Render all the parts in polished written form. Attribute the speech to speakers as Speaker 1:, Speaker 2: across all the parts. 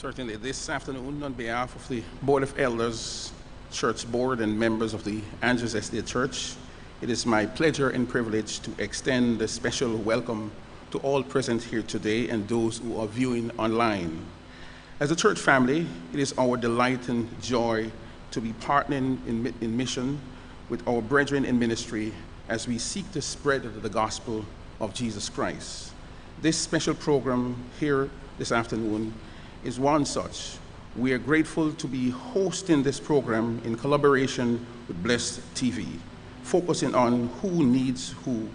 Speaker 1: Certainly, this afternoon, on behalf of the Board of Elders, Church Board, and members of the Andrews S.D.A. Church, it is my pleasure and privilege to extend a special welcome to all present here today and those who are viewing online. As a church family, it is our delight and joy to be partnering in mission with our brethren in ministry as we seek to spread the gospel of Jesus Christ. This special program here this afternoon is one such. We are grateful to be hosting this program in collaboration with Blessed TV, focusing on who needs who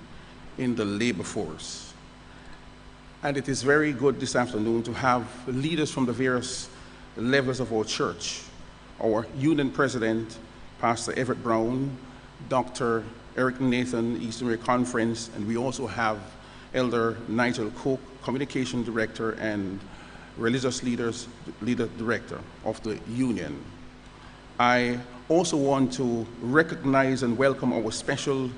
Speaker 1: in the labor force. And it is very good this afternoon to have leaders from the various levels of our church. Our union president, Pastor Everett Brown, Dr. Eric Nathan, Eastern Area Conference, and we also have Elder Nigel Cook, communication director and religious leader director of the union. I also want to recognize and welcome our special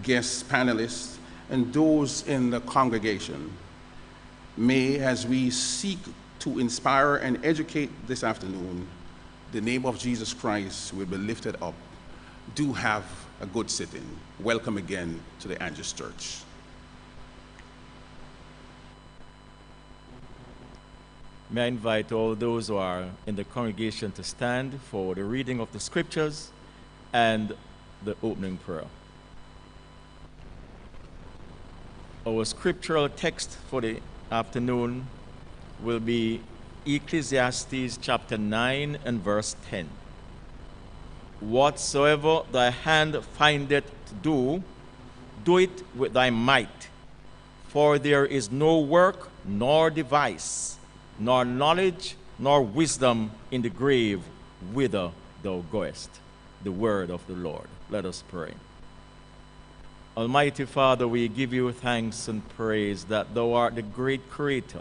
Speaker 1: guest panelists and those in the congregation. May, as we seek to inspire and educate this afternoon, the name of Jesus Christ will be lifted up. Do have a good sitting. Welcome again to the Andrews Church.
Speaker 2: May I invite all those who are in the congregation to stand for the reading of the scriptures and the opening prayer. Our scriptural text for the afternoon will be Ecclesiastes chapter 9 and verse 10. Whatsoever thy hand findeth to do, do it with thy might, for there is no work nor device, nor knowledge, nor wisdom in the grave whither thou goest. The word of the Lord. Let us pray. Almighty Father, we give you thanks and praise that thou art the great creator.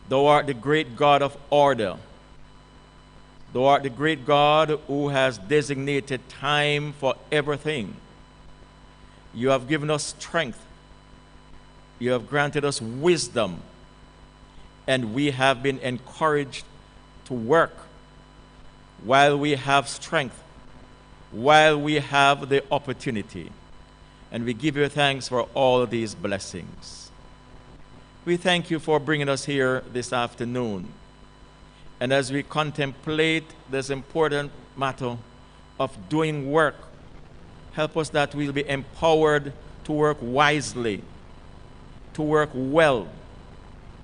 Speaker 2: Thou art the great God of order. Thou art the great God who has designated time for everything. You have given us strength. You have granted us wisdom. And we have been encouraged to work while we have strength, while we have the opportunity. And we give you thanks for all these blessings. We thank you for bringing us here this afternoon. And as we contemplate this important matter of doing work, help us that we'll be empowered to work wisely, to work well,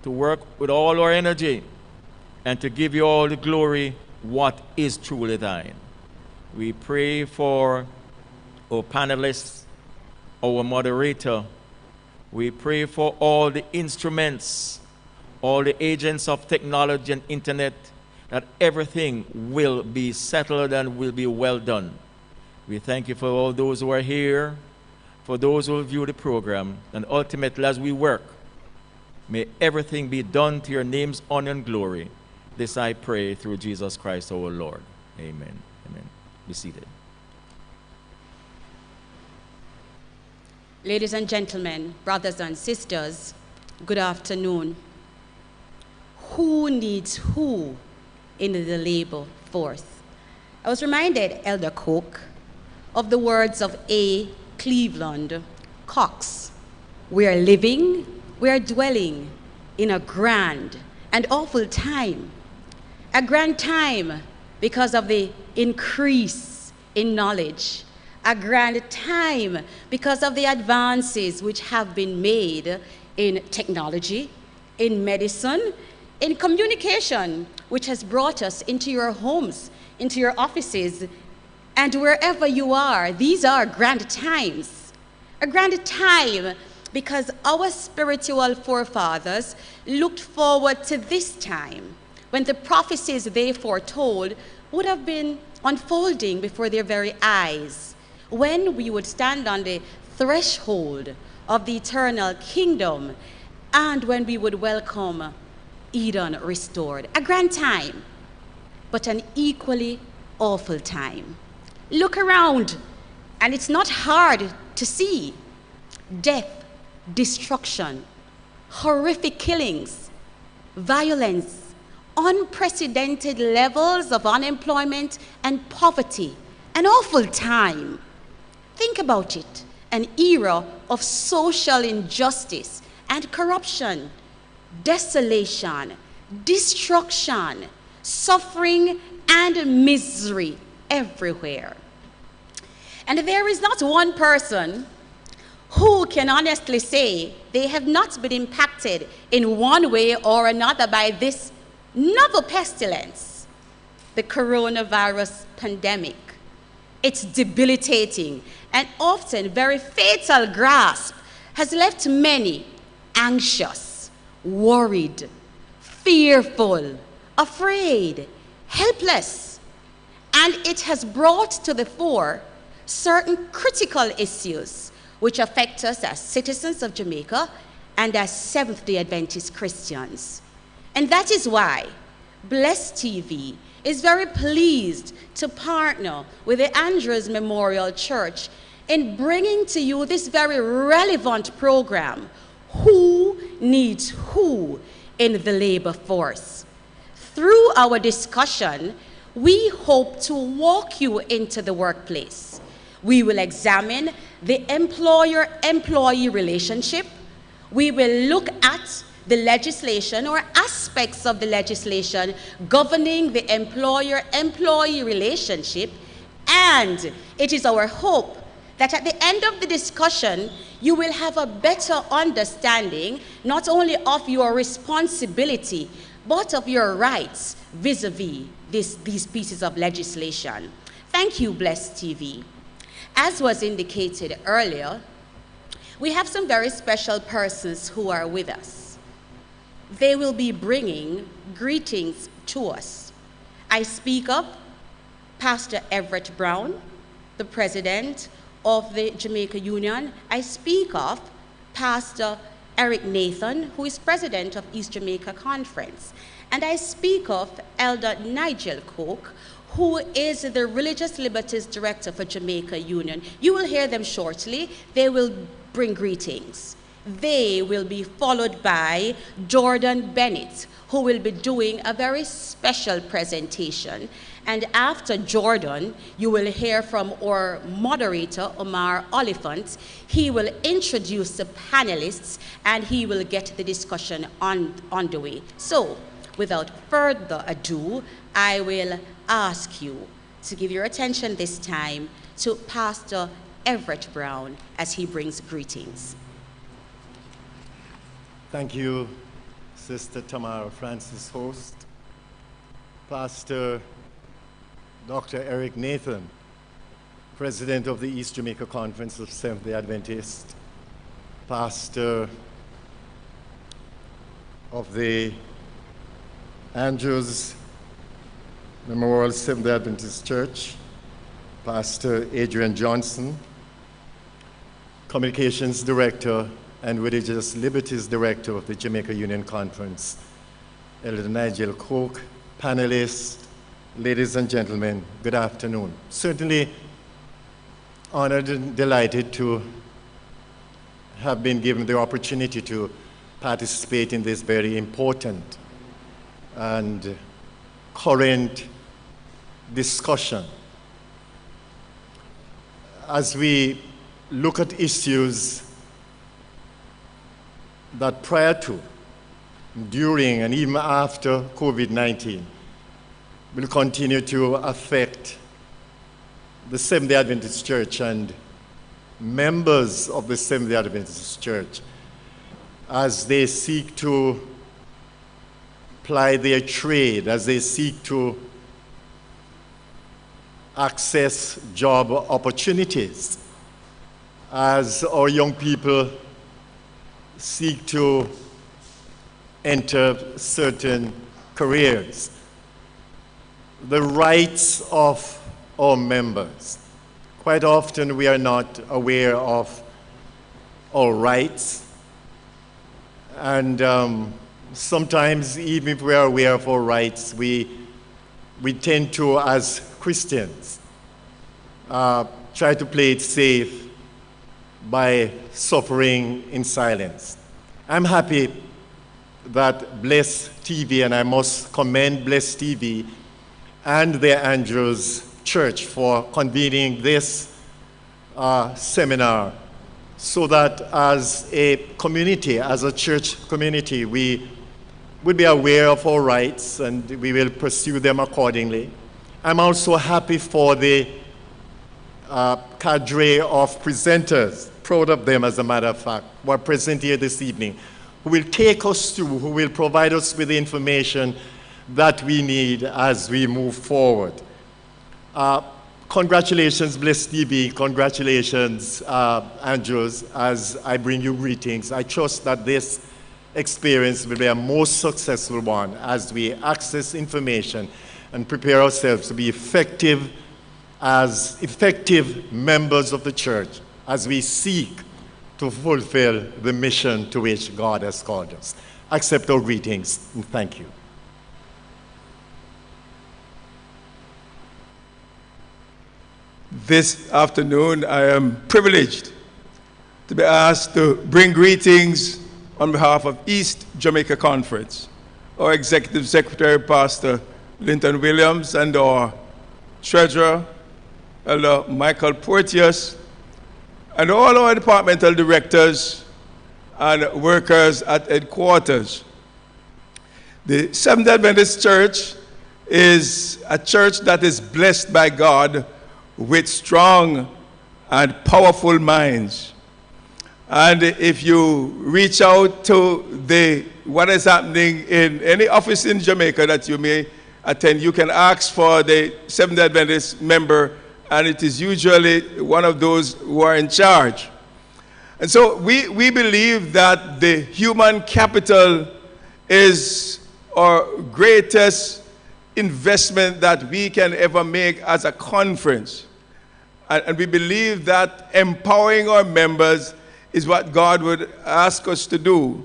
Speaker 2: to work with all our energy, and to give you all the glory, what is truly thine. We pray for our panelists, our moderator. We pray for all the instruments, all the agents of technology and internet, that everything will be settled and will be well done. We thank you for all those who are here, for those who will view the program, and ultimately as we work, may everything be done to your name's honor and glory. This I pray through Jesus Christ our Lord. Amen. Amen. Be seated.
Speaker 3: Ladies and gentlemen, brothers and sisters, good afternoon. Who needs who in the labor force? I was reminded, Elder Cook, of the words of A. Cleveland Cox. We are living, we are dwelling in a grand and awful time. A grand time because of the increase in knowledge. A grand time because of the advances which have been made in technology, in medicine, in communication, which has brought us into your homes, into your offices, and wherever you are. These are grand times. A grand time because our spiritual forefathers looked forward to this time when the prophecies they foretold would have been unfolding before their very eyes, when we would stand on the threshold of the eternal kingdom, and when we would welcome Eden restored. A grand time, but an equally awful time. Look around, and it's not hard to see death, destruction, horrific killings, violence, unprecedented levels of unemployment and poverty, an awful time. Think about it, an era of social injustice and corruption, desolation, destruction, suffering, and misery everywhere. And there is not one person who can honestly say they have not been impacted in one way or another by this novel pestilence, the coronavirus pandemic. Its debilitating and often very fatal grasp has left many anxious, worried, fearful, afraid, helpless, and it has brought to the fore certain critical issues which affect us as citizens of Jamaica and as Seventh-day Adventist Christians. And that is why Blessed TV is very pleased to partner with the Andrews Memorial Church in bringing to you this very relevant program, Who Needs Who in the Labor Force. Through our discussion, we hope to walk you into the workplace. We will examine the employer-employee relationship. We will look at the legislation or aspects of the legislation governing the employer-employee relationship. And it is our hope that at the end of the discussion, you will have a better understanding not only of your responsibility, but of your rights vis-a-vis these pieces of legislation. Thank you, Blessed TV. As was indicated earlier, we have some very special persons who are with us. They will be bringing greetings to us. I speak of Pastor Everett Brown, the president of the Jamaica Union. I speak of Pastor Eric Nathan, who is president of East Jamaica Conference. And I speak of Elder Nigel Cook, who is the Religious Liberties Director for Jamaica Union. You will hear them shortly. They will bring greetings. They will be followed by Jordan Bennett, who will be doing a very special presentation. And after Jordan, you will hear from our moderator, Omar Oliphant. He will introduce the panelists, and he will get the discussion underway. So, without further ado, I will ask you to give your attention this time to Pastor Everett Brown as he brings greetings.
Speaker 4: Thank you, Sister Tamara Francis Host. Pastor Dr. Eric Nathan, President of the East Jamaica Conference of Seventh-day Adventists, Pastor of the Andrews Memorial Seventh-day Adventist Church, Pastor Adrian Johnson, Communications Director and Religious Liberties Director of the Jamaica Union Conference, Elder Nigel Cook, panelists, ladies and gentlemen, good afternoon. Certainly honored and delighted to have been given the opportunity to participate in this very important and current discussion. As we look at issues that prior to, during, and even after COVID-19 will continue to affect the Seventh-day Adventist Church and members of the Seventh-day Adventist Church as they seek to ply their trade, as they seek to access job opportunities, as our young people seek to enter certain careers. The rights of our members. Quite often we are not aware of our rights, and sometimes even if we are aware of our rights, we tend to, as Christians, try to play it safe by suffering in silence. I'm happy that Bless TV, and I must commend Bless TV and their Andrews Church for convening this seminar, so that as a community, as a church community, we would be aware of our rights and we will pursue them accordingly. I'm also happy for the cadre of presenters, proud of them as a matter of fact, who are present here this evening, who will take us through, who will provide us with the information that we need as we move forward. Congratulations, Bless TV. Congratulations, Andrews, as I bring you greetings. I trust that this experience will be a most successful one as we access information and prepare ourselves to be effective members of the church as we seek to fulfill the mission to which God has called us. Accept our greetings and thank you.
Speaker 5: This afternoon, I am privileged to be asked to bring greetings on behalf of East Jamaica Conference, our Executive Secretary, Pastor Linton Williams, and our Treasurer, Elder Michael Porteous, and all our departmental directors and workers at headquarters. The Seventh-day Adventist Church is a church that is blessed by God with strong and powerful minds. And if you reach out to what is happening in any office in Jamaica that you may attend, you can ask for the Seventh-day Adventist member, and it is usually one of those who are in charge. And so we believe that the human capital is our greatest investment that we can ever make as a conference. And we believe that empowering our members is what God would ask us to do.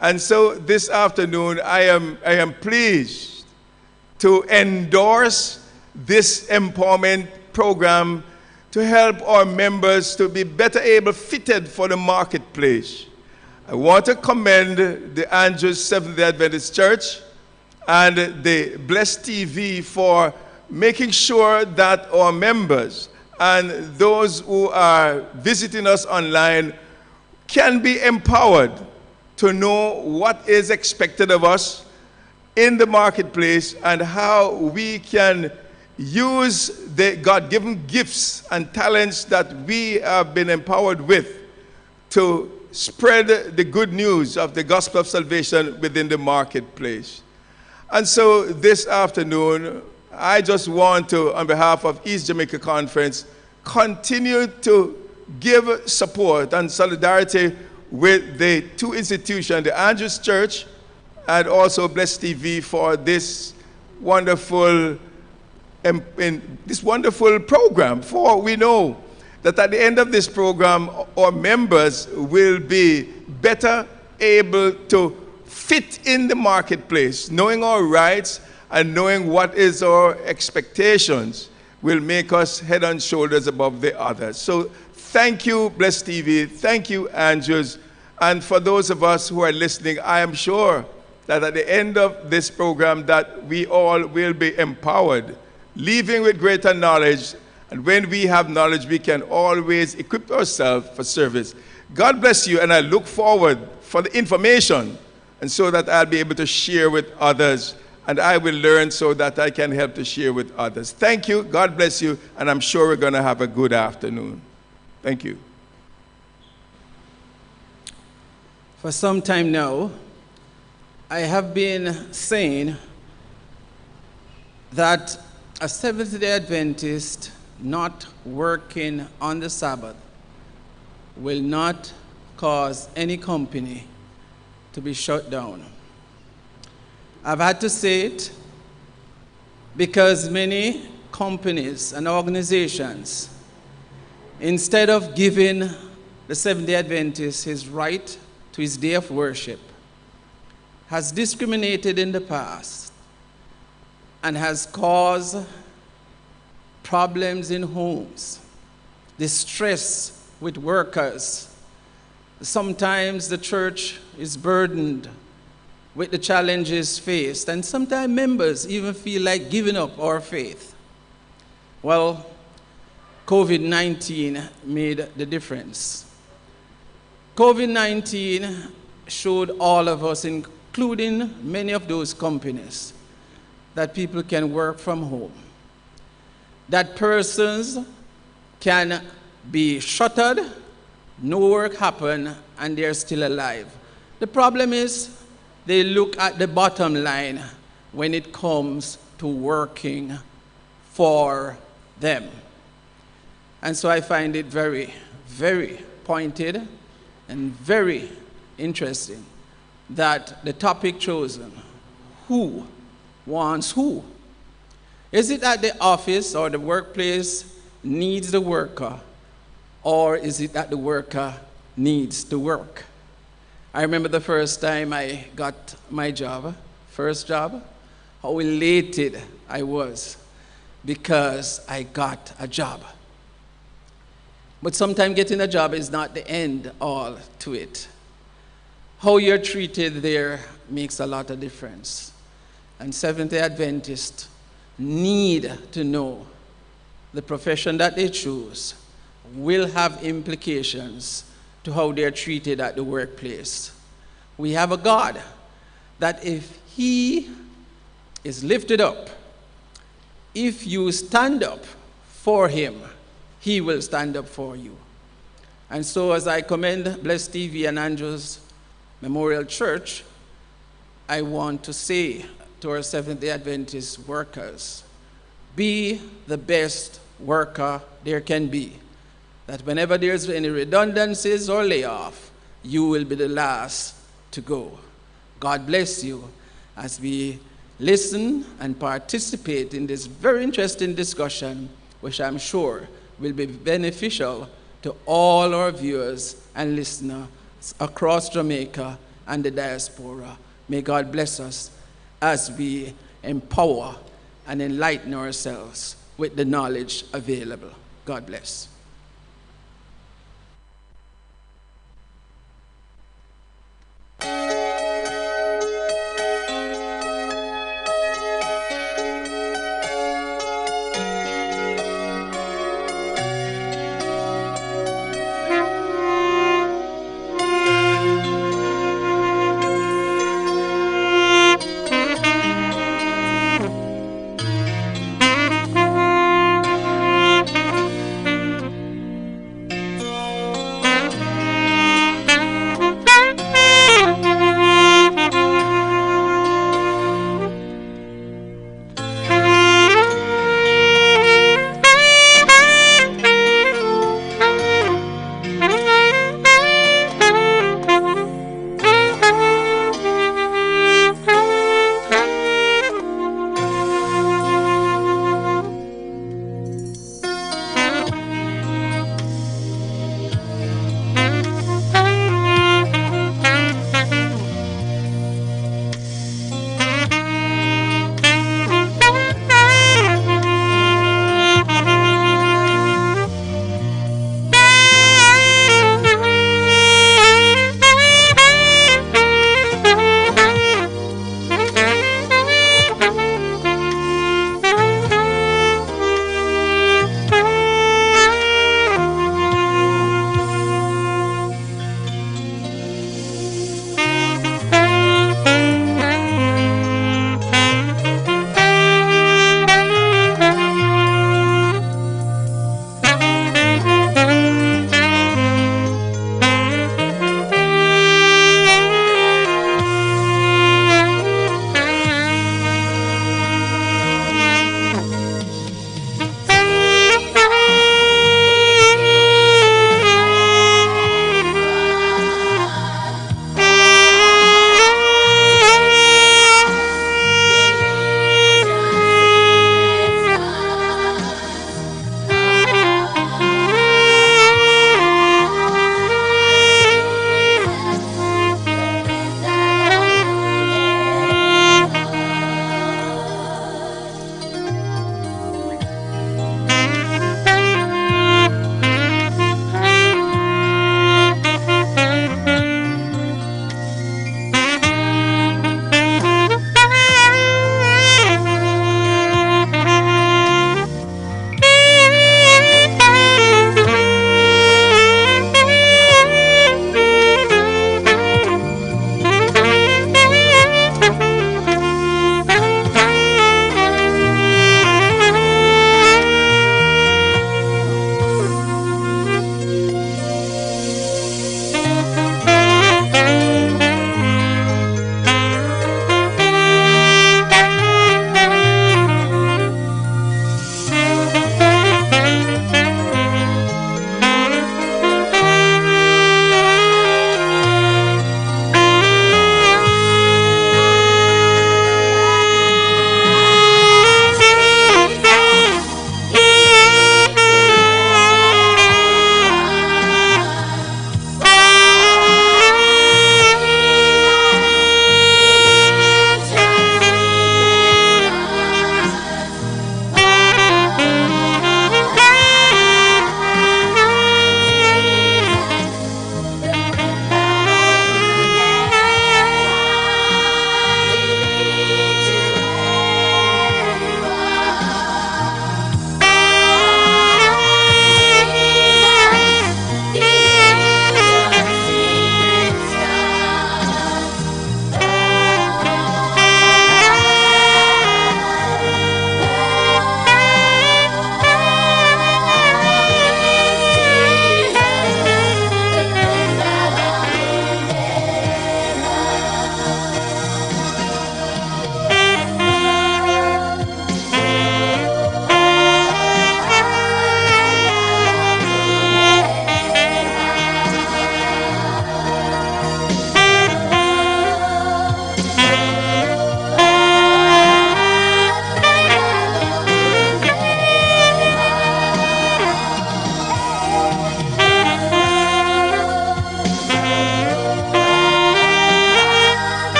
Speaker 5: And so this afternoon, I am pleased to endorse this empowerment program to help our members to be better able, fitted for the marketplace. I want to commend the Andrews Seventh-day Adventist Church and the Bless TV for making sure that our members and those who are visiting us online can be empowered to know what is expected of us in the marketplace and how we can use the God-given gifts and talents that we have been empowered with to spread the good news of the gospel of salvation within the marketplace. And so this afternoon, I just want to, on behalf of East Jamaica Conference, continue to give support and solidarity with the two institutions, the Andrews Church and also Bless TV, for this wonderful program. For we know that at the end of this program, our members will be better able to fit in the marketplace, knowing our rights and knowing what is our expectations will make us head and shoulders above the others. So thank you, Bless TV. Thank you, Andrews. And for those of us who are listening, I am sure that at the end of this program that we all will be empowered, leaving with greater knowledge. And when we have knowledge, we can always equip ourselves for service. God bless you, and I look forward for the information, and so that I'll be able to share with others, and I will learn so that I can help to share with others. Thank you, God bless you, and I'm sure we're going to have a good afternoon. Thank you.
Speaker 6: For some time now, I have been saying that a Seventh-day Adventist not working on the Sabbath will not cause any company to be shut down. I've had to say it because many companies and organizations, instead of giving the Seventh-day Adventist his right to his day of worship, has discriminated in the past and has caused problems in homes, distress with workers. Sometimes the church is burdened with the challenges faced, and sometimes members even feel like giving up our faith. Well, COVID-19 made the difference. COVID-19 showed all of us, including many of those companies, that people can work from home, that persons can be shuttered, no work happen, and they're still alive. The problem is they look at the bottom line when it comes to working for them. And so I find it very, very pointed and very interesting that the topic chosen, who wants who? Is it that the office or the workplace needs the worker, or is it that the worker needs to work? I remember the first time I got my job, first job, how elated I was because I got a job. But sometimes getting a job is not the end all to it. How you're treated there makes a lot of difference. And Seventh-day Adventists need to know the profession that they choose will have implications to how they're treated at the workplace. We have a God that if He is lifted up, if you stand up for Him, He will stand up for you. And so as I commend Blessed TV and Andrews Memorial Church, I want to say to our Seventh-day Adventist workers, be the best worker there can be. That whenever there's any redundancies or layoff, you will be the last to go. God bless you as we listen and participate in this very interesting discussion, which I'm sure will be beneficial to all our viewers and listeners across Jamaica and the diaspora. May God bless us as we empower and enlighten ourselves with the knowledge available. God bless.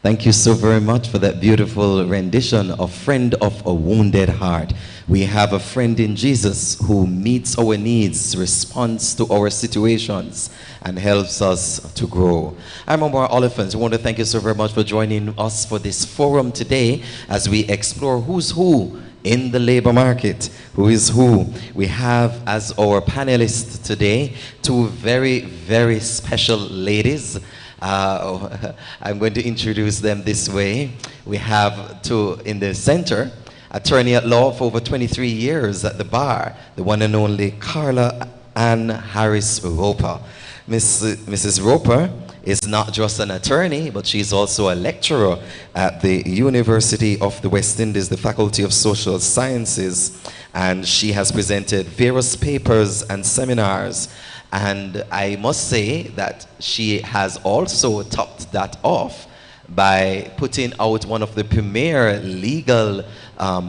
Speaker 7: Thank you so very much for that beautiful rendition of Friend of a Wounded Heart. We have a friend in Jesus who meets our needs, responds to our situations, and helps us to grow. I'm Omar Oliphant. We want to thank you so very much for joining us for this forum today as we explore who's who in the labor market, who is who. We have as our panelists today two very, very special ladies. I'm going to introduce them this way. We have two in the center, attorney at law for over 23 years at the bar, the one and only Carla Ann Harris Roper. Mrs. Roper is not just an attorney, but she's also a lecturer at the University of the West Indies, the Faculty of Social Sciences, and she has presented various papers and seminars. And I must say that she has also topped that off by putting out one of the premier legal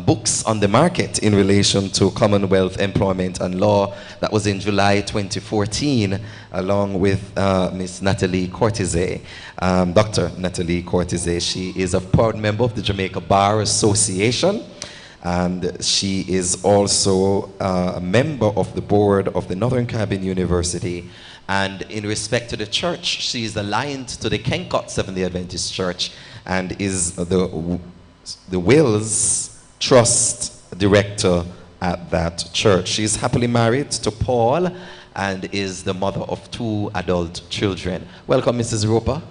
Speaker 7: books on the market in relation to Commonwealth employment and law. That was in July 2014, along with Miss Natalie Cortese, Dr. Natalie Cortese. She is a proud member of the Jamaica Bar Association, and she is also a member of the board of the Northern Caribbean University. And in respect to the church, she is aligned to the Kenkot Seventh-day Adventist Church and is the Wills Trust Director at that church. She is happily married to Paul and is the mother of 2 adult children. Welcome, Mrs. Roper.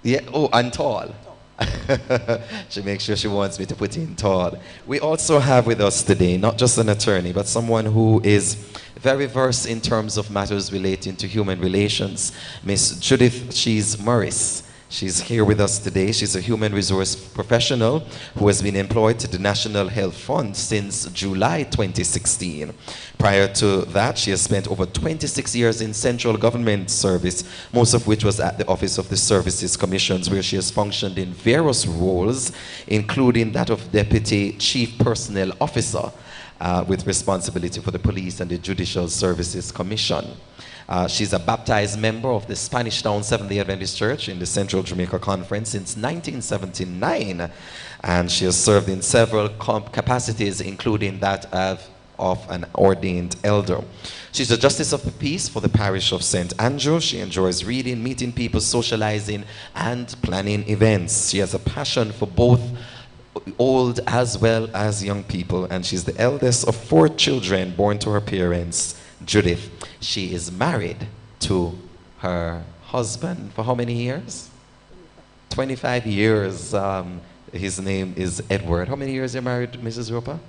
Speaker 7: Yeah, oh, and tall. She makes sure she wants me to put in tall. We also have with us today, not just an attorney, but someone who is very versed in terms of matters relating to human relations, Miss Judith Cheese Morris. She's here with us today. She's a human resource professional who has been employed to the National Health Fund since July 2016. Prior to that, she has spent over 26 years in central government service, most of which was at the Office of the Services Commissions, where she has functioned in various roles, including that of Deputy Chief Personnel Officer with responsibility for the Police and the Judicial Services Commission. She's a baptized member of the Spanish Town Seventh-day Adventist Church in the Central Jamaica Conference since 1979, and she has served in several capacities, including that of an ordained elder. She's a Justice of the Peace for the parish of St. Andrew. She enjoys reading, meeting people, socializing, and planning events. She has a passion for both old as well as young people, and she's the eldest of 4 children born to her parents, Judith. She is married to her husband for how many years? 25 years. His name is Edward. How many years are you married, Mrs. Roper?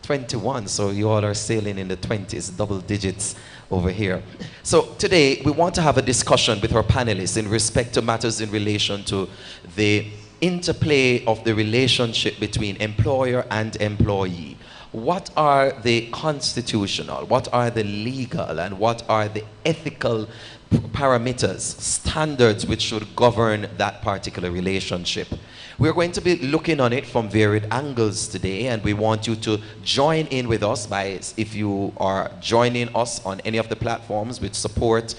Speaker 7: 21. So you all are sailing in the 20s, double digits over here. So today we want to have a discussion with our panelists in respect to matters in relation to the interplay of the relationship between employer and employee. What are the constitutional, what are the legal, and what are the ethical parameters, standards which should govern that particular relationship? We're going to be looking on it from varied angles today, and we want you to join in with us by, if you are joining us on any of the platforms which support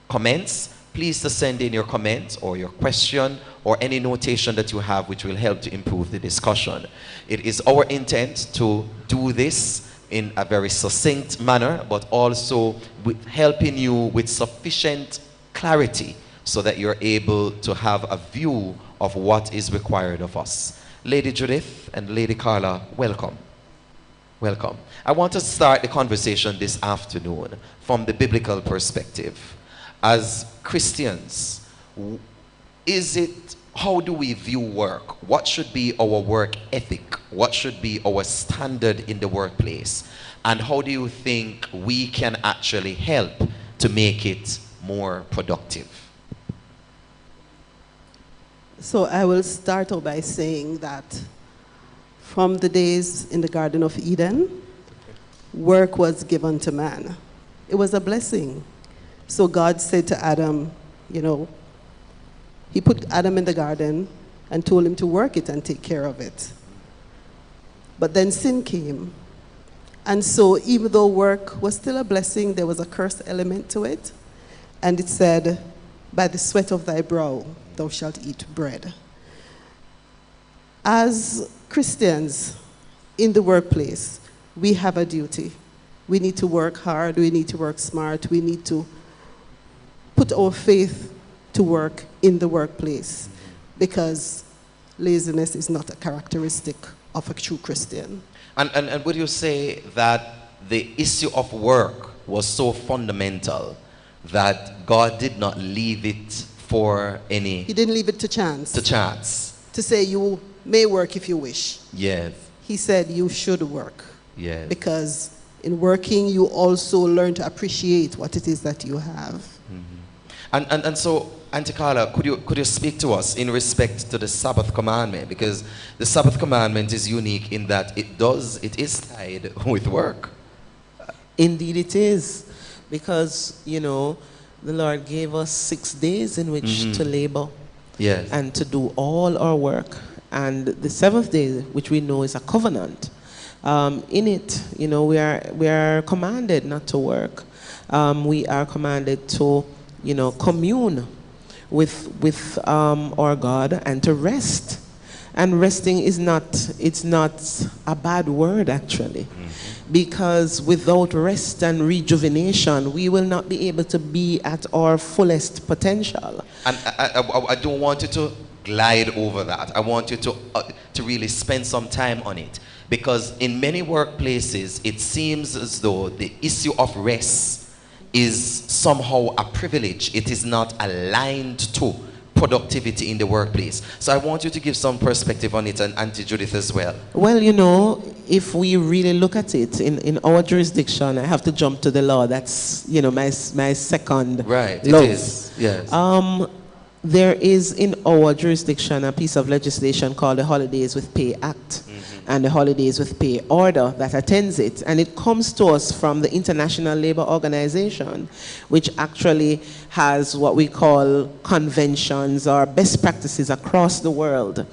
Speaker 7: comments, please to send in your comment or your question or any notation that you have which will help to improve the discussion. It is our intent to do this in a very succinct manner, but also with helping you with sufficient clarity so that you're able to have a view of what is required of us. Lady Judith and Lady Carla, welcome. Welcome. I want to start the conversation this afternoon from the biblical perspective. As Christians, how do we view work? What should be our work ethic? What should be our standard in the workplace? And how do you think we can actually help to make it more productive?
Speaker 8: So I will start out by saying that from the days in the Garden of Eden, work was given to man. It was a blessing. So God said to Adam, he put Adam in the garden and told him to work it and take care of it. But then sin came. And so even though work was still a blessing, there was a curse element to it. And it said, by the sweat of thy brow thou shalt eat bread. As Christians in the workplace, we have a duty. We need to work hard, we need to work smart, we need to put our faith to work in the workplace, because laziness is not a characteristic of a true Christian.
Speaker 7: And would you say that the issue of work was so fundamental that God did not leave it for any...
Speaker 8: He didn't leave it to chance.
Speaker 7: To chance.
Speaker 8: To say you may work if you wish.
Speaker 7: Yes.
Speaker 8: He said you should work.
Speaker 7: Yes.
Speaker 8: Because in working, you also learn to appreciate what it is that you have.
Speaker 7: And so, Auntie Carla, could you speak to us in respect to the Sabbath commandment? Because the Sabbath commandment is unique in that it is tied with work.
Speaker 9: Indeed it is. Because, you know, the Lord gave us 6 days in which to labor.
Speaker 7: Yes.
Speaker 9: And to do all our work. And the 7th day, which we know is a covenant, in it, you know, we are commanded not to work. We are commanded to, you know, commune with our God and to rest. And resting is it's not a bad word, actually. Because without rest and rejuvenation, we will not be able to be at our fullest potential.
Speaker 7: And I don't want you to glide over that. I want you to really spend some time on it. Because in many workplaces, it seems as though the issue of rest is somehow a privilege. It is not aligned to productivity in the workplace. So I want you to give some perspective on it, and Auntie Judith as well.
Speaker 9: Well, you know, if we really look at it in our jurisdiction, I have to jump to the law. That's, you know, my second
Speaker 7: right.
Speaker 9: love.
Speaker 7: It is. Yes.
Speaker 9: There is in our jurisdiction a piece of legislation called the Holidays with Pay Act. And the Holidays with Pay order that attends it. And it comes to us from the International Labour Organization, which actually has what we call conventions or best practices across the world.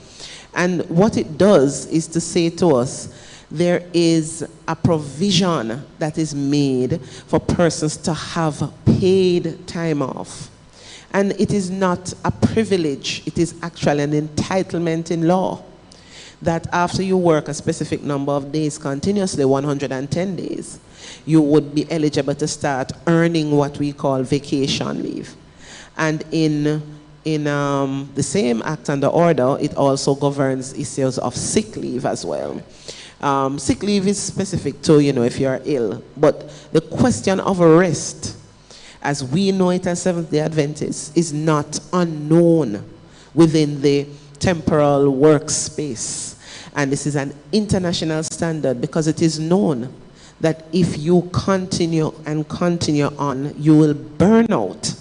Speaker 9: And what it does is to say to us, there is a provision that is made for persons to have paid time off. And it is not a privilege, it is actually an entitlement in law. That after you work a specific number of days continuously, 110 days, you would be eligible to start earning what we call vacation leave. And in the same act and the order, it also governs issues of sick leave as well. Sick leave is specific to, you know, if you're ill. But the question of rest, as we know it as Seventh-day Adventists, is not unknown within the temporal workspace. And this is an international standard because it is known that if you continue and continue on, you will burn out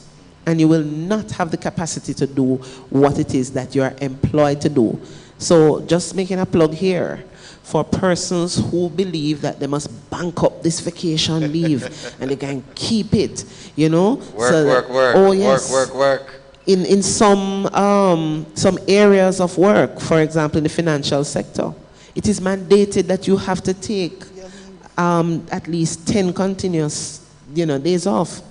Speaker 9: and you will not have the capacity to do what it is that you are employed to do. So just making a plug here for persons who believe that they must bank up this vacation leave and they can keep it, you know.
Speaker 7: Work.
Speaker 9: Oh yes.
Speaker 7: Work.
Speaker 9: In some areas of work, for example, in the financial sector, it is mandated that you have to take at least 10 continuous, you know, days off.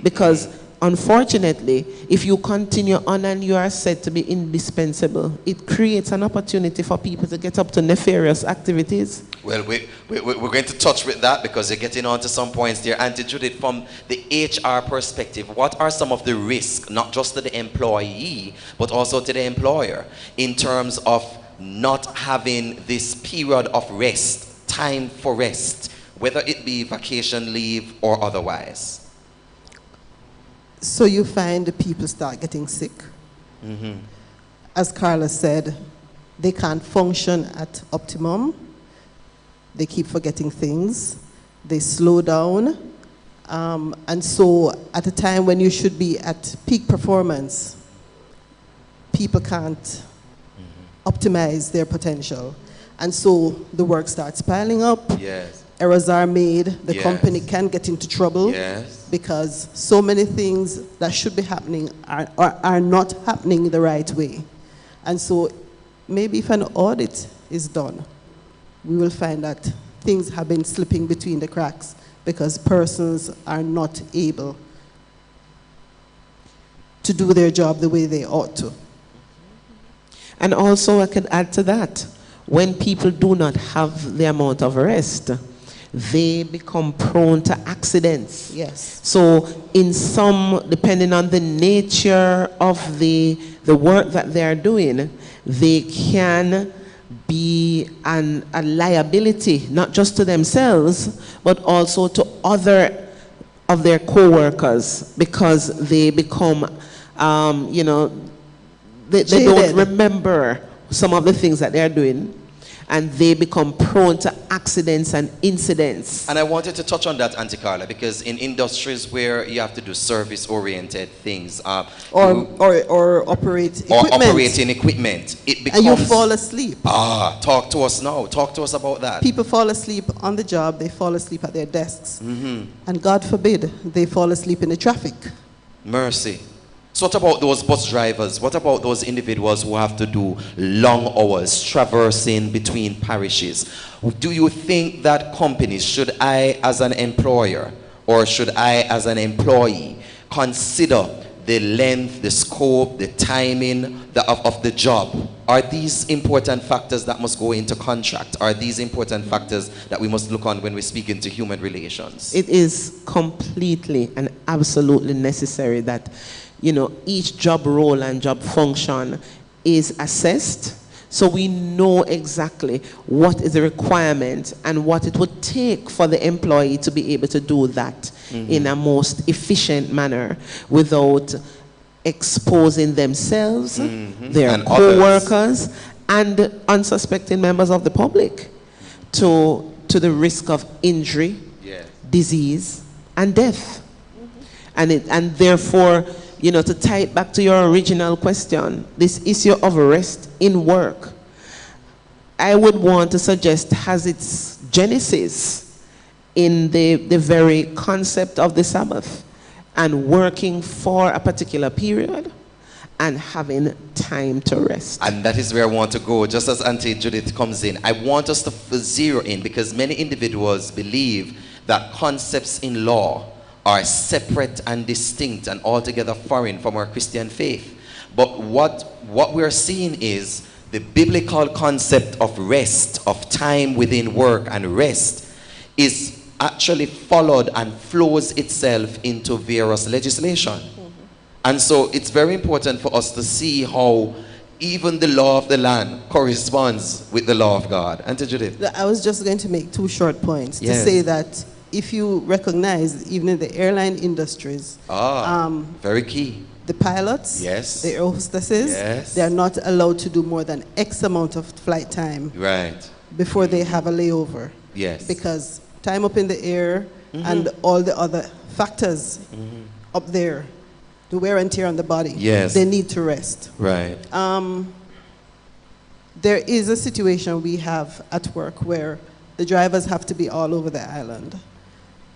Speaker 9: Because unfortunately, if you continue on and you are said to be indispensable, it creates an opportunity for people to get up to nefarious activities.
Speaker 7: Well, we're going to touch with that because you're getting on to some points there. Auntie Judith, from the HR perspective, what are some of the risks, not just to the employee, but also to the employer, in terms of not having this period of rest, time for rest, whether it be vacation leave or otherwise?
Speaker 8: So you find the people start getting sick. As Carla said, they can't function at optimum. They keep forgetting things. They slow down. And so at a time when you should be at peak performance, people can't optimize their potential. And so the work starts piling up.
Speaker 7: Yes.
Speaker 8: Errors are made. The
Speaker 7: Yes.
Speaker 8: company can get into trouble.
Speaker 7: Yes.
Speaker 8: Because so many things that should be happening are not happening the right way. And so maybe if an audit is done, we will find that things have been slipping between the cracks because persons are not able to do their job the way they ought to.
Speaker 9: And also I could add to that, when people do not have the amount of rest, they become prone to accidents.
Speaker 8: Yes.
Speaker 9: So in some, depending on the nature of the work that they are doing, they can be a liability, not just to themselves, but also to other of their co-workers, because they become, they don't remember some of the things that they're doing, and they become prone to accidents and incidents.
Speaker 7: And I wanted to touch on that, Auntie Carla, because in industries where you have to do service-oriented things,
Speaker 8: or operate equipment,
Speaker 7: or operating equipment, it becomes...
Speaker 8: and you fall asleep.
Speaker 7: Talk to us now. Talk to us about that.
Speaker 8: People fall asleep on the job, they fall asleep at their desks.
Speaker 7: Mm-hmm.
Speaker 8: And God forbid, they fall asleep in the traffic.
Speaker 7: Mercy. So what about those bus drivers? What about those individuals who have to do long hours traversing between parishes? Do you think that companies, should I as an employer or should I as an employee consider the length, the scope, the timing of the job? Are these important factors that must go into contract? Are these important factors that we must look on when we speak into human relations?
Speaker 9: It is completely and absolutely necessary that each job role and job function is assessed, so we know exactly what is the requirement and what it would take for the employee to be able to do that in a most efficient manner without exposing themselves, their
Speaker 7: And
Speaker 9: co-workers, and unsuspecting members of the public to the risk of injury, disease, and death. And therefore, to tie it back to your original question, this issue of rest in work, I would want to suggest has its genesis in the very concept of the Sabbath and working for a particular period and having time to rest.
Speaker 7: And that is where I want to go. Just as Auntie Judith comes in, I want us to zero in, because many individuals believe that concepts in law are separate and distinct and altogether foreign from our Christian faith. But what we're seeing is the biblical concept of rest, of time within work and rest, is actually followed and flows itself into various legislation. And so it's very important for us to see how even the law of the land corresponds with the law of God. Auntie Judith?
Speaker 8: I was just going to make two short points to say that if you recognize, even in the airline industries,
Speaker 7: very key.
Speaker 8: The pilots, the air hostesses, they are not allowed to do more than X amount of flight time before they have a layover. Because time up in the air and all the other factors up there, the wear and tear on the body, they need to rest. There is a situation we have at work where the drivers have to be all over the island.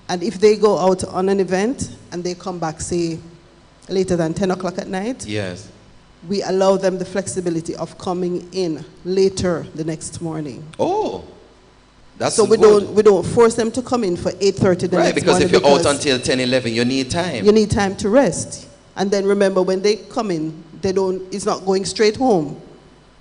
Speaker 8: And if they go out on an event and they come back, say, later than 10 o'clock at night, we allow them the flexibility of coming in later the next morning.
Speaker 7: That's
Speaker 8: so we don't force them to come in for 8:30 the next morning.
Speaker 7: Because if you're out until 10, 11, you need time.
Speaker 8: You need time to rest. And then remember, when they come in, it's not going straight home.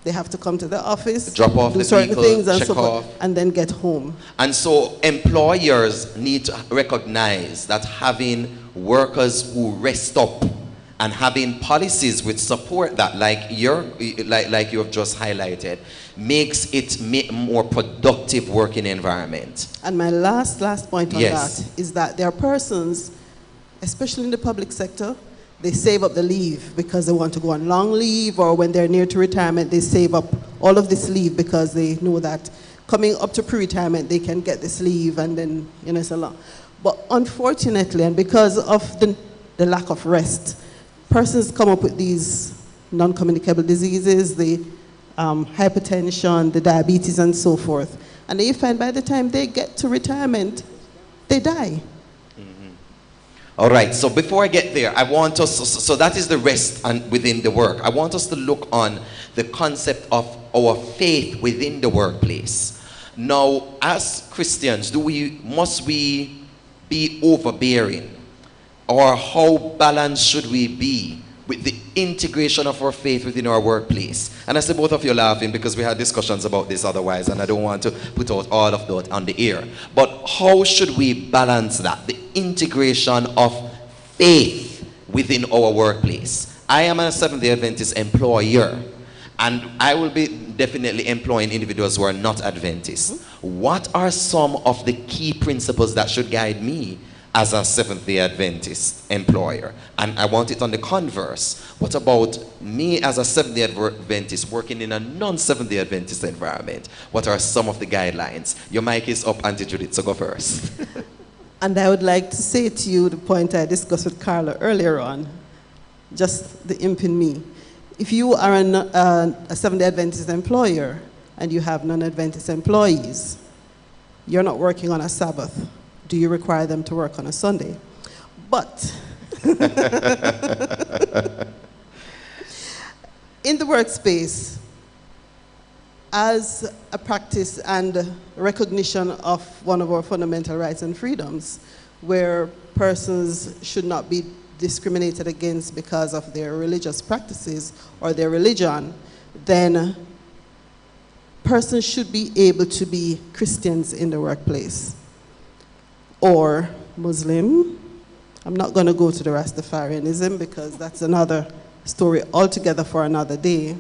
Speaker 8: They have to come to the office,
Speaker 7: drop off
Speaker 8: do
Speaker 7: the
Speaker 8: certain
Speaker 7: vehicle,
Speaker 8: things and
Speaker 7: check
Speaker 8: so forth,
Speaker 7: off,
Speaker 8: and then get home.
Speaker 7: And so employers need to recognize that having workers who rest up and having policies which support that, like you have just highlighted, makes it more productive working environment.
Speaker 8: And my last point on that is that there are persons, especially in the public sector, they save up the leave because they want to go on long leave, or when they're near to retirement, they save up all of this leave because they know that coming up to pre-retirement, they can get this leave, and then, it's a lot. But unfortunately, and because of the lack of rest, persons come up with these non-communicable diseases, the hypertension, the diabetes, and so forth. And then you find by the time they get to retirement, they die.
Speaker 7: All right, so before I get there, I want us, so that is the rest and within the work. I want us to look on the concept of our faith within the workplace. Now, as Christians, must we be overbearing? Or how balanced should we be with the integration of our faith within our workplace. And I see both of you laughing because we had discussions about this otherwise, and I don't want to put out all of that on the air. But how should we balance that? The integration of faith within our workplace. I am a Seventh-day Adventist employer, and I will be definitely employing individuals who are not Adventists. What are some of the key principles that should guide me as a Seventh-day Adventist employer? And I want it on the converse. What about me as a Seventh-day Adventist working in a non-Seventh-day Adventist environment? What are some of the guidelines? Your mic is up, Auntie Judith, so go first.
Speaker 8: And I would like to say to you the point I discussed with Carla earlier on, just the imp in me. If you are a Seventh-day Adventist employer and you have non-Adventist employees, you're not working on a Sabbath. Do you require them to work on a Sunday? But in the workspace, as a practice and recognition of one of our fundamental rights and freedoms, where persons should not be discriminated against because of their religious practices or their religion, then persons should be able to be Christians in the workplace, or Muslim. I'm not going to go to the Rastafarianism because that's another story altogether for another day.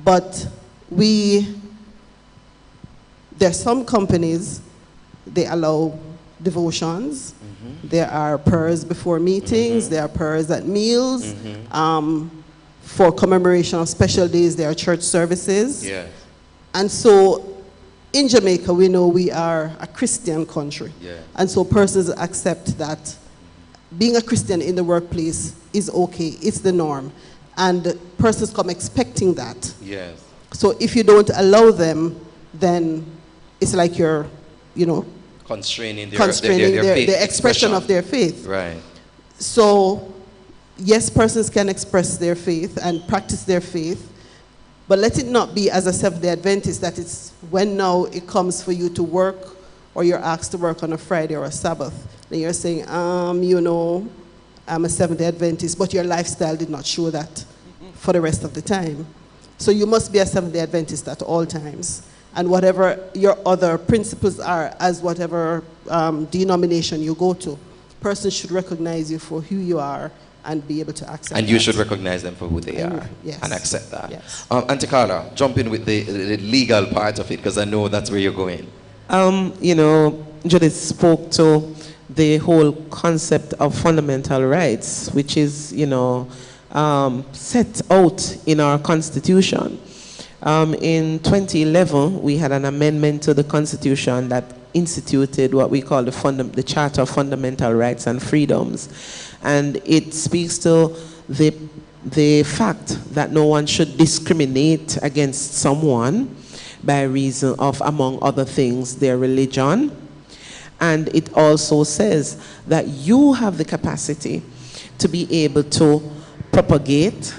Speaker 8: But there are some companies, they allow devotions. There are prayers before meetings. There are prayers at meals. For commemoration of special days, there are church services.
Speaker 7: Yes.
Speaker 8: And so in Jamaica, we know we are a Christian country.
Speaker 7: Yeah.
Speaker 8: And so persons accept that being a Christian in the workplace is okay. It's the norm. And persons come expecting that.
Speaker 7: Yes.
Speaker 8: So if you don't allow them, then it's like you're,
Speaker 7: constraining their
Speaker 8: the
Speaker 7: faith
Speaker 8: expression of their faith.
Speaker 7: Right.
Speaker 8: So, yes, persons can express their faith and practice their faith, but let it not be as a Seventh-day Adventist that it's when now it comes for you to work or you're asked to work on a Friday or a Sabbath, then you're saying, I'm a Seventh-day Adventist, but your lifestyle did not show that for the rest of the time. So you must be a Seventh-day Adventist at all times. And whatever your other principles are, as whatever denomination you go to, persons should recognize you for who you are and be able to accept
Speaker 7: And you
Speaker 8: that.
Speaker 7: should recognize them for who they are.
Speaker 8: Yes.
Speaker 7: And accept that.
Speaker 8: Yes.
Speaker 7: Auntie Carla, jump in with the legal part of it, because I know that's where you're going.
Speaker 9: Judith spoke to the whole concept of fundamental rights, which is, set out in our Constitution. In 2011, we had an amendment to the Constitution that instituted what we call the Charter of Fundamental Rights and Freedoms. And it speaks to the fact that no one should discriminate against someone by reason of, among other things, their religion. And it also says that you have the capacity to be able to propagate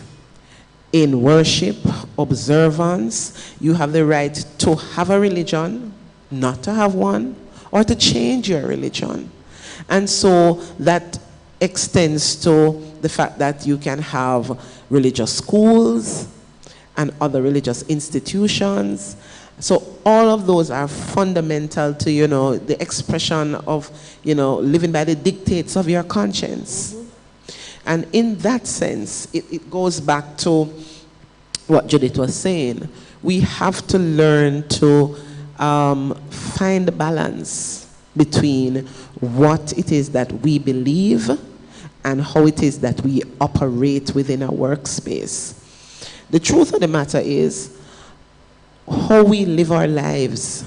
Speaker 9: in worship, observance. You have the right to have a religion, not to have one, or to change your religion. And so that extends to the fact that you can have religious schools and other religious institutions. So all of those are fundamental to, the expression of, living by the dictates of your conscience. And in that sense, it goes back to what Judith was saying. We have to learn to find a balance between what it is that we believe and how it is that we operate within a workspace. The truth of the matter is, how we live our lives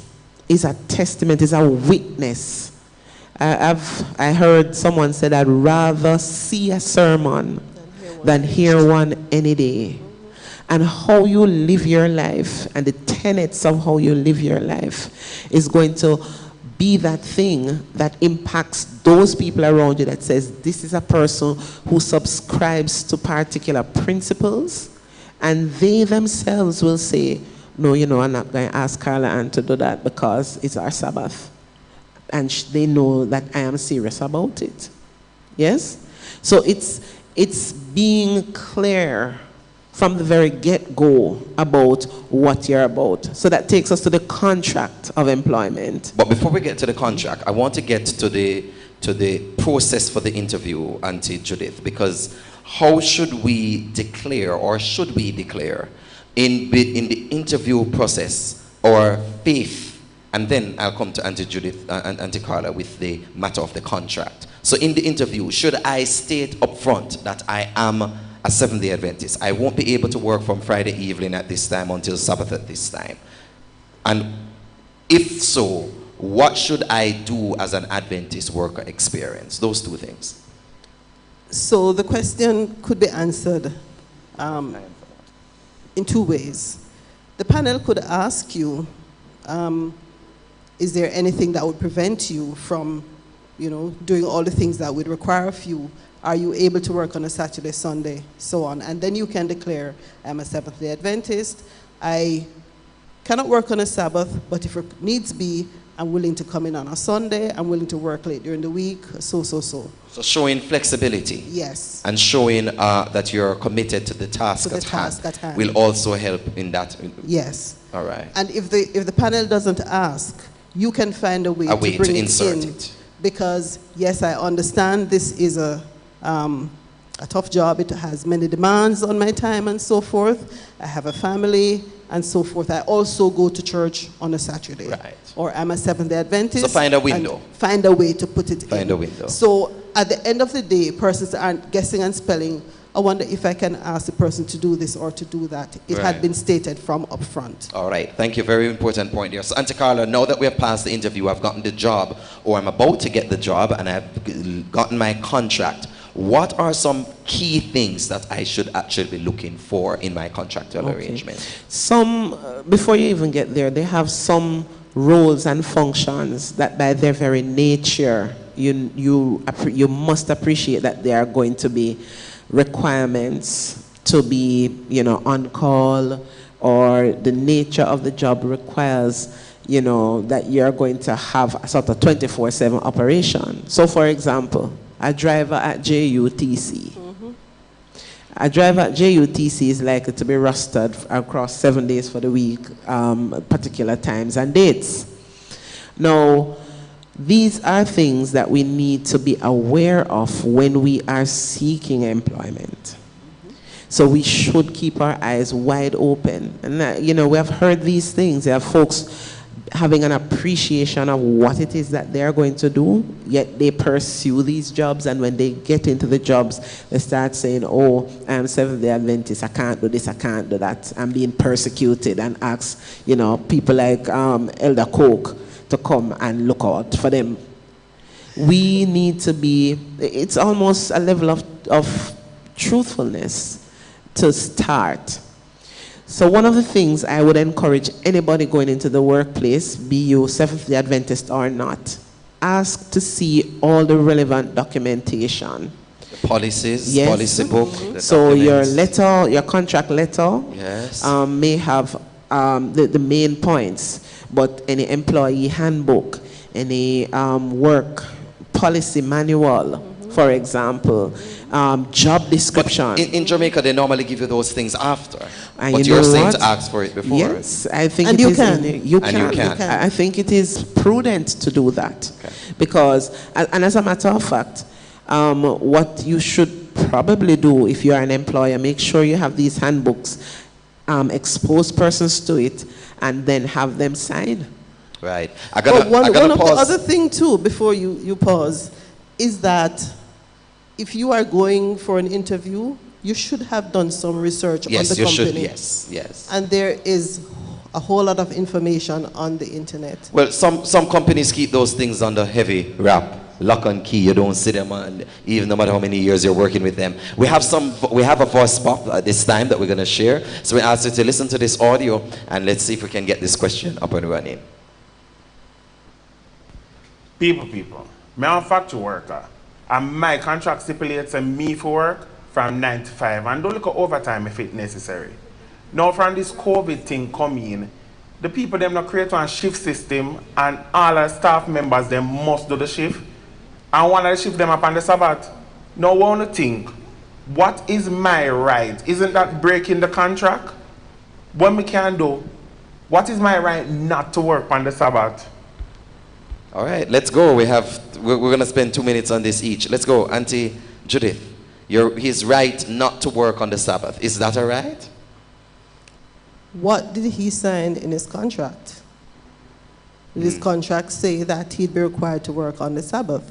Speaker 9: is a testament, is a witness. I heard someone say that I'd rather see a sermon than hear one any day. And how you live your life and the tenets of how you live your life is going to be that thing that impacts those people around you, that says this is a person who subscribes to particular principles, and they themselves will say, no, I'm not going to ask Carla Ann to do that because it's our Sabbath. And they know that I am serious about it. Yes? So it's it's being clear from the very get-go about what you're about. So that takes us to the contract of employment.
Speaker 7: But before we get to the contract, I want to get to the process for the interview, Auntie Judith, because how should we declare, or should we declare in the interview process our faith? And then I'll come to Auntie Judith and Auntie Carla with the matter of the contract. So in the interview, should I state up front that I am a Seventh-day Adventist? I won't be able to work from Friday evening at this time until Sabbath at this time. And if so, what should I do as an Adventist worker experience? Those two things.
Speaker 8: So the question could be answered in two ways. The panel could ask you, is there anything that would prevent you from, doing all the things that would require of you? Are you able to work on a Saturday, Sunday, so on? And then you can declare, I'm a Seventh-day Adventist. I cannot work on a Sabbath, but if it needs be, I'm willing to come in on a Sunday. I'm willing to work late during the week, so. So
Speaker 7: showing flexibility.
Speaker 8: Yes.
Speaker 7: And showing that you're committed to the task at hand will also help in that.
Speaker 8: Yes.
Speaker 7: All right.
Speaker 8: And if the panel doesn't ask, you can find a way to bring
Speaker 7: insert
Speaker 8: it in.
Speaker 7: it.
Speaker 8: Because, yes, I understand this is a tough job. It has many demands on my time and so forth. I have a family and so forth. I also go to church on a Saturday.
Speaker 7: Right.
Speaker 8: Or I'm a Seventh-day Adventist.
Speaker 7: So find a window.
Speaker 8: Find a way to put it in.
Speaker 7: Find a window.
Speaker 8: So at the end of the day, persons aren't guessing and spelling. I wonder if I can ask the person to do this or to do that. It had been stated from up front.
Speaker 7: All right. Thank you. Very important point here. So, Auntie Carla, now that we have passed the interview, I've gotten the job, or I'm about to get the job, and I've gotten my contract. What are some key things that I should actually be looking for in my contractual arrangement?
Speaker 9: Some, before you even get there, they have some roles and functions that by their very nature, you must appreciate that they are going to be requirements to be, on call, or the nature of the job requires, that you're going to have a sort of 24/7 operation. So, for example, a driver at JUTC. A driver at JUTC is likely to be rostered across 7 days for the week, particular times and dates. Now, these are things that we need to be aware of when we are seeking employment. So we should keep our eyes wide open. And, we have heard these things. There are folks having an appreciation of what it is that they're going to do, yet they pursue these jobs, and when they get into the jobs, they start saying, oh, I'm Seventh-day Adventist, I can't do this, I can't do that. I'm being persecuted, and ask, people like Elder Coke to come and look out for them. We need to be, it's almost a level of truthfulness to start. So one of the things I would encourage anybody going into the workplace, be you Seventh-day Adventist or not, ask to see all the relevant documentation.
Speaker 7: The policies,
Speaker 9: yes.
Speaker 7: Policy book.
Speaker 9: So your letter, your contract letter,
Speaker 7: yes.
Speaker 9: may have the main points, but any employee handbook, any work policy manual, for example, job description.
Speaker 7: But in Jamaica, they normally give you those things after.
Speaker 9: And
Speaker 7: but you're saying to ask for it before.
Speaker 9: Yes, I think
Speaker 8: and
Speaker 9: it
Speaker 8: you
Speaker 9: is.
Speaker 8: can.
Speaker 9: You can. I think it is prudent to do that. Okay. Because, and as a matter of fact, what you should probably do if you are an employer, make sure you have these handbooks, expose persons to it, and then have them sign.
Speaker 7: Right.
Speaker 8: One of the other thing too, before you pause, is that if you are going for an interview, you should have done some research on the company.
Speaker 7: Yes, you should. Yes.
Speaker 8: And there is a whole lot of information on the internet.
Speaker 7: Well, some companies keep those things under heavy wrap, lock and key. You don't see them, on, even no matter how many years you're working with them. We have a voice pop at this time that we're going to share. So we ask you to listen to this audio, and let's see if we can get this question up and running.
Speaker 10: People, manufacturer worker, and my contract stipulates a me for work from 9 to 5, and don't look at overtime if it's necessary. Now from this COVID thing coming, the people them not create one shift system, and all our staff members them must do the shift, and one of the shift them up on the Sabbath. Now one think what is my right? Isn't that breaking the contract? What we can do, what is my right not to work on the Sabbath?
Speaker 7: All right, let's go. We're going to spend 2 minutes on this each. Let's go. Auntie Judith, his right not to work on the Sabbath. Is that all right?
Speaker 8: What did he sign in his contract? Did his contract say that he'd be required to work on the Sabbath?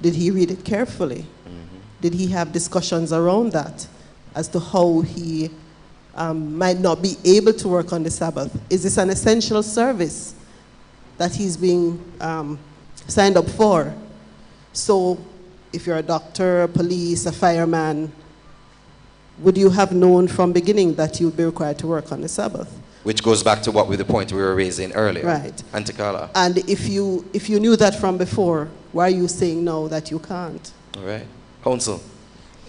Speaker 8: Did he read it carefully? Did he have discussions around that as to how he might not be able to work on the Sabbath? Is this an essential service that he's being signed up for? So if you're a doctor, a police, a fireman, would you have known from beginning that you'd be required to work on the Sabbath?
Speaker 7: Which goes back to what with the point we were raising earlier.
Speaker 8: Right.
Speaker 7: Auntie Carla.
Speaker 8: And if you knew that from before, why are you saying now that you can't?
Speaker 7: All right. Counsel.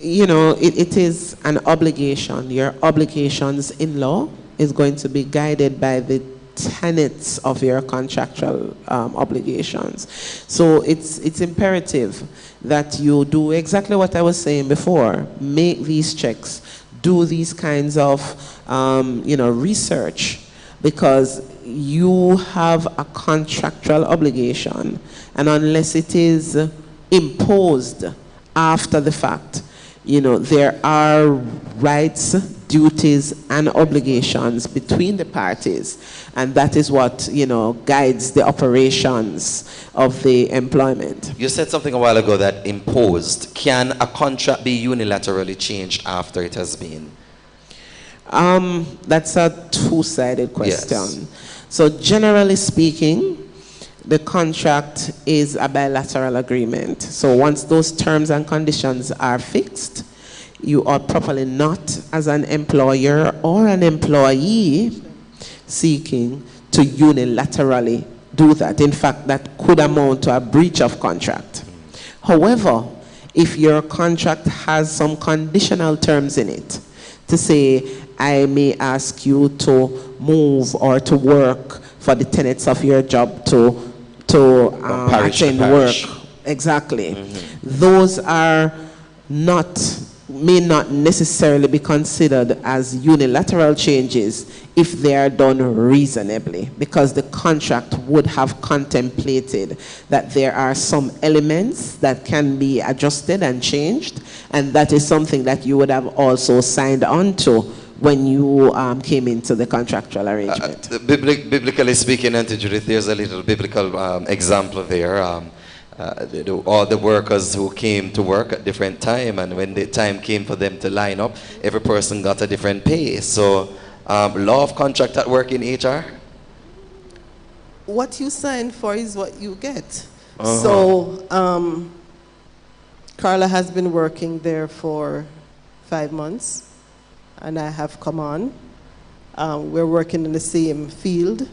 Speaker 9: You know, it is an obligation. Your obligations in law is going to be guided by the tenets of your contractual obligations. So it's imperative that you do exactly what I was saying before. Make these checks. Do these kinds of research, because you have a contractual obligation, and unless it is imposed after the fact, there are rights, duties, and obligations between the parties, and that is what guides the operations of the employment.
Speaker 7: You said something a while ago that imposed. Can a contract be unilaterally changed after it has been?
Speaker 9: That's a two-sided question.
Speaker 7: Yes.
Speaker 9: So generally speaking, the contract is a bilateral agreement. So once those terms and conditions are fixed, you are properly not, as an employer or an employee, seeking to unilaterally do that. In fact, that could amount to a breach of contract. However, if your contract has some conditional terms in it, to say, I may ask you to move or to work for the tenets of your job to attend work. Exactly. Those are may not necessarily be considered as unilateral changes if they are done reasonably, because the contract would have contemplated that there are some elements that can be adjusted and changed, and that is something that you would have also signed on to when you came into the contractual arrangement.
Speaker 7: Biblically speaking, Auntie Judith, there's a little biblical example there. All the workers who came to work at different time, and when the time came for them to line up, every person got a different pay. So, law of contract at work in HR?
Speaker 8: What you sign for is what you get. So, Carla has been working there for 5 months, and I have come on. We're working in the same field.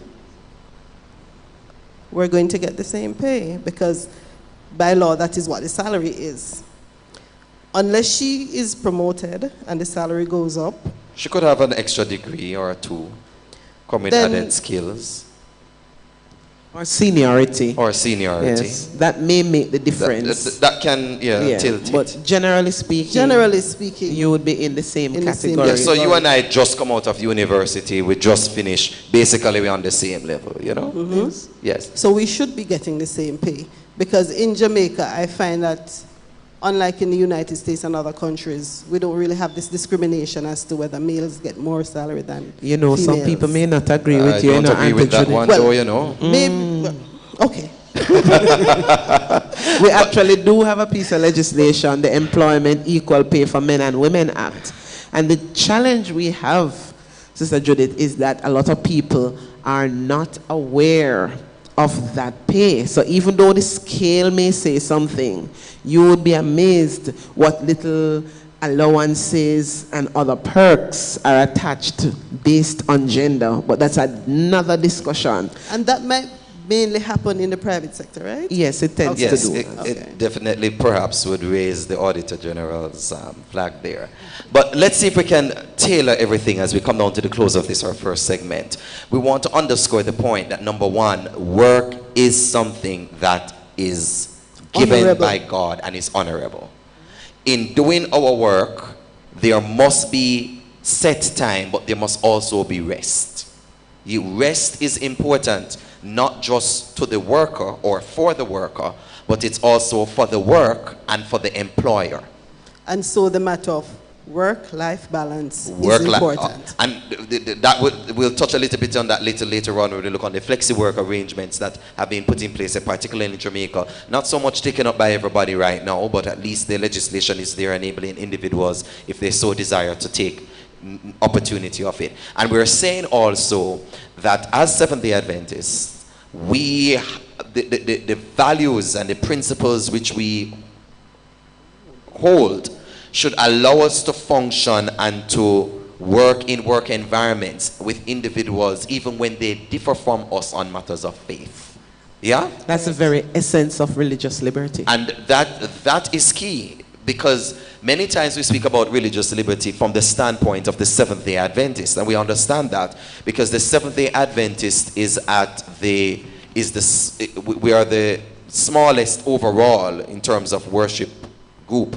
Speaker 8: We're going to get the same pay, because by law, that is what the salary is. Unless she is promoted and the salary goes up.
Speaker 7: She could have an extra degree or two, come with added skills.
Speaker 9: Or seniority.
Speaker 7: Or seniority.
Speaker 9: Yes, that may make the difference.
Speaker 7: That can, tilt it.
Speaker 9: But generally speaking, you would be in the same category.
Speaker 7: Yeah, so you and I just come out of university, we just finished, basically we're on the same level, Yes.
Speaker 8: So we should be getting the same pay, because in Jamaica, I find that unlike in the United States and other countries, we don't really have this discrimination as to whether males get more salary than females.
Speaker 9: Some people may not agree with you.
Speaker 7: I don't agree with that one, though,
Speaker 8: Maybe, okay.
Speaker 9: We actually do have a piece of legislation, the Employment Equal Pay for Men and Women Act. And the challenge we have, Sister Judith, is that a lot of people are not aware of that pay. So even though the scale may say something, you would be amazed what little allowances and other perks are attached based on gender. But that's another discussion.
Speaker 8: And that might mainly happen in the private sector, right?
Speaker 9: Yes, it tends to do.
Speaker 7: It definitely perhaps would raise the Auditor General's flag there. But let's see if we can tailor everything as we come down to the close of this, our first segment. We want to underscore the point that, number one, work is something that is given by God and is honorable. In doing our work, there must be set time, but there must also be rest. Rest is important, not just to the worker or for the worker, but it's also for the work and for the employer.
Speaker 8: And so the matter of work-life balance is important.
Speaker 7: We'll touch a little bit on that later on when we look on the flexi work arrangements that have been put in place, particularly in Jamaica. Not so much taken up by everybody right now, but at least the legislation is there enabling individuals, if they so desire, to take opportunity of it. And we're saying also that as Seventh-day Adventists, the values and the principles which we hold should allow us to function and to work in work environments with individuals even when they differ from us on matters of faith. Yeah?
Speaker 9: That's the very essence of religious liberty.
Speaker 7: And that is key, because many times we speak about religious liberty from the standpoint of the Seventh-day Adventist, and we understand that because the Seventh-day Adventist we are the smallest overall in terms of worship group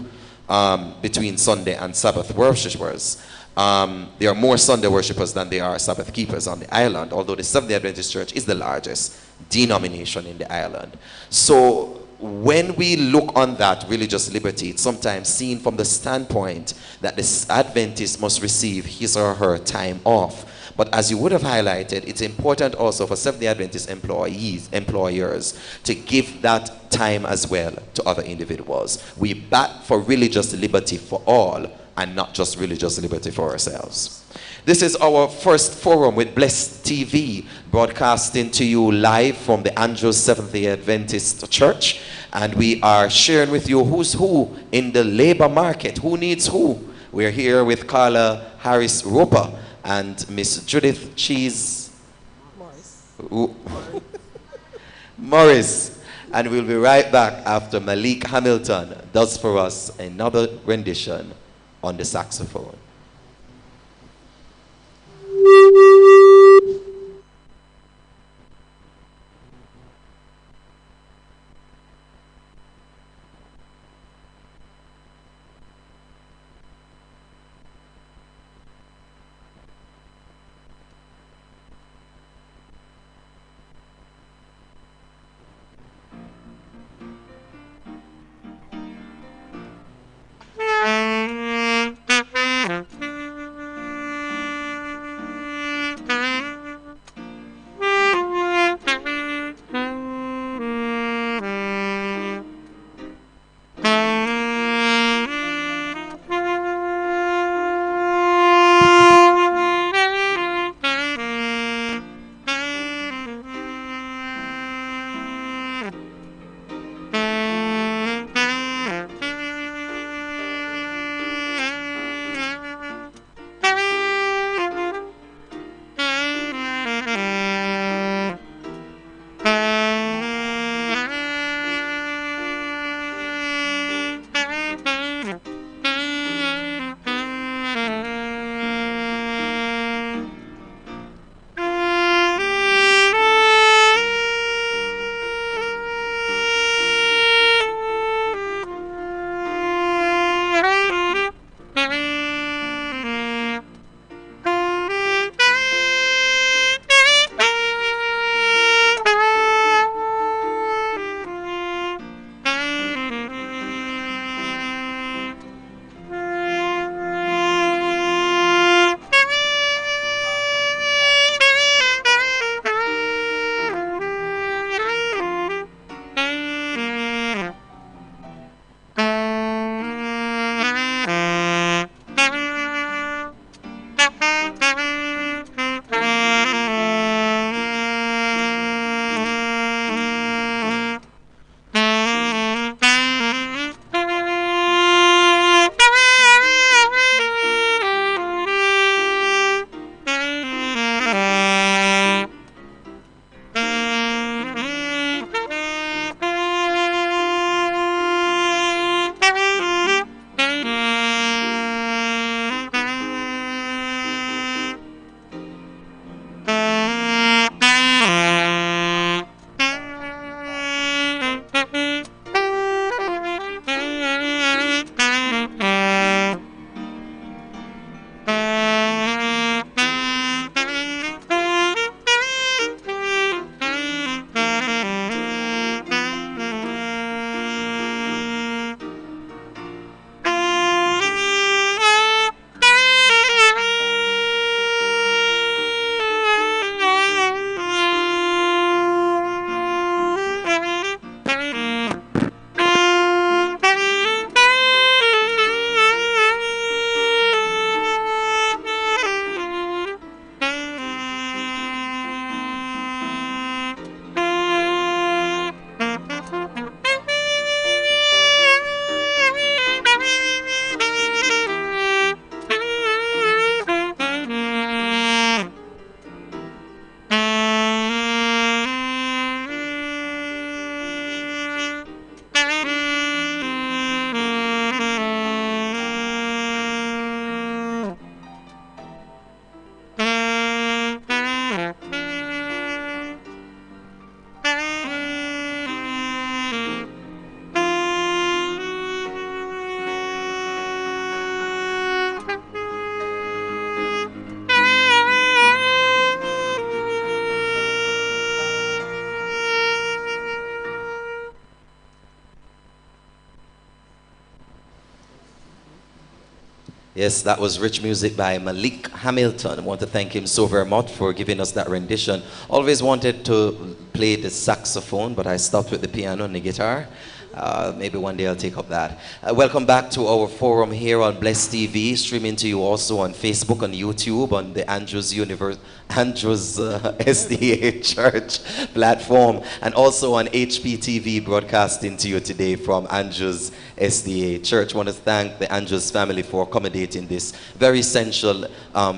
Speaker 7: between Sunday and Sabbath worshippers. There are more Sunday worshippers than there are Sabbath keepers on the island, although the Seventh-day Adventist Church is the largest denomination in the island. So when we look on that religious liberty, it's sometimes seen from the standpoint that the Adventist must receive his or her time off. But as you would have highlighted, it's important also for Seventh-day Adventist employers, to give that time as well to other individuals. We bat for religious liberty for all and not just religious liberty for ourselves. This is our first forum with Blessed TV, broadcasting to you live from the Andrews Seventh-day Adventist Church. And we are sharing with you who's who in the labor market. Who needs who? We're here with Carla Harris Roper and Miss Judith Cheese Morris. And we'll be right back after Malik Hamilton does for us another rendition on the saxophone. Yes, that was rich music by Malik Hamilton. I want to thank him so very much for giving us that rendition. Always wanted to play the saxophone, but I stopped with the piano and the guitar. Maybe one day I'll take up that. Welcome back to our forum here on Bless TV, streaming to you also on Facebook, on YouTube, on the Andrews S.D.A. Church platform, and also on HPTV, broadcasting to you today from Andrews S.D.A. Church. I want to thank the Andrews family for accommodating this very essential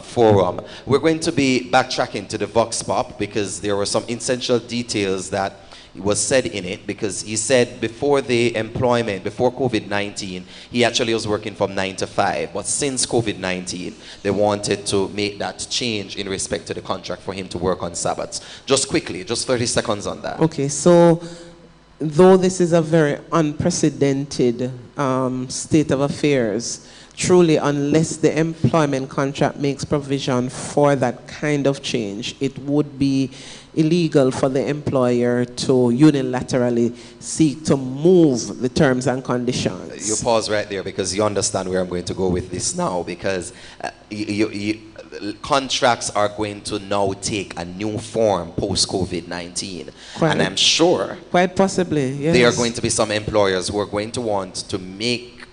Speaker 7: forum. We're going to be backtracking to the Vox Pop because there were some essential details that was said in it, because he said before the employment, before COVID-19, he actually was working from 9 to 5. But since COVID-19, they wanted to make that change in respect to the contract for him to work on Sabbaths. Just quickly, just 30 seconds on that.
Speaker 9: Okay, so though this is a very unprecedented state of affairs, truly, unless the employment contract makes provision for that kind of change, it would be illegal for the employer to unilaterally seek to move the terms and conditions.
Speaker 7: You pause right there because you understand where I'm going to go with this now, because contracts are going to now take a new form post-COVID-19. And I'm sure
Speaker 9: quite possibly, yes,
Speaker 7: there are going to be some employers who are going to want to make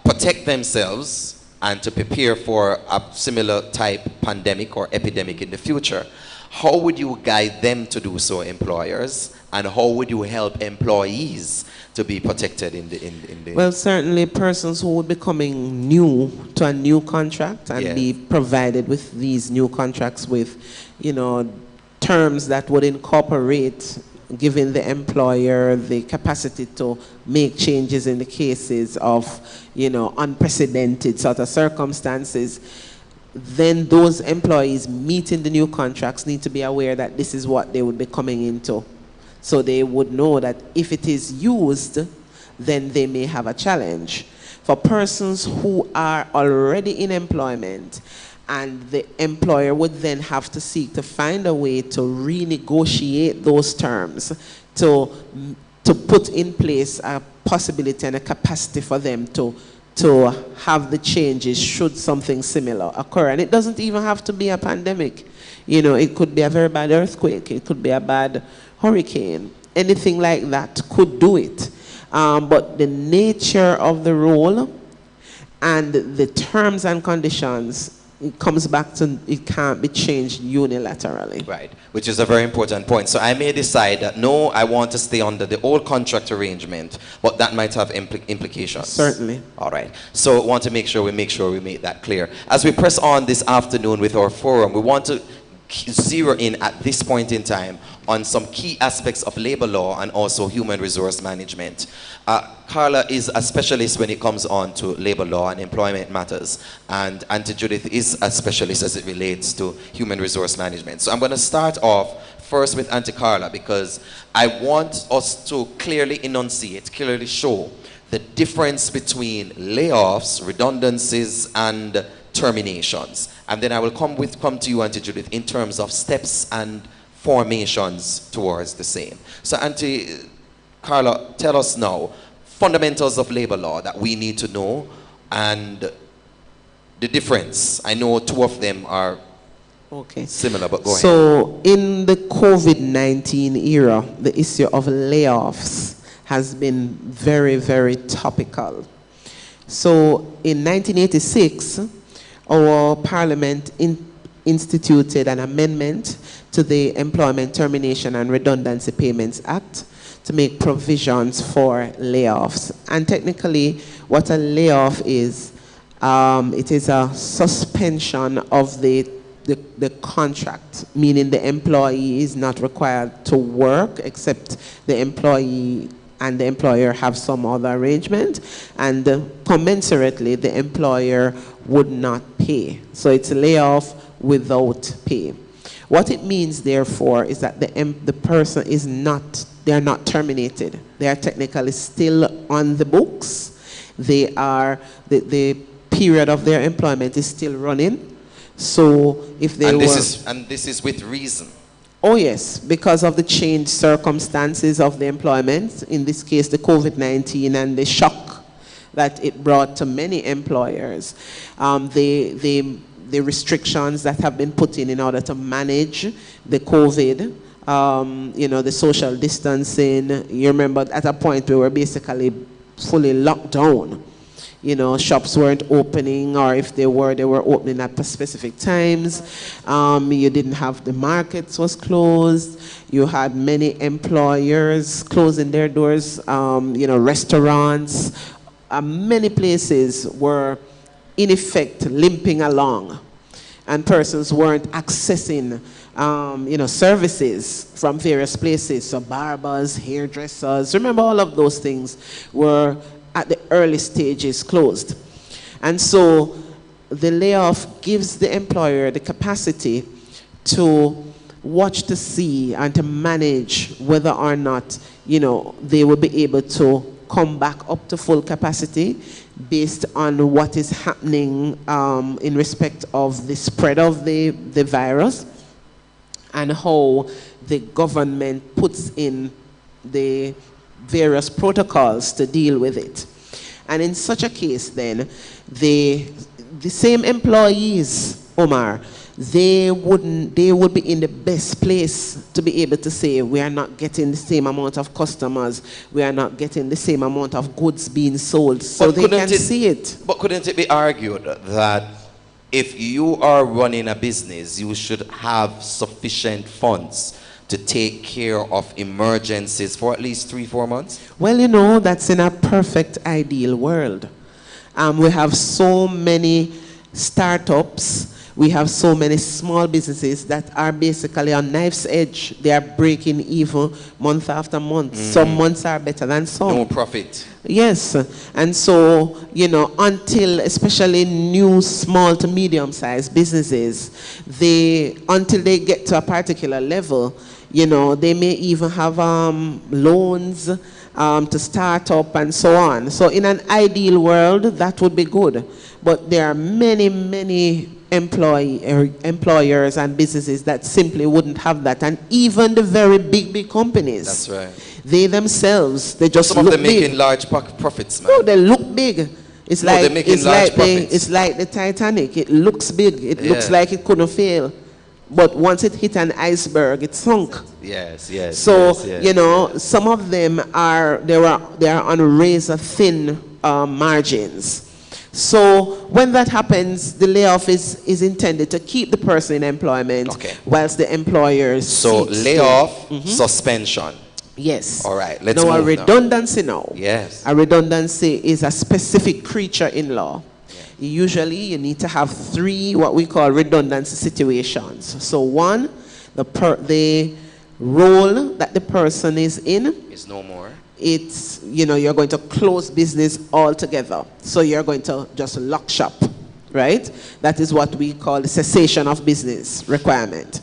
Speaker 7: protect themselves and to prepare for a similar type pandemic or epidemic in the future. How would you guide them to do so, employers, and how would you help employees to be protected in the
Speaker 9: Well, certainly persons who would be coming new to a new contract and be provided with these new contracts with, you know, terms that would incorporate giving the employer the capacity to make changes in the cases of, you know, unprecedented sort of circumstances. Then those employees meeting the new contracts need to be aware that this is what they would be coming into. So they would know that if it is used, then they may have a challenge. For persons who are already in employment, and the employer would then have to seek to find a way to renegotiate those terms, to put in place a possibility and a capacity for them to have the changes should something similar occur. And it doesn't even have to be a pandemic. You know, it could be a very bad earthquake, it could be a bad hurricane. Anything like that could do it. But the nature of the role and the terms and conditions, it comes back to it can't be changed unilaterally.
Speaker 7: Right, which is a very important point. So I may decide that, no, I want to stay under the old contract arrangement, but that might have implications.
Speaker 9: Certainly.
Speaker 7: All right. So I want to make sure we make that clear. As we press on this afternoon with our forum, we want to zero in at this point in time on some key aspects of labor law and also human resource management. Carla is a specialist when it comes on to labor law and employment matters, and Auntie Judith is a specialist as it relates to human resource management. So I'm going to start off first with Auntie Carla, because I want us to clearly enunciate, clearly show the difference between layoffs, redundancies, and terminations. And then I will come to you, Auntie Judith, in terms of steps and formations towards the same. So Auntie Carla, tell us now, fundamentals of labor law that we need to know and the difference. I know two of them are similar, but go ahead.
Speaker 9: So in the COVID-19 era, the issue of layoffs has been very, very topical. So in 1986, our parliament instituted an amendment to the Employment Termination and Redundancy Payments Act to make provisions for layoffs. And technically, what a layoff is, it is a suspension of the contract, meaning the employee is not required to work except the employee and the employer have some other arrangement, and commensurately the employer would not pay. So it's a layoff without pay. What it means, therefore, is that the person is not, they are not terminated. They are technically still on the books. They are, the period of their employment is still running. So if they
Speaker 7: this is with reason.
Speaker 9: Oh yes, because of the changed circumstances of the employment, in this case the COVID-19 and the shock that it brought to many employers. The restrictions that have been put in order to manage the COVID, you know, the social distancing. You remember at a point we were basically fully locked down. You know, shops weren't opening, or if they were opening at specific times. You didn't have, the markets was closed. You had many employers closing their doors. You know, restaurants, many places were in effect limping along, and persons weren't accessing you know, services from various places. So barbers, hairdressers, remember, all of those things were at the early stages closed. And so the layoff gives the employer the capacity to watch to see and to manage whether or not, you know, they will be able to come back up to full capacity based on what is happening in respect of the spread of the virus, and how the government puts in the various protocols to deal with it. And in such a case then, the same employees, Omar, they would be in the best place to be able to say, we are not getting the same amount of customers, we are not getting the same amount of goods being sold, so they can see it.
Speaker 7: But couldn't it be argued that if you are running a business, you should have sufficient funds to take care of emergencies for at least 3-4 months?
Speaker 9: Well, you know, that's in a perfect ideal world. We have so many startups, we have so many small businesses that are basically on knife's edge. They are breaking even month after month. Some months are better than some.
Speaker 7: No profit.
Speaker 9: Yes, and so, you know, until, especially new small to medium-sized businesses, until they get to a particular level, you know, they may even have loans to start up and so on. So in an ideal world, that would be good. But there are many, many employers and businesses that simply wouldn't have that. And even the very big companies.
Speaker 7: That's right.
Speaker 9: They themselves, they just
Speaker 7: some
Speaker 9: look
Speaker 7: of them
Speaker 9: big.
Speaker 7: making large profits, man.
Speaker 9: No, they look big. It's
Speaker 7: No, they're making large profits.
Speaker 9: It's like the Titanic. It looks big. It looks like it couldn't fail. But once it hit an iceberg, it sunk.
Speaker 7: Yes, yes.
Speaker 9: So,
Speaker 7: yes,
Speaker 9: you know, some of them are on razor thin margins. So when that happens, the layoff is intended to keep the person in employment, whilst the employers.
Speaker 7: So layoff, suspension.
Speaker 9: Yes.
Speaker 7: All right, let's
Speaker 9: now
Speaker 7: move
Speaker 9: a redundancy now.
Speaker 7: Yes.
Speaker 9: A redundancy is a specific creature in law. Usually you need to have 3 what we call redundancy situations. So one, the role that the person is in
Speaker 7: is no more.
Speaker 9: It's, you know, you're going to close business altogether. So you're going to just lock shop, right? That is what we call the cessation of business requirement.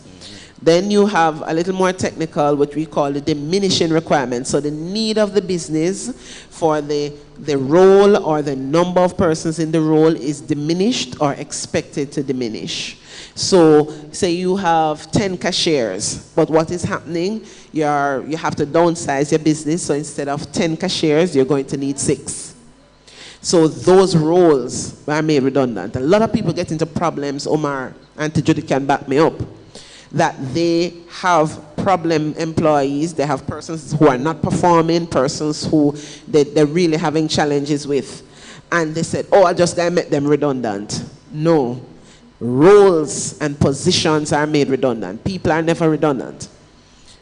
Speaker 9: Then you have a little more technical, what we call the diminishing requirement. So the need of the business for the role or the number of persons in the role is diminished or expected to diminish. So say you have 10 cashiers, but what is happening, you have to downsize your business. So instead of 10 cashiers, you're going to need 6. So those roles are made redundant. A lot of people get into problems, Omar, Auntie Judy can back me up, that they have problem employees, they have persons who are not performing, persons who they're really having challenges with. And they said, oh, I just gotta make them redundant. No. Roles and positions are made redundant. People are never redundant.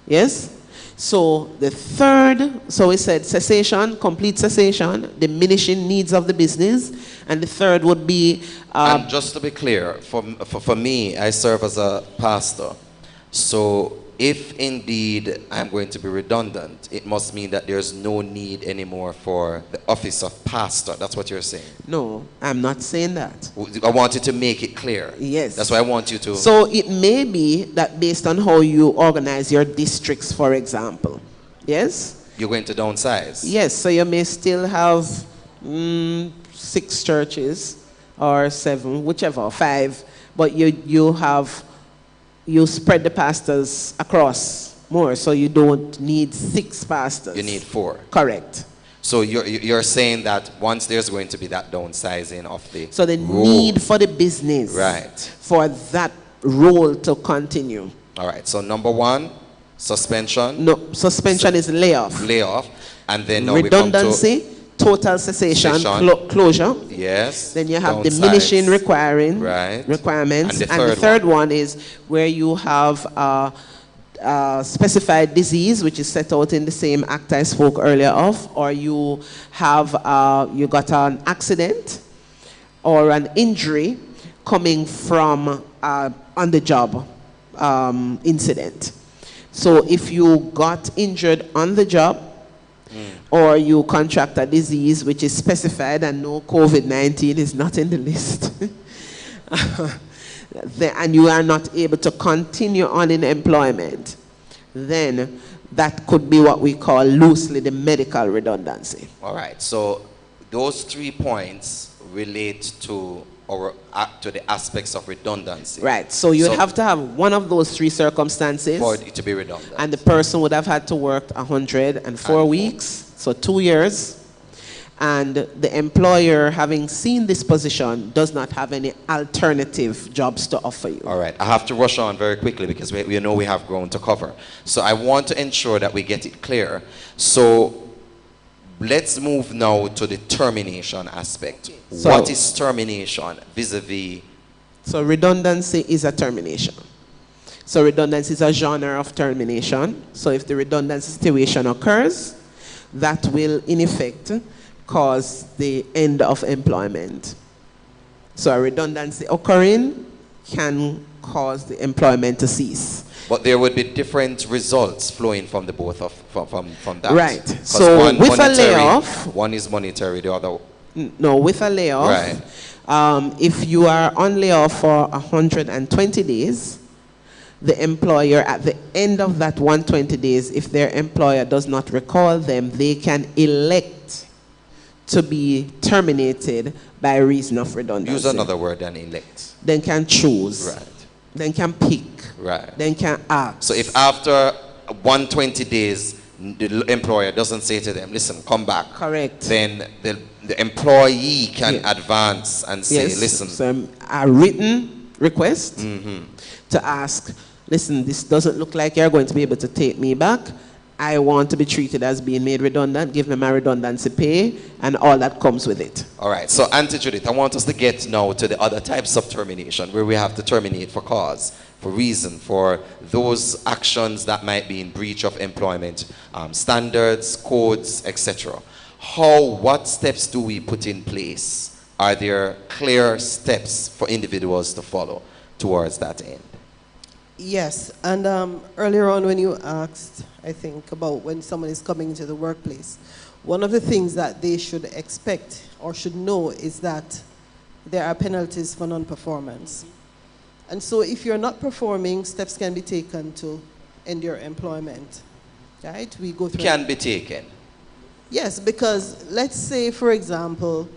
Speaker 9: Yes? So the third, so we said cessation, complete cessation, diminishing needs of the business. And the third would be...
Speaker 7: and just to be clear, for me, I serve as a pastor. So if indeed I'm going to be redundant, it must mean that there's no need anymore for the office of pastor. That's what you're saying.
Speaker 9: No, I'm not saying that.
Speaker 7: I want you to make it clear.
Speaker 9: Yes.
Speaker 7: That's why I want you to.
Speaker 9: So it may be that based on how you organize your districts, for example. Yes?
Speaker 7: You're going to downsize.
Speaker 9: Yes, so you may still have 6 churches or 7, whichever, 5, but you spread the pastors across more, so you don't need 6 pastors.
Speaker 7: You need 4.
Speaker 9: Correct.
Speaker 7: So you're saying that once there's going to be that downsizing of the
Speaker 9: So the
Speaker 7: role,
Speaker 9: need for the business,
Speaker 7: right,
Speaker 9: for that role to continue.
Speaker 7: all right, so number one, suspension.
Speaker 9: No, suspension is layoff.
Speaker 7: Layoff. And then now
Speaker 9: Redundancy,
Speaker 7: we come
Speaker 9: total cessation,
Speaker 7: Cessation.
Speaker 9: closure.
Speaker 7: to, yes.
Speaker 9: Then you have
Speaker 7: downsides.
Speaker 9: diminishing
Speaker 7: Right.
Speaker 9: requirements.
Speaker 7: And
Speaker 9: The third one is where you have specified disease, which is set out in the same act I spoke earlier of, or you have you got an accident or an injury coming from on the job incident. So if you got injured on the job, or you contract a disease which is specified and no COVID-19 is not in the list, and you are not able to continue on in employment, then that could be what we call loosely the medical redundancy.
Speaker 7: All right, so those 3 points relate to to the aspects of redundancy.
Speaker 9: Right, so you have to have one of those 3 circumstances
Speaker 7: for it to be redundant.
Speaker 9: and the person would have had to work 104 weeks, so 2 years, and the employer, having seen this position, does not have any alternative jobs to offer you.
Speaker 7: All right, I have to rush on very quickly because we know we have ground to cover. So I want to ensure that we get it clear. So let's move now to the termination aspect.
Speaker 9: So-
Speaker 7: what is termination vis-a-vis?
Speaker 9: So redundancy is a termination. So redundancy is a genre of termination. So if the redundancy situation occurs, that will in effect cause the end of employment. So a redundancy occurring can cause the employment to cease.
Speaker 7: But there would be different results flowing from the both of from that.
Speaker 9: Right.
Speaker 7: 'Cause
Speaker 9: So
Speaker 7: one
Speaker 9: with a
Speaker 7: monetary,
Speaker 9: layoff,
Speaker 7: one is monetary, the other.
Speaker 9: no, with a layoff,
Speaker 7: Right.
Speaker 9: if you are on layoff for 120 days, the employer at the end of that 120 days, if their employer does not recall them, they can elect to be terminated by reason of redundancy.
Speaker 7: Use another word than elect.
Speaker 9: Then can choose.
Speaker 7: Right.
Speaker 9: Then can pick.
Speaker 7: Right.
Speaker 9: Then can ask.
Speaker 7: So if after 120 days the employer doesn't say to them, listen, come back.
Speaker 9: Correct.
Speaker 7: Then the employee can advance and say,
Speaker 9: Yes,
Speaker 7: listen.
Speaker 9: so a written request to ask, listen, this doesn't look like you're going to be able to take me back. I want to be treated as being made redundant, give me my redundancy pay, and all that comes with it.
Speaker 7: All right, so Auntie Judith, I want us to get now to the other types of termination where we have to terminate for cause, for reason, for those actions that might be in breach of employment standards, codes, etc. What steps do we put in place? Are there clear steps for individuals to follow towards that end?
Speaker 8: Yes, and earlier on when you asked, I think, about when someone is coming into the workplace, one of the things that they should expect or should know is that there are penalties for non-performance. And so if you're not performing, steps can be taken to end your employment, right? We go through...
Speaker 7: Can be taken.
Speaker 8: Yes, because let's say, for example,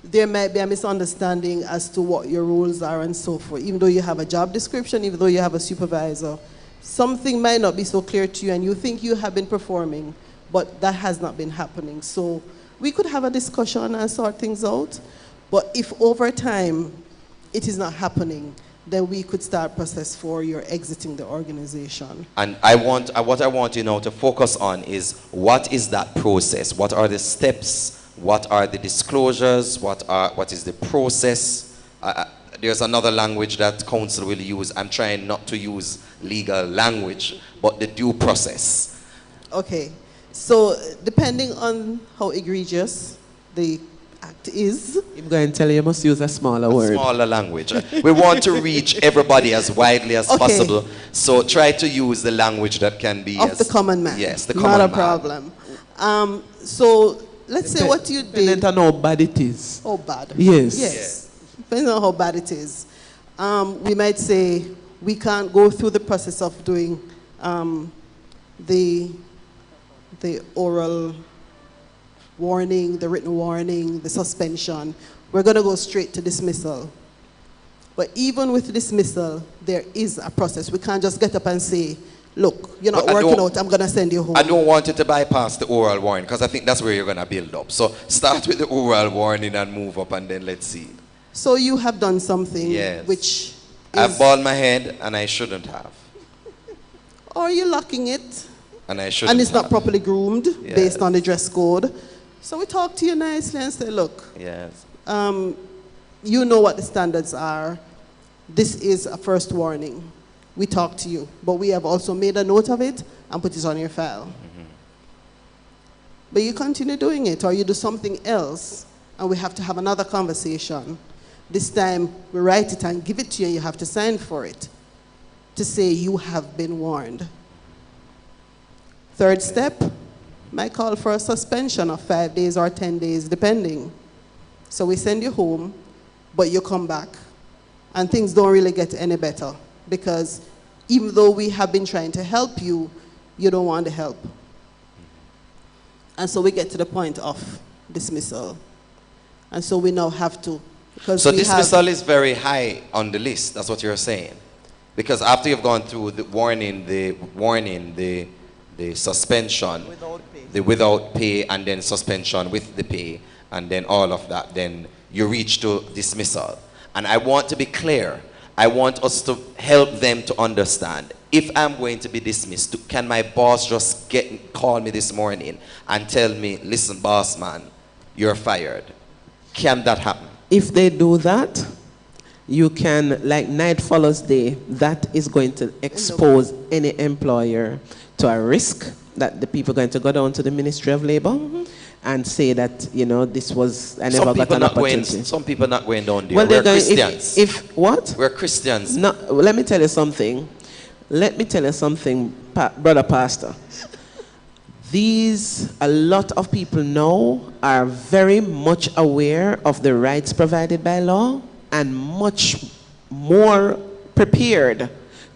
Speaker 8: there might be a misunderstanding as to what your roles are and so forth. Even though you have a job description, even though you have a supervisor, something might not be so clear to you and you think you have been performing, but that has not been happening. So we could have a discussion and sort things out, but if over time it is not happening, then we could start process for your exiting the organization.
Speaker 7: And what I want you now to focus on is what is that process? What are the steps? What are the disclosures? What is the process? There's another language that council will use. I'm trying not to use legal language, but the due process.
Speaker 8: Okay, so depending on how egregious the act is.
Speaker 9: I'm going to tell you must use a smaller word.
Speaker 7: Smaller language. We want to reach everybody as widely as possible. So try to use the language that can be
Speaker 8: of the common man.
Speaker 7: Yes, the common man.
Speaker 8: Not a problem. So let's say what you did.
Speaker 9: Depending on how bad it is.
Speaker 8: Oh, bad.
Speaker 9: Yes.
Speaker 8: Yes. Depending on how bad it is. We might say we can't go through the process of doing the oral warning, the written warning, the suspension. We're going to go straight to dismissal. But even with dismissal, there is a process. We can't just get up and say, look, you're not
Speaker 7: But
Speaker 8: working out, I'm going to send you home.
Speaker 7: I don't want you to bypass the oral warning because I think that's where you're going to build up. So start with the oral warning and move up, and then let's see.
Speaker 8: So you have done something
Speaker 7: Yes.
Speaker 8: which
Speaker 7: I've
Speaker 8: is...
Speaker 7: balled my head and I shouldn't have.
Speaker 8: Or you're locking it.
Speaker 7: And I shouldn't
Speaker 8: And it's not
Speaker 7: have.
Speaker 8: properly groomed
Speaker 7: Yes.
Speaker 8: based on the dress code. So we talk to you nicely and say, look,
Speaker 7: Yes.
Speaker 8: you know what the standards are. This is a first warning. We talk to you, but we have also made a note of it and put it on your file. But you continue doing it, or you do something else, and we have to have another conversation. This time, we write it and give it to you, and you have to sign for it to say you have been warned. Third step, might call for a suspension of 5 days or 10 days, depending. So we send you home, but you come back, and things don't really get any better, because even though we have been trying to help you, you don't want the help. And so we get to the point of dismissal. And so we now have to, because
Speaker 7: So
Speaker 8: we
Speaker 7: dismissal is very high on the list. That's what you're saying. Because after you've gone through the warning, the suspension, the without pay, and then suspension with the pay, and then all of that, then you reach to dismissal. And I want to be clear. I want us to help them to understand. If I'm going to be dismissed, can my boss just call me this morning and tell me, listen, boss man, you're fired? Can that happen?
Speaker 9: If they do that, you can, like Night Follows Day, that is going to expose any employer to a risk that the people are going to go down to the Ministry of Labor and say that, you know, this was, I never got an opportunity.
Speaker 7: Some people not going down there.
Speaker 9: Well,
Speaker 7: We're
Speaker 9: going,
Speaker 7: Christians.
Speaker 9: if what?
Speaker 7: We're Christians.
Speaker 9: No, let me tell you something. Let me tell you something, brother pastor. A lot of people now are very much aware of the rights provided by law and much more prepared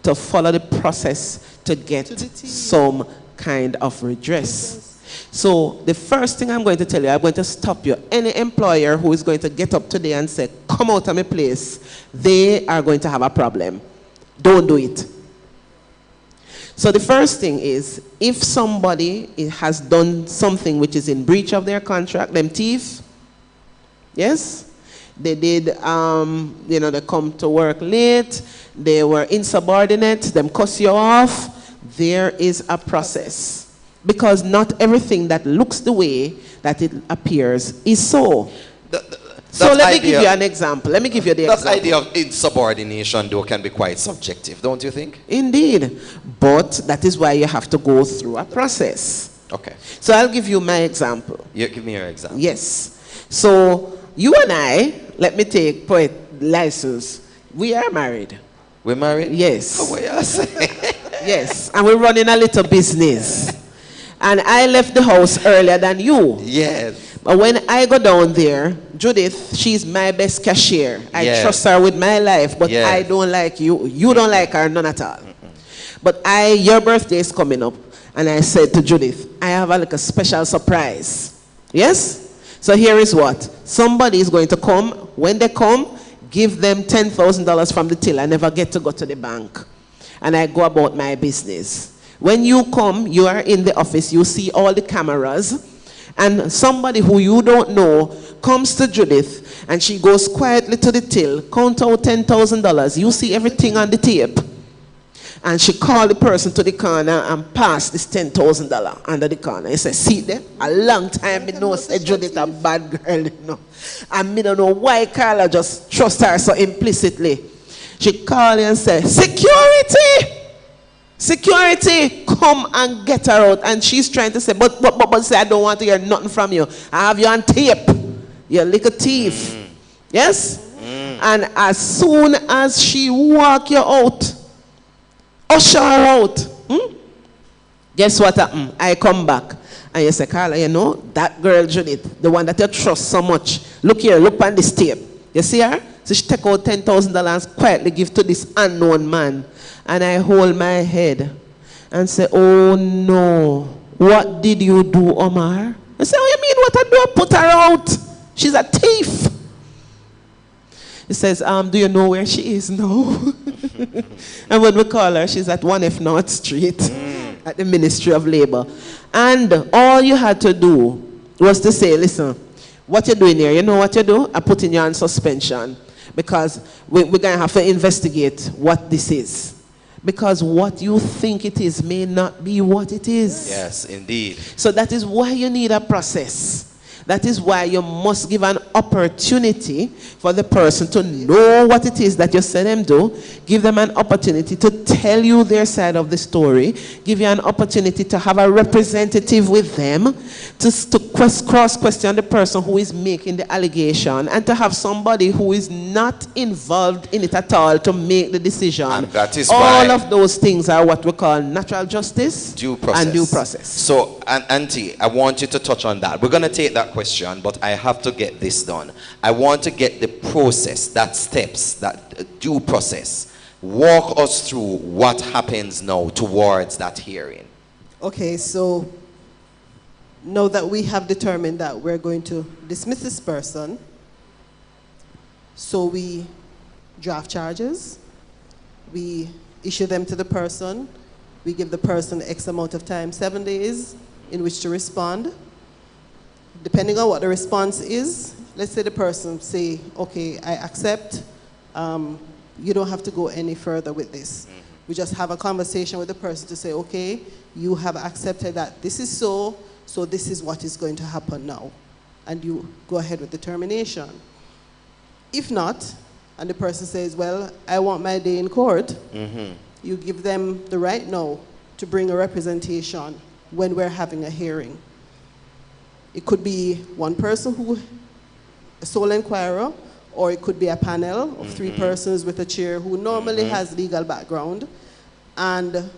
Speaker 9: to follow the process to get some kind of redress. So the first thing I'm going to tell you, I'm going to stop you. Any employer who is going to get up today and say, come out of my place, they are going to have a problem. Don't do it. So the first thing is, if somebody has done something which is in breach of their contract, them thief, yes, they did, you know, they come to work late, they were insubordinate, them cuss you off, there is a process. Because not everything that looks the way that it appears is so. So let me give you an example. Let me give you the example.
Speaker 7: That idea of insubordination, though, can be quite subjective, don't you think?
Speaker 9: Indeed. But that is why you have to go through a process.
Speaker 7: Okay.
Speaker 9: So I'll give you my example.
Speaker 7: You give me your example.
Speaker 9: Yes. So you and I, let me take poet license. We are married.
Speaker 7: We're married?
Speaker 9: Yes.
Speaker 7: Oh, what you say?
Speaker 9: Yes. And we're running a little business. And I left the house earlier than you.
Speaker 7: Yes.
Speaker 9: But when I go down there, Judith, she's my best cashier. I trust her with my life, but I don't like you. You don't like her, none at all. But your birthday is coming up, and I said to Judith, I have like a special surprise. Yes? So here is what. Somebody is going to come. When they come, give them $10,000 from the till. I never get to go to the bank. And I go about my business. When you come, you are in the office, you see all the cameras, and somebody who you don't know comes to Judith, and she goes quietly to the till, count out $10,000. You see everything on the tape. And she called the person to the corner and passed this $10,000 under the corner. He said, see there? A long time me know say Judith a bad girl, you know. And me don't know why Carla just trust her so implicitly. She called and said, security! Security, come and get her out. And she's trying to say, but say, I don't want to hear nothing from you. I have you on tape. You little thief. Yes? And as soon as she walk you out, usher her out. Guess what happened? I come back. And you say, Carla, you know, that girl Judith, the one that you trust so much. Look here, look on this tape. You see her? So she take out $10,000 and quietly give to this unknown man. And I hold my head and say, oh no, what did you do, Omar? I say, oh, you mean what I do? I put her out. She's a thief. He says, do you know where she is now? And when we call her, she's at 1F North Street at the Ministry of Labor. And all you had to do was to say, listen, what you're doing here, you know what you do? I'm putting you on suspension because we're going to have to investigate what this is. Because what you think it is may not be what it is.
Speaker 7: Yes, indeed.
Speaker 9: So that is why you need a process. That is why you must give an opportunity for the person to know what it is that you said them do. Give them an opportunity to tell you their side of the story. Give you an opportunity to have a representative with them to cross-question the person who is making the allegation and to have somebody who is not involved in it at all to make the decision.
Speaker 7: And that is
Speaker 9: all
Speaker 7: why
Speaker 9: of those things are what we call natural justice and due process.
Speaker 7: So, Auntie, I want you to touch on that. We're going to take that question, but I have to get this done. I want to get the process, that steps, that due process. Walk us through what happens now towards that hearing.
Speaker 8: Okay, so now that we have determined that we're going to dismiss this person, so we draft charges, we issue them to the person, we give the person X amount of time, 7 days, in which to respond. Depending on what the response is, let's say the person say, okay, I accept, you don't have to go any further with this. We just have a conversation with the person to say, okay, you have accepted that this is so this is what is going to happen now. And you go ahead with the termination. If not, and the person says, well, I want my day in court, you give them the right now to bring a representation when we're having a hearing. It could be one person a sole inquirer, or it could be a panel of 3 persons with a chair who normally has legal background, and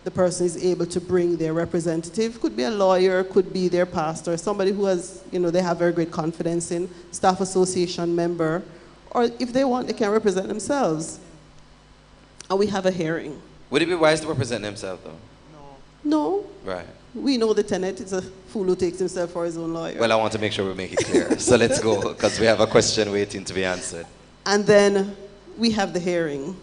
Speaker 8: the person is able to bring their representative. Could be a lawyer, could be their pastor, somebody who has, they have very great confidence in, staff association member, or if they want, they can represent themselves. And we have a hearing.
Speaker 7: Would it be wise to represent themselves, though?
Speaker 8: No.
Speaker 7: Right.
Speaker 8: We know the tenant is a fool who takes himself for his own lawyer.
Speaker 7: Well, I want to make sure we make it clear. So let's go, because we have a question waiting to be answered.
Speaker 8: And then we have the hearing.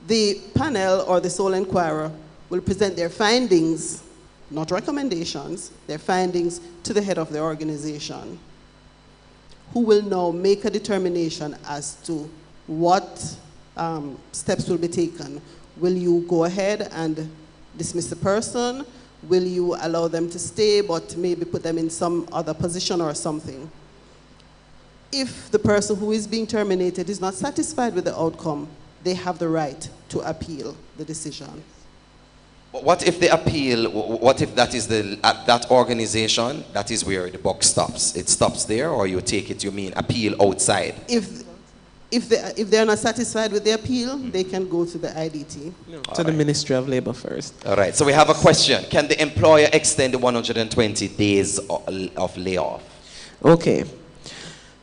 Speaker 8: The panel or the sole inquirer will present their findings, not recommendations, their findings to the head of the organization, who will now make a determination as to what steps will be taken. Will you go ahead and dismiss the person? Will you allow them to stay, but maybe put them in some other position or something? If the person who is being terminated is not satisfied with the outcome, they have the right to appeal the decision.
Speaker 7: What if the appeal, what if that is at that organization, that is where the buck stops? It stops there, or you take it, you mean appeal outside?
Speaker 8: If they're not satisfied with the appeal, they can go to the IDT.
Speaker 9: To the Ministry of Labor first.
Speaker 7: All right, so we have a question. Can the employer extend the 120 days of layoff?
Speaker 9: Okay.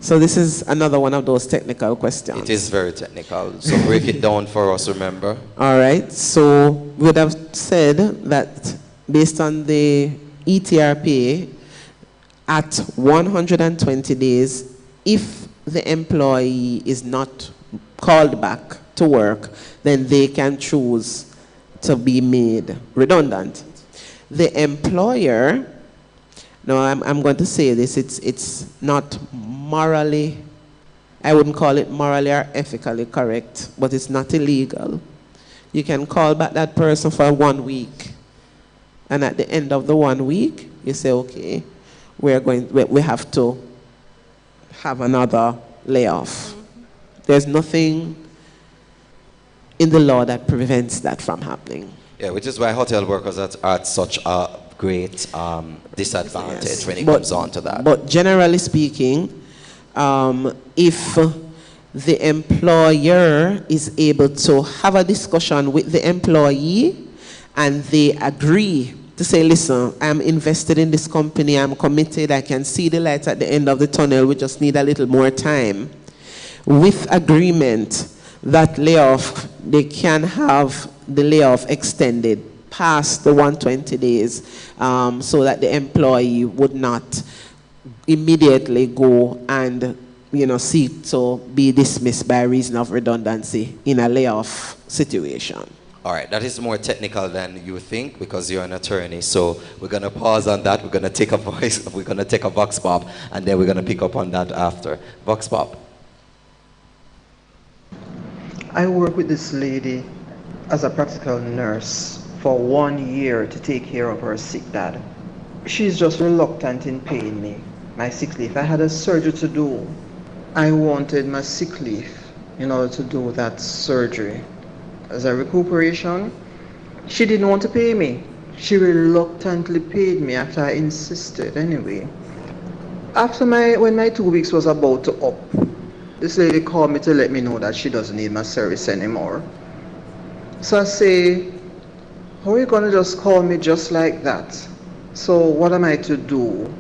Speaker 9: So this is another one of those technical questions.
Speaker 7: It is very technical, so break it down for us, remember.
Speaker 9: All right, so we would have said that based on the ETRPA, at 120 days, if the employee is not called back to work, then they can choose to be made redundant. The employer, now I'm going to say this, it's not morally, I wouldn't call it morally or ethically correct, but it's not illegal. You can call back that person for 1 week, and at the end of the 1 week, you say, okay, we have to have another layoff. There's nothing in the law that prevents that from happening.
Speaker 7: Yeah, which is why hotel workers are at such a great disadvantage when it comes on to that.
Speaker 9: But generally speaking, if the employer is able to have a discussion with the employee and they agree to say, listen, I'm invested in this company, I'm committed, I can see the light at the end of the tunnel, we just need a little more time. With agreement, that layoff, they can have the layoff extended past the 120 days so that the employee would not immediately go and seek to be dismissed by reason of redundancy in a layoff situation.
Speaker 7: All right, that is more technical than you think because you're an attorney. So we're going to pause on that. We're going to take a voice. We're going to take a vox pop, and then we're going to pick up on that after. Vox pop.
Speaker 11: I work with this lady as a practical nurse for 1 year to take care of her sick dad. She's just reluctant in paying me my sick leave. I had a surgery to do. I wanted my sick leave in order to do that surgery. As a recuperation, she didn't want to pay me. She reluctantly paid me after I insisted anyway. When my 2 weeks was about to up, this lady called me to let me know that she doesn't need my service anymore. So I say, how are you gonna just call me just like that? So what am I to do?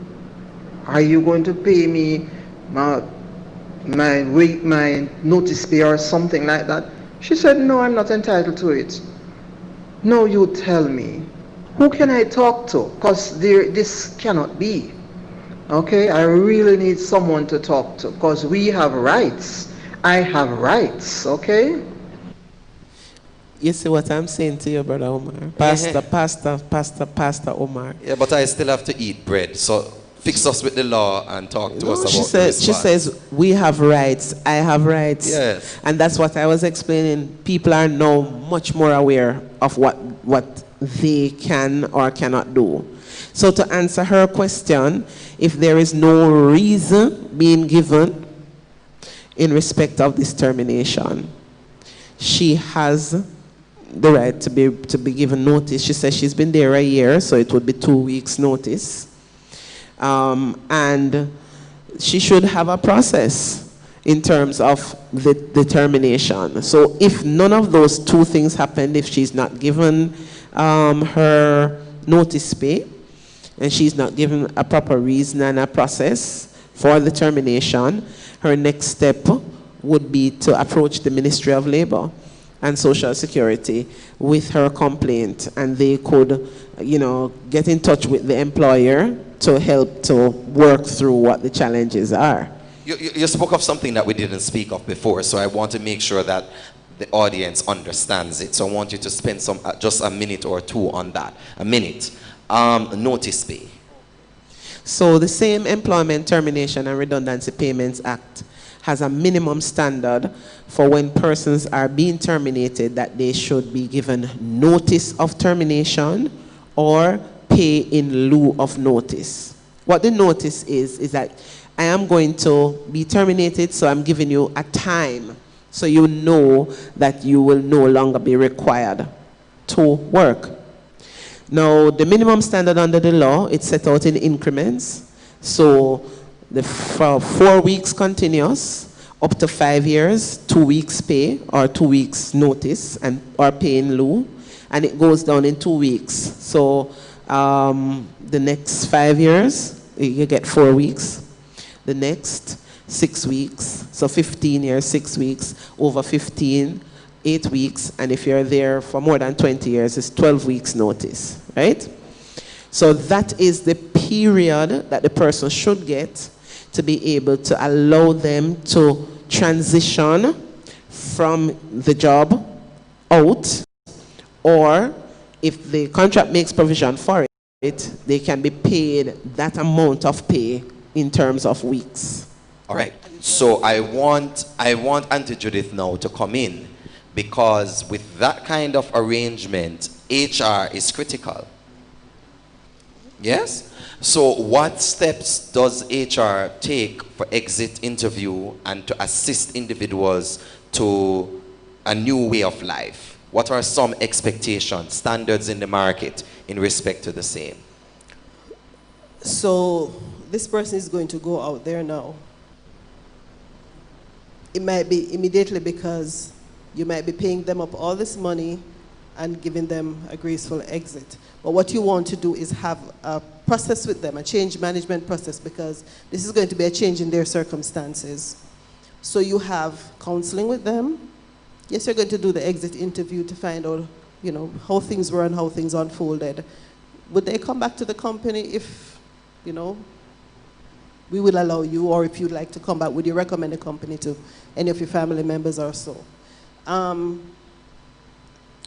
Speaker 11: Are you going to pay me my notice pay or something like that? She said, no, I'm not entitled to it. No, you tell me. Who can I talk to? Because this cannot be. Okay, I really need someone to talk to because we have rights. I have rights, okay?
Speaker 9: You see what I'm saying to you, Brother Omar? Pastor Omar.
Speaker 7: Yeah, but I still have to eat bread. So fix us with the law and talk to us about
Speaker 9: She says, we have rights, I have rights.
Speaker 7: Yes.
Speaker 9: And that's what I was explaining. People are now much more aware of what they can or cannot do. So to answer her question, if there is no reason being given in respect of this termination, she has the right to be given notice. She says she's been there a year, so it would be 2 weeks notice. And she should have a process in terms of the termination. So if none of those two things happened, if she's not given her notice pay, and she's not given a proper reason and a process for the termination, her next step would be to approach the Ministry of Labor and Social Security with her complaint, and they could, get in touch with the employer to help to work through what the challenges are.
Speaker 7: You spoke of something that we didn't speak of before, so I want to make sure that the audience understands it. So I want you to spend just a minute or two on that. A minute. Notice pay.
Speaker 9: So the same Employment Termination and Redundancy Payments Act has a minimum standard for when persons are being terminated that they should be given notice of termination or pay in lieu of notice. What the notice is that I am going to be terminated, so I'm giving you a time so you know that you will no longer be required to work. Now, the minimum standard under the law, it's set out in increments. So for 4 weeks continuous, up to 5 years, 2 weeks pay or 2 weeks notice or pay in lieu, and it goes down in 2 weeks. So the next 5 years, you get 4 weeks. The next 6 weeks, so 15 years, 6 weeks, over 15, 8 weeks, and if you're there for more than 20 years, it's 12 weeks notice, right? So that is the period that the person should get to be able to allow them to transition from the job out, or if the contract makes provision for it, they can be paid that amount of pay in terms of weeks.
Speaker 7: All right. So I want Auntie Judith now to come in, because with that kind of arrangement, HR is critical. Yes? So what steps does HR take for exit interview and to assist individuals to a new way of life? What are some expectations, standards in the market in respect to the same?
Speaker 8: So this person is going to go out there now. It might be immediately because you might be paying them up all this money and giving them a graceful exit. But what you want to do is have a process with them, a change management process, because this is going to be a change in their circumstances. So you have counseling with them. Yes, you're going to do the exit interview to find out, how things were and how things unfolded. Would they come back to the company if, we will allow you, or if you'd like to come back, would you recommend the company to any of your family members or so?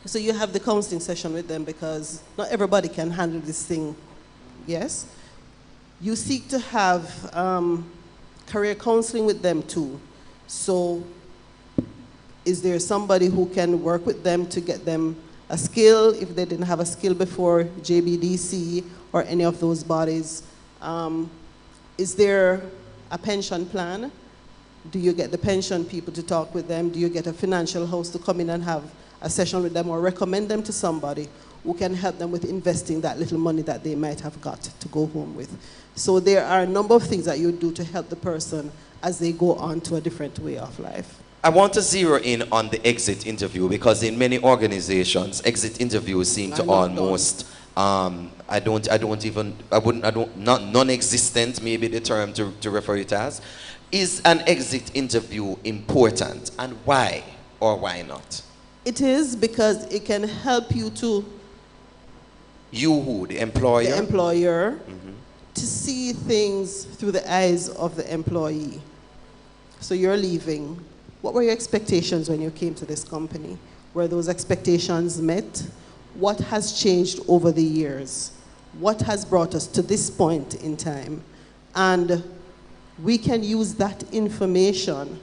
Speaker 8: So you have the counseling session with them because not everybody can handle this thing, yes? You seek to have career counseling with them too. So is there somebody who can work with them to get them a skill if they didn't have a skill before, JBDC or any of those bodies? Is there a pension plan? Do you get the pension people to talk with them? Do you get a financial house to come in and have a session with them, or recommend them to somebody who can help them with investing that little money that they might have got to go home with? So there are a number of things that you do to help the person as they go on to a different way of life.
Speaker 7: I want to zero in on the exit interview because in many organizations, exit interviews seem to almost, non-existent, maybe the term to refer it as. Is an exit interview important, and why or why not?
Speaker 8: It is because it can help you to...
Speaker 7: You who? The employer?
Speaker 8: The employer, to see things through the eyes of the employee. So you're leaving. What were your expectations when you came to this company? Were those expectations met? What has changed over the years? What has brought us to this point in time? And we can use that information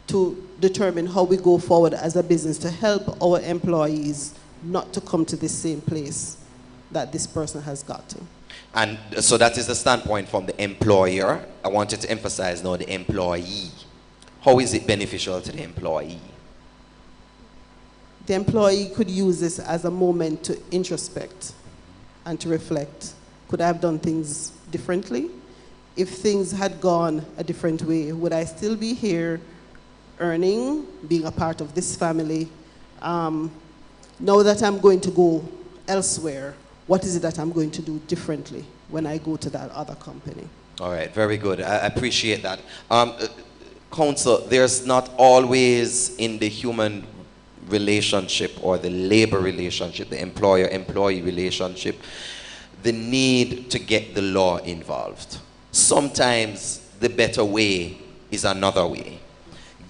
Speaker 8: to determine how we go forward as a business to help our employees not to come to the same place that this person has got to.
Speaker 7: And so that is the standpoint from the employer. I wanted to emphasize now the employee. How is it beneficial to the employee?
Speaker 8: The employee could use this as a moment to introspect and to reflect. Could I have done things differently? If things had gone a different way, would I still be here earning, being a part of this family? Now that I'm going to go elsewhere, what is it that I'm going to do differently when I go to that other company?
Speaker 7: All right, very good. I appreciate that. Counsel, there's not always in the human relationship or the labor relationship, the employer-employee relationship, the need to get the law involved. Sometimes the better way is another way.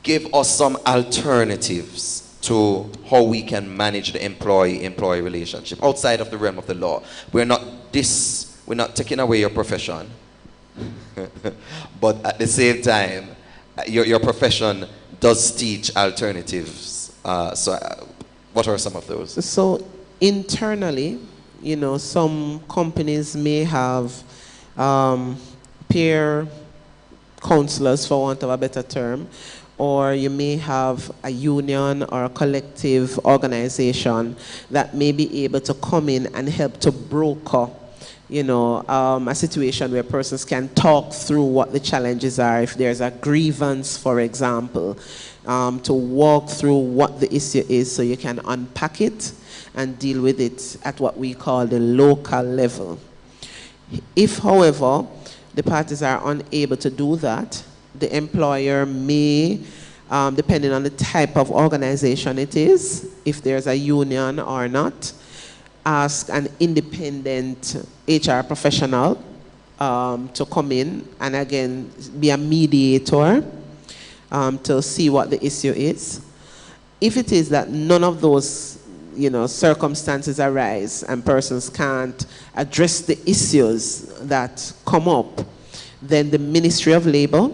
Speaker 7: Give us some alternatives to how we can manage the employee-employee relationship outside of the realm of the law. We're not taking away your profession, but at the same time, your profession does teach alternatives. What are some of those?
Speaker 9: So internally, you know, some companies may have peer counselors, for want of a better term, or you may have a union or a collective organization that may be able to come in and help to broker, you know, a situation where persons can talk through what the challenges are. If there's a grievance, for example, to walk through what the issue is so you can unpack it and deal with it at what we call the local level. If, however, the parties are unable to do that, the employer may, depending on the type of organization it is, if there's a union or not, ask an independent HR professional to come in and again be a mediator to see what the issue is. If it is that none of those, you know, circumstances arise and persons can't address the issues that come up, then the Ministry of Labor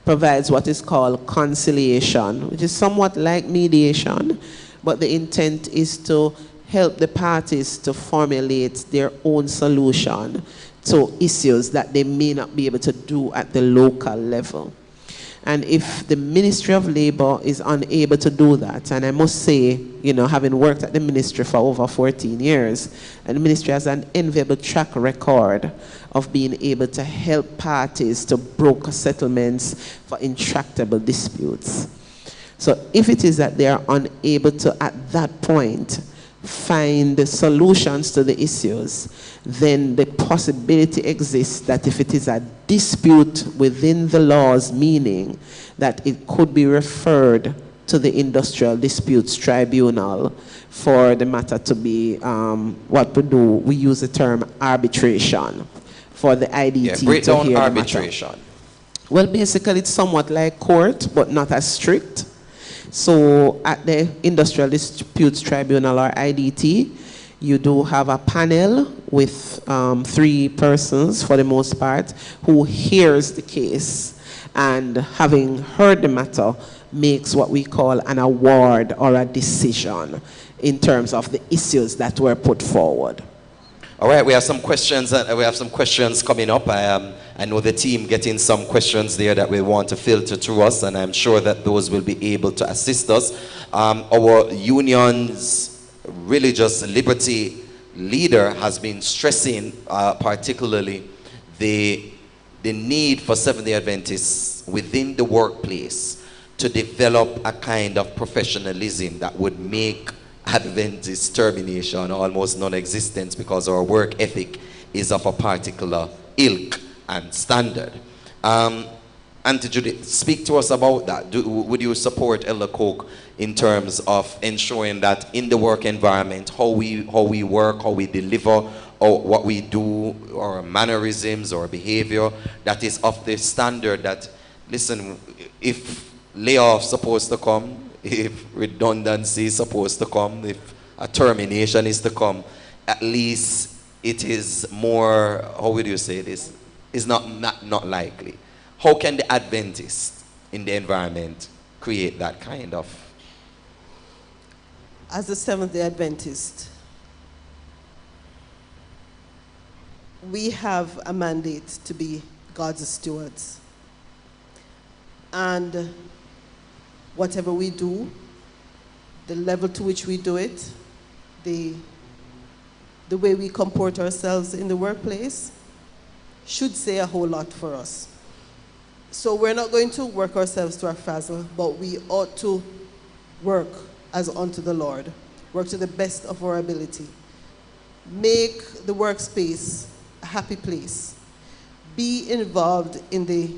Speaker 9: provides what is called conciliation, which is somewhat like mediation, but the intent is to help the parties to formulate their own solution to issues that they may not be able to do at the local level. And if the Ministry of Labor is unable to do that, and I must say, you know, having worked at the ministry for over 14 years, and the ministry has an enviable track record of being able to help parties to broker settlements for intractable disputes. So if it is that they are unable to, at that point, find solutions to the issues, then the possibility exists that if it is a dispute within the laws, meaning that it could be referred to the Industrial Disputes Tribunal for the matter to be what we do, we use the term arbitration for the IDT
Speaker 7: break
Speaker 9: to
Speaker 7: down
Speaker 9: hear
Speaker 7: arbitration.
Speaker 9: the matter. Well, basically, it's somewhat like court, but not as strict. So at the Industrial Disputes Tribunal, or IDT, you do have a panel with 3 persons, for the most part, who hears the case, and having heard the matter, makes what we call an award or a decision in terms of the issues that were put forward.
Speaker 7: All right, we have some questions. We have some questions coming up. I know the team getting some questions there that we want to filter through us, and I'm sure that those will be able to assist us. Our union's religious liberty leader has been stressing particularly the need for Seventh-day Adventists within the workplace to develop a kind of professionalism that would make Adventist termination almost non-existent, because our work ethic is of a particular ilk and standard. Auntie Judith, speak to us about that. Would you support Elder Coke in terms of ensuring that in the work environment, how we work, how we deliver, or what we do, or mannerisms or behavior that is of the standard that, listen, if layoff's supposed to come, if redundancy is supposed to come, if a termination is to come, at least it is more, how would you say this? It's not likely. How can the Adventist in the environment create that kind of?
Speaker 8: As a Seventh-day Adventist, we have a mandate to be God's stewards. And whatever we do, the level to which we do it, the way we comport ourselves in the workplace should say a whole lot for us. So we're not going to work ourselves to our frazzle, but we ought to work as unto the Lord, work to the best of our ability. Make the workspace a happy place. Be involved in the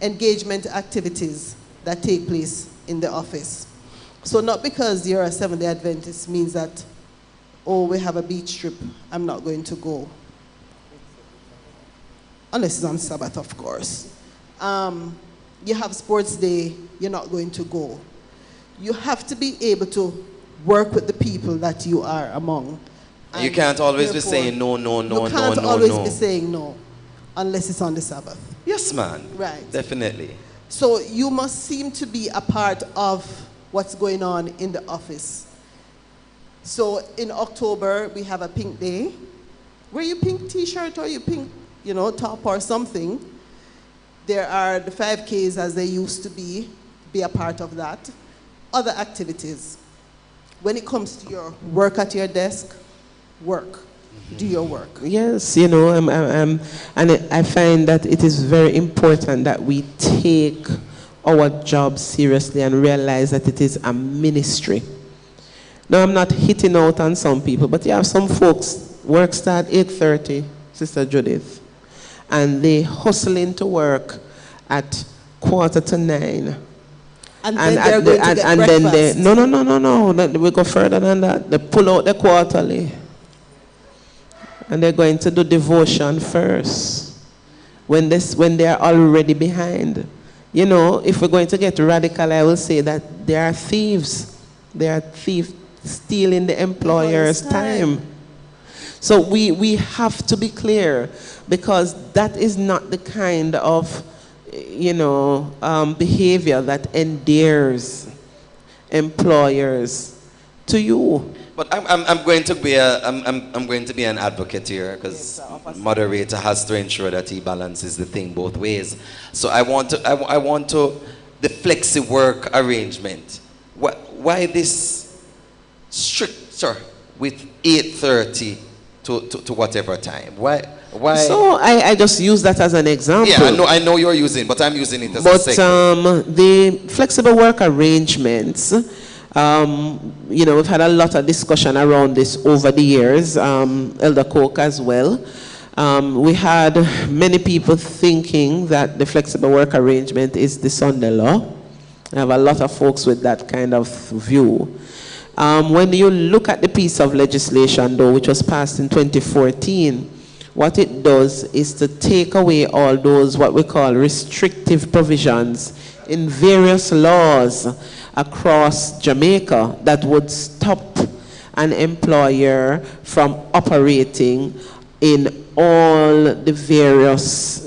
Speaker 8: engagement activities that take place in the office. So not because you're a Seventh-day Adventist means that, oh, we have a beach trip, I'm not going to go. Unless it's on Sabbath, of course. You have sports day, you're not going to go. You have to be able to work with the people that you are among. And
Speaker 7: you can't always be saying no.
Speaker 8: You can't always be saying no, unless it's on the Sabbath.
Speaker 7: Yes, man.
Speaker 8: Right.
Speaker 7: Definitely.
Speaker 8: So you must seem to be a part of what's going on in the office. So in October, we have a pink day. Wear your pink t-shirt or your pink, top or something. There are the 5Ks as they used to be a part of that. Other activities. When it comes to your work at your desk, work. Do your work.
Speaker 9: Yes, and I find that it is very important that we take our job seriously and realize that it is a ministry. Now, I'm not hitting out on some people, but you have some folks, work start 8:30, Sister Judith, and they hustling to work at 8:45.
Speaker 8: And then they're going to get breakfast.
Speaker 9: No, we go further than that. They pull out the quarterly. And they're going to do devotion first. When they are already behind. If we're going to get radical, I will say that they are thieves. They are thieves stealing the employer's time. So we have to be clear, because that is not the kind of behavior that endears employers to you.
Speaker 7: But I'm going to be an advocate here, because moderator has to ensure that he balances the thing both ways. So I want to the flexi work arrangement. Why this stricter with 8:30 to whatever time? Why?
Speaker 9: So I just use that as an example.
Speaker 7: Yeah, I know you're using, but I'm using it as a segment.
Speaker 9: But the flexible work arrangements, we've had a lot of discussion around this over the years, Elder Coke as well. We had many people thinking that the flexible work arrangement is the Sunday law. I have a lot of folks with that kind of view. When you look at the piece of legislation, though, which was passed in 2014, what it does is to take away all those what we call restrictive provisions in various laws across Jamaica that would stop an employer from operating in all the various,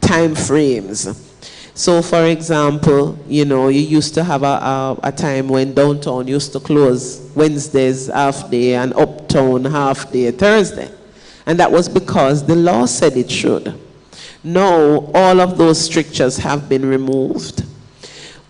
Speaker 9: time frames. So, for example, you used to have a time when downtown used to close Wednesdays half day and uptown half day Thursday. And that was because the law said it should. Now, all of those strictures have been removed.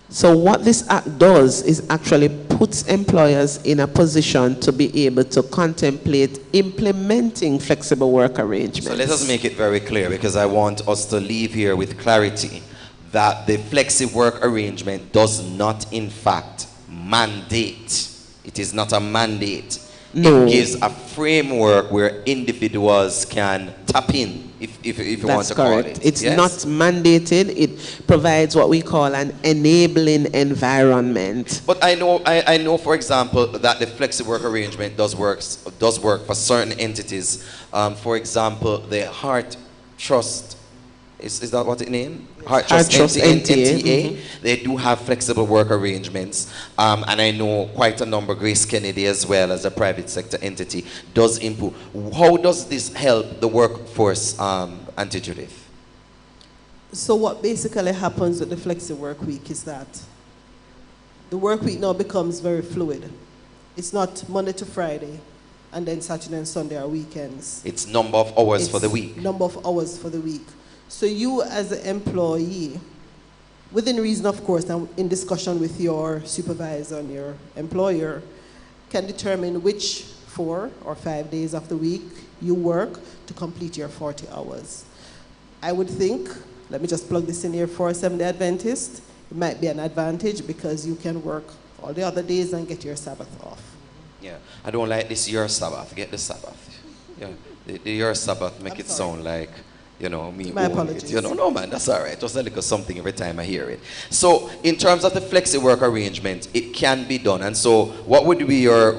Speaker 9: So what this act does is actually puts employers in a position to be able to contemplate implementing flexible work arrangements.
Speaker 7: So let us make it very clear, because I want us to leave here with clarity that the flexi work arrangement does not in fact mandate. It is not a mandate.
Speaker 9: No.
Speaker 7: It gives a framework where individuals can tap in, if you want to call it.
Speaker 9: It's not mandated. It provides what we call an enabling environment.
Speaker 7: But I know, for example, that the flexi work arrangement does work for certain entities. For example, the Heart Trust. Is that what it named? Heart Trust NTA.
Speaker 9: Mm-hmm.
Speaker 7: They do have flexible work arrangements. And I know quite a number, Grace Kennedy as well as a private sector entity, does input. How does this help the workforce, Auntie Judith?
Speaker 8: So what basically happens with the flexi work week is that the work week now becomes very fluid. It's not Monday to Friday, and then Saturday and Sunday are weekends.
Speaker 7: It's number of hours for the week.
Speaker 8: Number of hours for the week. So you as an employee, within reason of course, and in discussion with your supervisor and your employer, can determine which 4 or 5 days of the week you work to complete your 40 hours. I would think, let me just plug this in here for Seventh-day Adventist, it might be an advantage because you can work all the other days and get your Sabbath off.
Speaker 7: Yeah, I don't like this your Sabbath, get the Sabbath. Yeah, the your Sabbath make it sound like, me.
Speaker 8: My apologies.
Speaker 7: No, man, that's all right. Just a little something every time I hear it. So, in terms of the flexi work arrangement, it can be done. And so, what would be your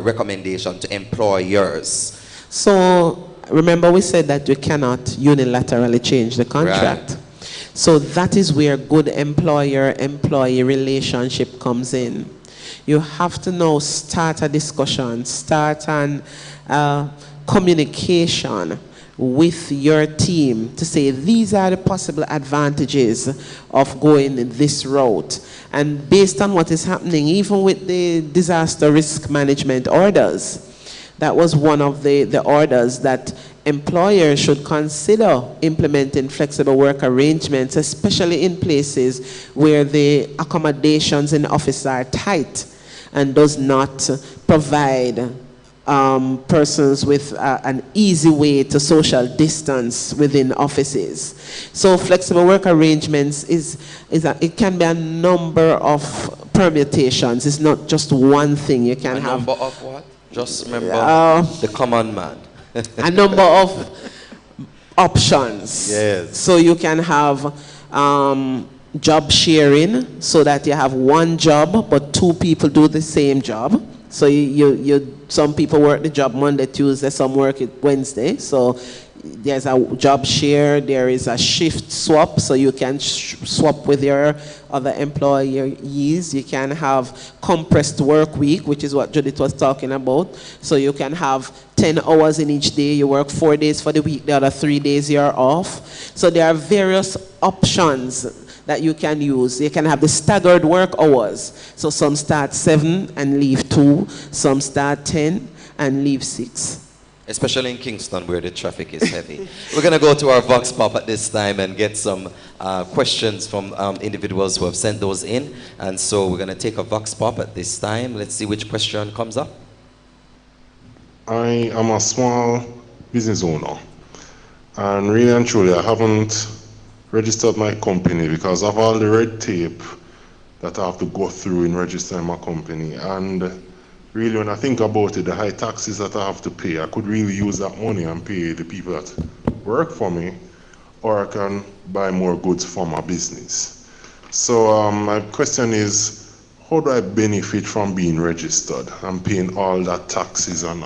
Speaker 7: recommendation to employers?
Speaker 9: So, remember we said that we cannot unilaterally change the contract.
Speaker 7: Right.
Speaker 9: So that is where good employer-employee relationship comes in. You have to now start a discussion, start an communication with your team to say these are the possible advantages of going this route. And based on what is happening, even with the disaster risk management orders, that was one of the orders that employers should consider implementing flexible work arrangements, especially in places where the accommodations in the office are tight and does not provide persons with an easy way to social distance within offices. So flexible work arrangements it can be a number of permutations. It's not just one thing. You can have
Speaker 7: number of what? Just remember the common man.
Speaker 9: A number of options.
Speaker 7: Yes.
Speaker 9: So you can have job sharing, so that you have one job but 2 people do the same job. So some people work the job Monday, Tuesday, some work it Wednesday. So there's a job share, there is a shift swap, so you can swap with your other employees. You can have compressed work week, which is what Judith was talking about. So you can have 10 hours in each day. You work 4 days for the week, the other 3 days you're off. So there are various options that you can use. You can have the staggered work hours. So some start 7 and leave 2. Some start 10 and leave 6.
Speaker 7: Especially in Kingston where the traffic is heavy. We're going to go to our Vox Pop at this time and get some questions from individuals who have sent those in. And so we're going to take a Vox Pop at this time. Let's see which question comes up.
Speaker 12: I am a small business owner. And really and truly, I haven't registered my company because of all the red tape that I have to go through in registering my company. And really, when I think about it, the high taxes that I have to pay, I could really use that money and pay the people that work for me, or I can buy more goods for my business. So my question is, how do I benefit from being registered and paying all that taxes and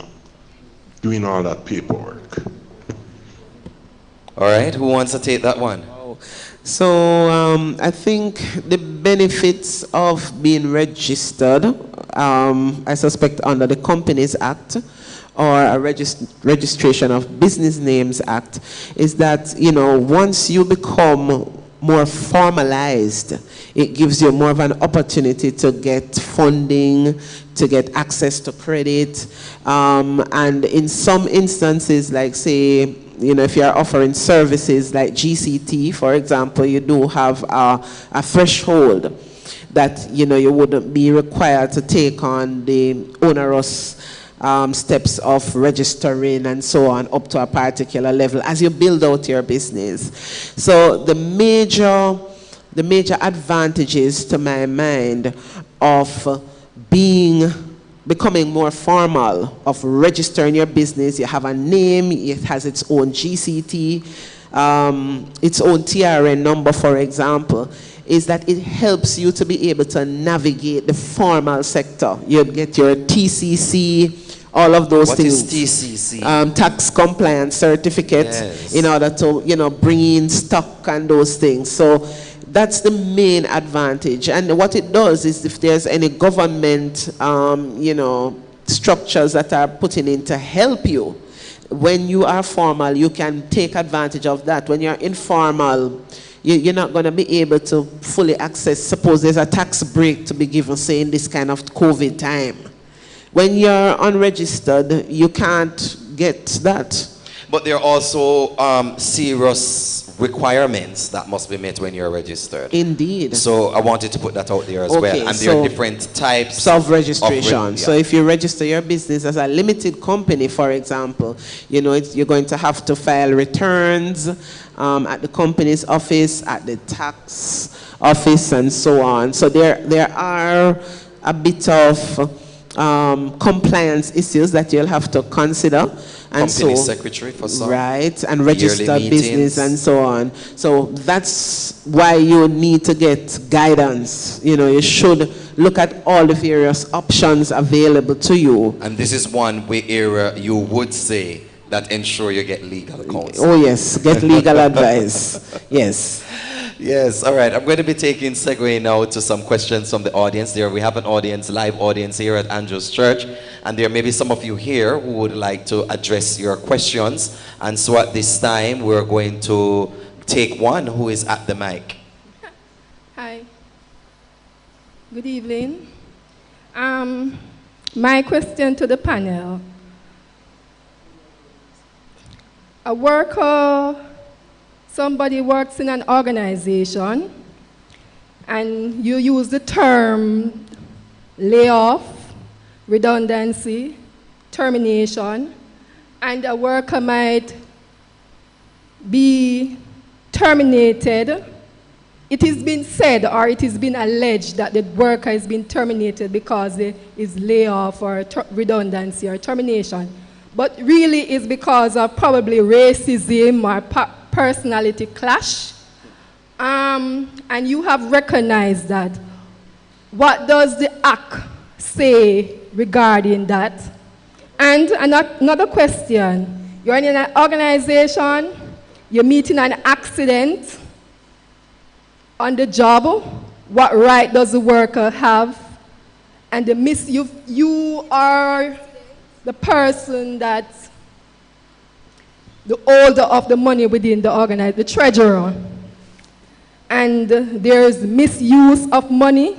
Speaker 12: doing all that paperwork.
Speaker 7: All right, who wants to take that one?
Speaker 9: So I think the benefits of being registered, I suspect under the Companies Act or a Registration of Business Names Act, is that, you know, once you become more formalized, it gives you more of an opportunity to get funding, to get access to credit, and in some instances, like say, you know, if you're offering services like GCT, for example, you do have a threshold that, you know, you wouldn't be required to take on the onerous steps of registering and so on up to a particular level as you build out your business. So the major advantages to my mind of becoming more formal, of registering your business, you have a name, it has its own GCT, its own TRN number, for example, is that it helps you to be able to navigate the formal sector. You get your TCC, all of those things.
Speaker 7: What is TCC?
Speaker 9: Tax compliance certificate,
Speaker 7: yes,
Speaker 9: in order to, you know, bring in stock and those things. So that's the main advantage. And what it does is if there's any government, you know, structures that are putting in to help you, when you are formal, you can take advantage of that. When you're informal, you're not going to be able to fully access. Suppose there's a tax break to be given, say, in this kind of COVID time. When you're unregistered, you can't get that.
Speaker 7: But there are also serious requirements that must be met when you're registered.
Speaker 9: Indeed.
Speaker 7: So I wanted to put that out there as well. And there are different types
Speaker 9: of registration.
Speaker 7: Yeah.
Speaker 9: So if you register your business as a limited company, for example, you know, you're going to have to file returns at the company's office, at the tax office, and so on. So there are a bit of compliance issues that you'll have to consider. And
Speaker 7: company secretary for some.
Speaker 9: Right, and register business and so on. So that's why you need to get guidance. You know, you should look at all the various options available to you.
Speaker 7: And this is one area you would say that ensure you get legal counsel.
Speaker 9: Oh yes, get legal advice. Yes.
Speaker 7: Yes, all right. I'm going to be taking segue now to some questions from the audience. There we have an audience, live audience here at Andrew's Church, and there may be some of you here who would like to address your questions. And so at this time, we're going to take one who is at the mic.
Speaker 13: Hi. Good evening. My question to the panel. A worker, somebody works in an organization and you use the term layoff, redundancy, termination, and a worker might be terminated. It has been said or it has been alleged that the worker has been terminated because it is layoff or redundancy or termination. But really it's because of probably racism or personality clash, and you have recognized that. What does the Act say regarding that? And another question, you're in an organization, you're meeting an accident on the job, what right does the worker have? And you are the person that's the holder of the money within the organization, the treasurer. And there's misuse of money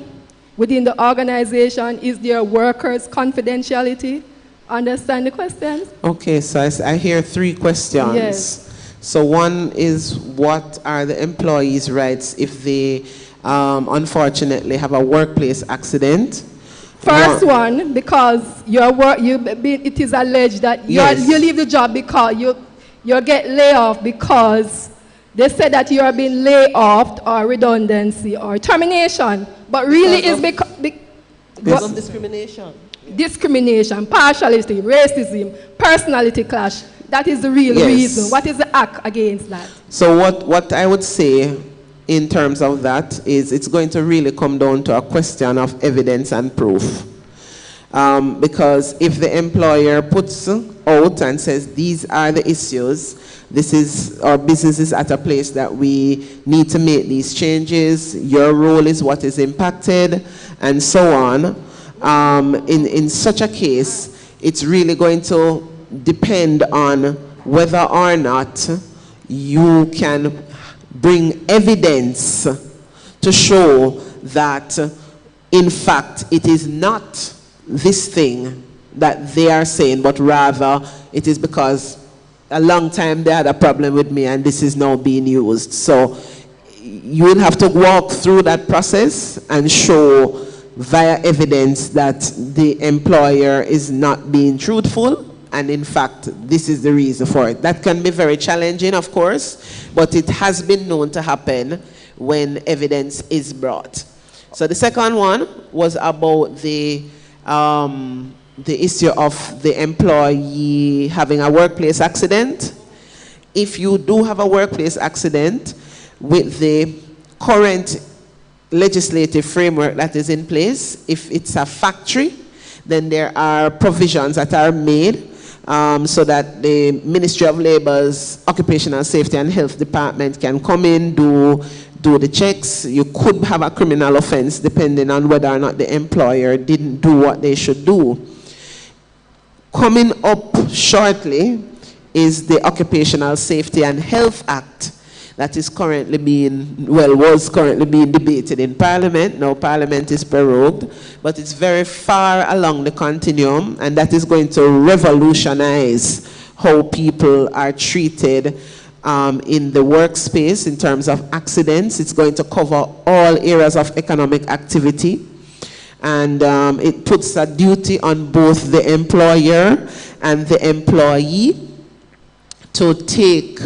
Speaker 13: within the organization. Is there workers' confidentiality? Understand the questions?
Speaker 9: Okay, so I hear three questions.
Speaker 13: Yes.
Speaker 9: So one is, what are the employees' rights if they unfortunately have a workplace accident?
Speaker 13: First one, because it is alleged that
Speaker 9: Yes.
Speaker 13: you leave the job because you get laid off because they said that you are being laid off or redundancy or termination. But really it's
Speaker 8: because of discrimination.
Speaker 13: Discrimination, partiality, racism, personality clash. That is the real
Speaker 9: Yes.
Speaker 13: reason. What is the act against that?
Speaker 9: So what I would say in terms of that is it's going to really come down to a question of evidence and proof. Because if the employer puts out and says, these are the issues. This is, our business is at a place that we need to make these changes. Your role is what is impacted, and so on. In such a case, it's really going to depend on whether or not you can bring evidence to show that, in fact, it is not this thing that they are saying, but rather it is because a long time they had a problem with me and this is now being used. So you will have to walk through that process and show via evidence that the employer is not being truthful, and in fact this is the reason for it. That can be very challenging, of course, but it has been known to happen when evidence is brought. So the second one was about the issue of the employee having a workplace accident. If you do have a workplace accident, with the current legislative framework that is in place, if it's a factory, then there are provisions that are made so that the Ministry of Labor's Occupational Safety and Health Department can come in, do the checks. You could have a criminal offense depending on whether or not the employer didn't do what they should do. Coming up shortly is the Occupational Safety and Health Act that is currently was currently being debated in Parliament. Now Parliament is prorogued, but it's very far along the continuum, and that is going to revolutionize how people are treated in the workspace in terms of accidents. It's going to cover all areas of economic activity. And it puts a duty on both the employer and the employee to take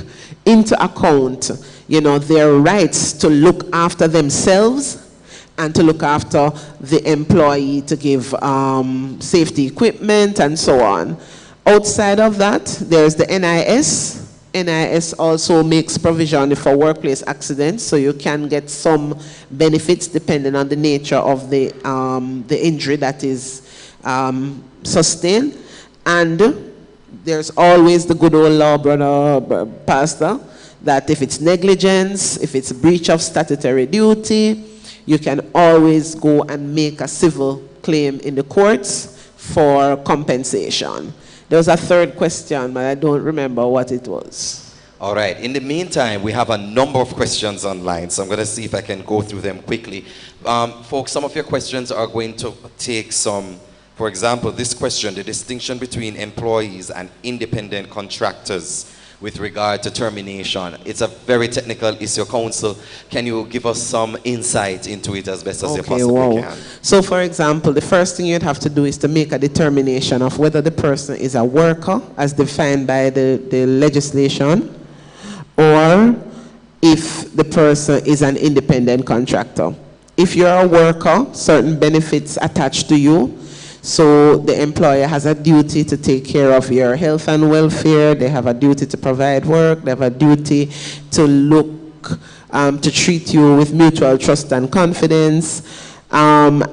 Speaker 9: into account, their rights to look after themselves and to look after the employee, to give safety equipment and so on. Outside of that, there's the NIS. NIS also makes provision for workplace accidents, so you can get some benefits depending on the nature of the injury that is sustained. And there's always the good old law, brother pastor, that if it's negligence, if it's breach of statutory duty, you can always go and make a civil claim in the courts for compensation. There was a third question, but I don't remember what it was.
Speaker 7: All right. In the meantime, we have a number of questions online, so I'm going to see if I can go through them quickly. Folks, some of your questions are going to take some, for example, this question, the distinction between employees and independent contractors with regard to termination. It's a very technical issue. Counsel, can you give us some insight into it as best as you possibly can?
Speaker 9: So, for example, the first thing you'd have to do is to make a determination of whether the person is a worker, as defined by the legislation, or if the person is an independent contractor. If you're a worker, certain benefits attached to you. So the employer has a duty to take care of your health and welfare. They have a duty to provide work. They have a duty to look, to treat you with mutual trust and confidence. And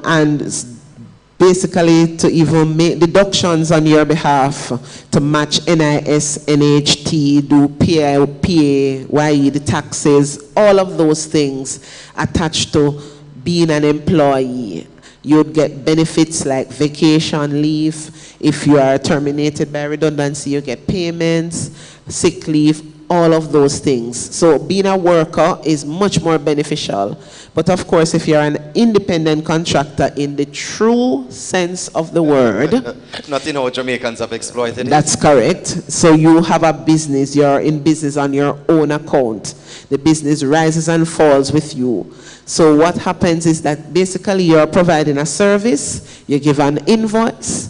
Speaker 9: basically to even make deductions on your behalf to match NIS, NHT, do PAYE, the taxes, all of those things attached to being an employee. You'd get benefits like vacation leave. If you are terminated by redundancy, you get payments, sick leave, all of those things. So being a worker is much more beneficial. But of course, if you're an independent contractor in the true sense of the word.
Speaker 7: Not in how Jamaicans have exploited it.
Speaker 9: That's correct. So you have a business, you're in business on your own account. The business rises and falls with you. So what happens is that basically you're providing a service, you give an invoice,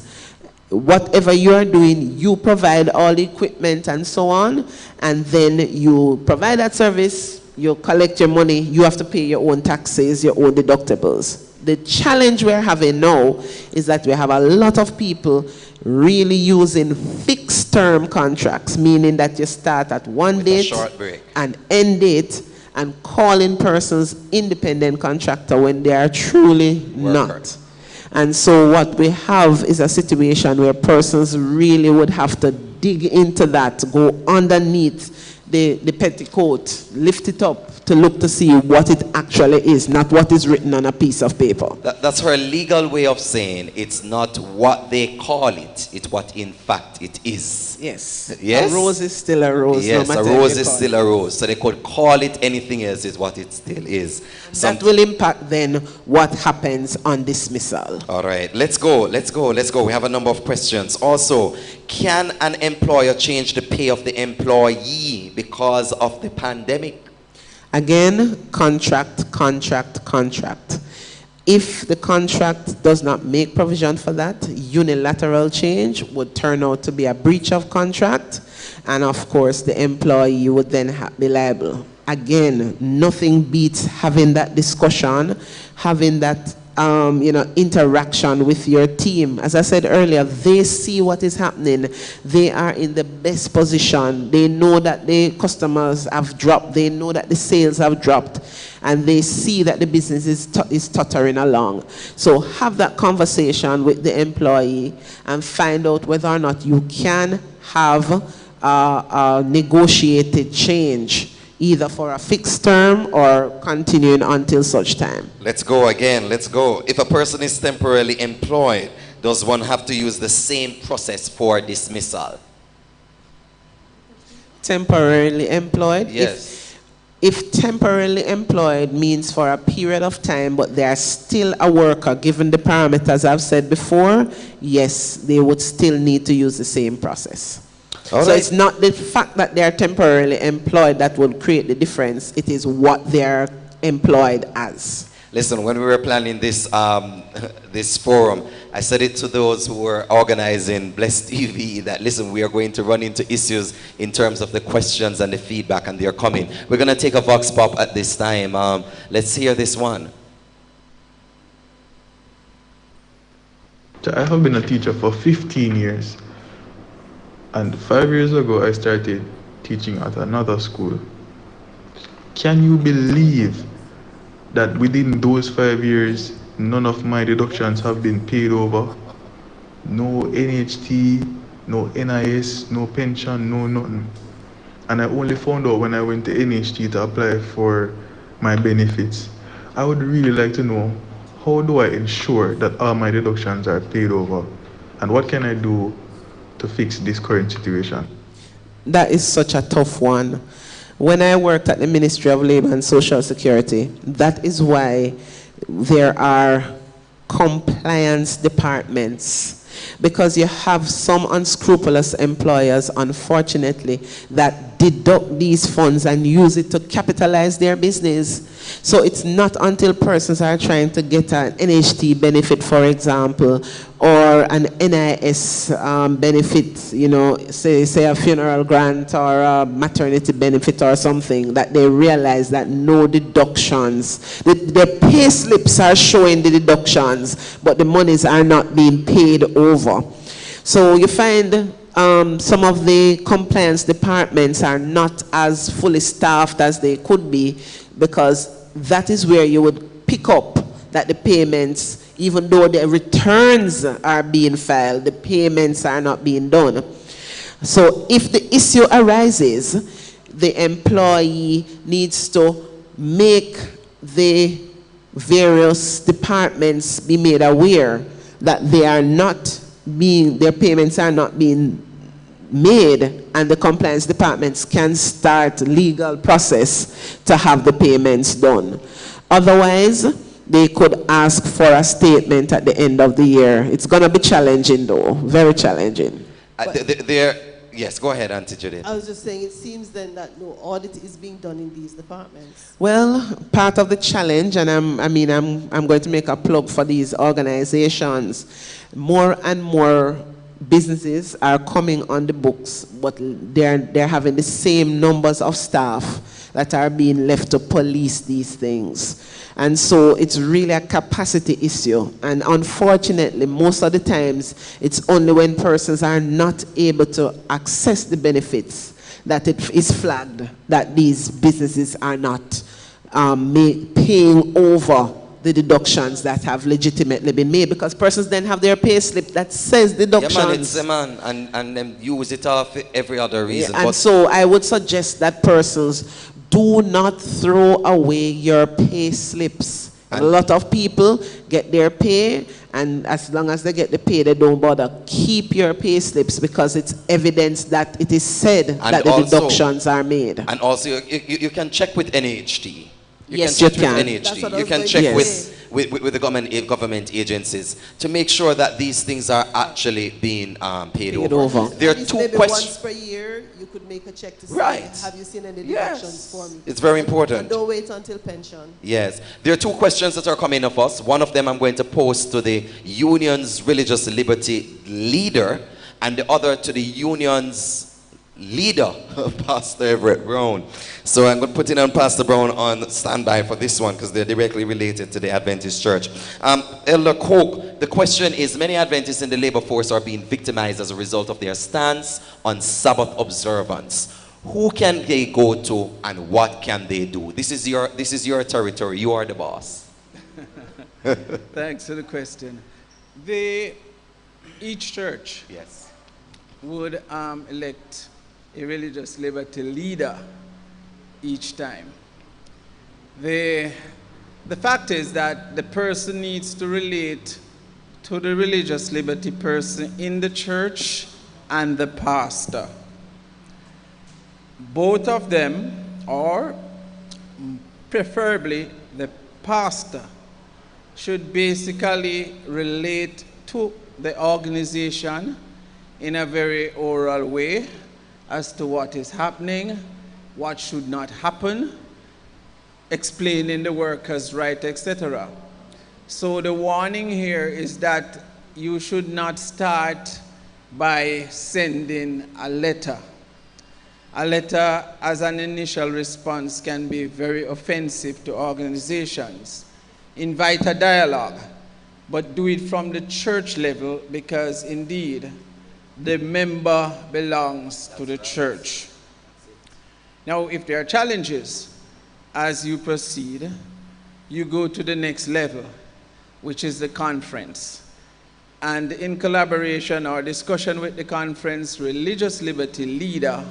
Speaker 9: whatever you're doing, you provide all the equipment and so on, and then you provide that service, you collect your money, you have to pay your own taxes, your own deductibles. The challenge we're having now is that we have a lot of people really using fixed term contracts, meaning that you start at one date and end it, and calling persons independent contractor when they are truly not. And so what we have is a situation where persons really would have to dig into that, go underneath the petticoat, lift it up to look to see what it actually is, not what is written on a piece of paper.
Speaker 7: That's her legal way of saying it's not what they call it, it's what in fact it is.
Speaker 9: Yes.
Speaker 7: Yes?
Speaker 9: A rose is still a rose.
Speaker 7: Yes,
Speaker 9: no
Speaker 7: a
Speaker 9: matter
Speaker 7: rose
Speaker 9: how you
Speaker 7: is
Speaker 9: call
Speaker 7: still
Speaker 9: it.
Speaker 7: a rose. So they could call it anything else is what it still is.
Speaker 9: That will impact then what happens on dismissal.
Speaker 7: All right, let's go. We have a number of questions. Also, can an employer change the pay of the employee because of the pandemic?
Speaker 9: Again, contract. If the contract does not make provision for that, unilateral change would turn out to be a breach of contract, and of course the employee would then be liable. Again, nothing beats having that discussion, having that interaction with your team. As I said earlier, they see what is happening. They are in the best position. They know that the customers have dropped. They know that the sales have dropped. And they see that the business is tottering along. So have that conversation with the employee and find out whether or not you can have a negotiated change, either for a fixed term or continuing until such time.
Speaker 7: Let's go again. If a person is temporarily employed, does one have to use the same process for dismissal?
Speaker 9: Temporarily employed?
Speaker 7: Yes.
Speaker 9: If temporarily employed means for a period of time, but they are still a worker, given the parameters I've said before, yes, they would still need to use the same process. So it's not the fact that they are temporarily employed that will create the difference. It is what they are employed as.
Speaker 7: Listen, when we were planning this this forum, I said it to those who were organizing Bless TV that, listen, we are going to run into issues in terms of the questions and the feedback, and they're coming. We're going to take a vox pop at this time. Let's hear this one.
Speaker 14: I have been a teacher for 15 years. And 5 years ago, I started teaching at another school. Can you believe that within those 5 years, none of my deductions have been paid over? No NHT, no NIS, no pension, no nothing. And I only found out when I went to NHT to apply for my benefits. I would really like to know, how do I ensure that all my deductions are paid over? And what can I do to fix this current situation?
Speaker 9: That is such a tough one. When I worked at the Ministry of Labor and Social Security, that is why there are compliance departments, because you have some unscrupulous employers, unfortunately, that deduct these funds and use it to capitalize their business. So it's not until persons are trying to get an NHT benefit, for example, or an NIS benefit, you know, say a funeral grant or a maternity benefit or something, that they realize that no deductions, their pay slips are showing the deductions, but the monies are not being paid over. So you find some of the compliance departments are not as fully staffed as they could be, because that is where you would pick up that the payments, even though the returns are being filed, the payments are not being done. So if the issue arises, the employee needs to make the various departments be made aware that they are not being, their payments are not being made, and the compliance departments can start legal process to have the payments done. Otherwise, they could ask for a statement at the end of the year. It's going to be challenging though, very challenging.
Speaker 7: Yes, go ahead, Auntie Judith.
Speaker 8: I was just saying, it seems then that no audit is being done in these departments.
Speaker 9: Well, part of the challenge, and I'm going to make a plug for these organizations, more and more businesses are coming on the books, but they're having the same numbers of staff that are being left to police these things. And so it's really a capacity issue. And unfortunately, most of the times, it's only when persons are not able to access the benefits that it is flagged that these businesses are not paying over the deductions that have legitimately been made, because persons then have their pay slip that says deductions.
Speaker 7: Yeah, man, it's a man, and them use it off every other reason.
Speaker 9: And so I would suggest that persons do not throw away your pay slips. And a lot of people get their pay, and as long as they get the pay, they don't bother. Keep your pay slips, because it's evidence that it is said that the deductions are made.
Speaker 7: And also, you can check with NHT.
Speaker 9: Yes,
Speaker 7: you can
Speaker 9: you
Speaker 7: check
Speaker 9: can.
Speaker 7: with NHT. You can check with the government agencies to make sure that these things are actually being paid over. There are two questions.
Speaker 8: Once per year, you could make a check to see, have you seen any deductions for me?
Speaker 7: It's very important.
Speaker 8: And don't wait until pension.
Speaker 7: Yes. There are two questions that are coming of us. One of them I'm going to pose to the union's religious liberty leader, and the other to the union's leader, Pastor Everett Brown. So I'm going to put in on Pastor Brown on standby for this one, because they're directly related to the Adventist Church. Elder Coke, the question is, many Adventists in the labor force are being victimized as a result of their stance on Sabbath observance. Who can they go to, and what can they do? This is your territory. You are the boss.
Speaker 6: Thanks for the question. Each church would elect a religious liberty leader each time. The fact is that the person needs to relate to the religious liberty person in the church and the pastor. Both of them, or preferably the pastor, should basically relate to the organization in a very oral way as to what is happening, what should not happen, explaining the workers' right, etc. So the warning here is that you should not start by sending a letter. A letter as an initial response can be very offensive to organizations. Invite a dialogue, but do it from the church level, because indeed the member belongs to the church. Now, if there are challenges as you proceed, you go to the next level, which is the conference. And in collaboration or discussion with the conference religious liberty leader,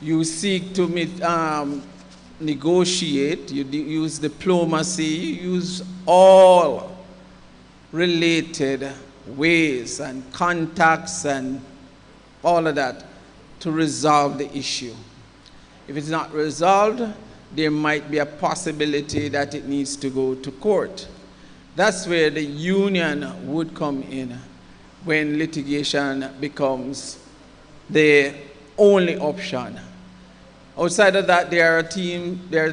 Speaker 6: you seek to negotiate, you use diplomacy, you use all related ways and contacts and all of that to resolve the issue. If it's not resolved, there might be a possibility that it needs to go to court. That's where the union would come in, when litigation becomes the only option. Outside of that, there are a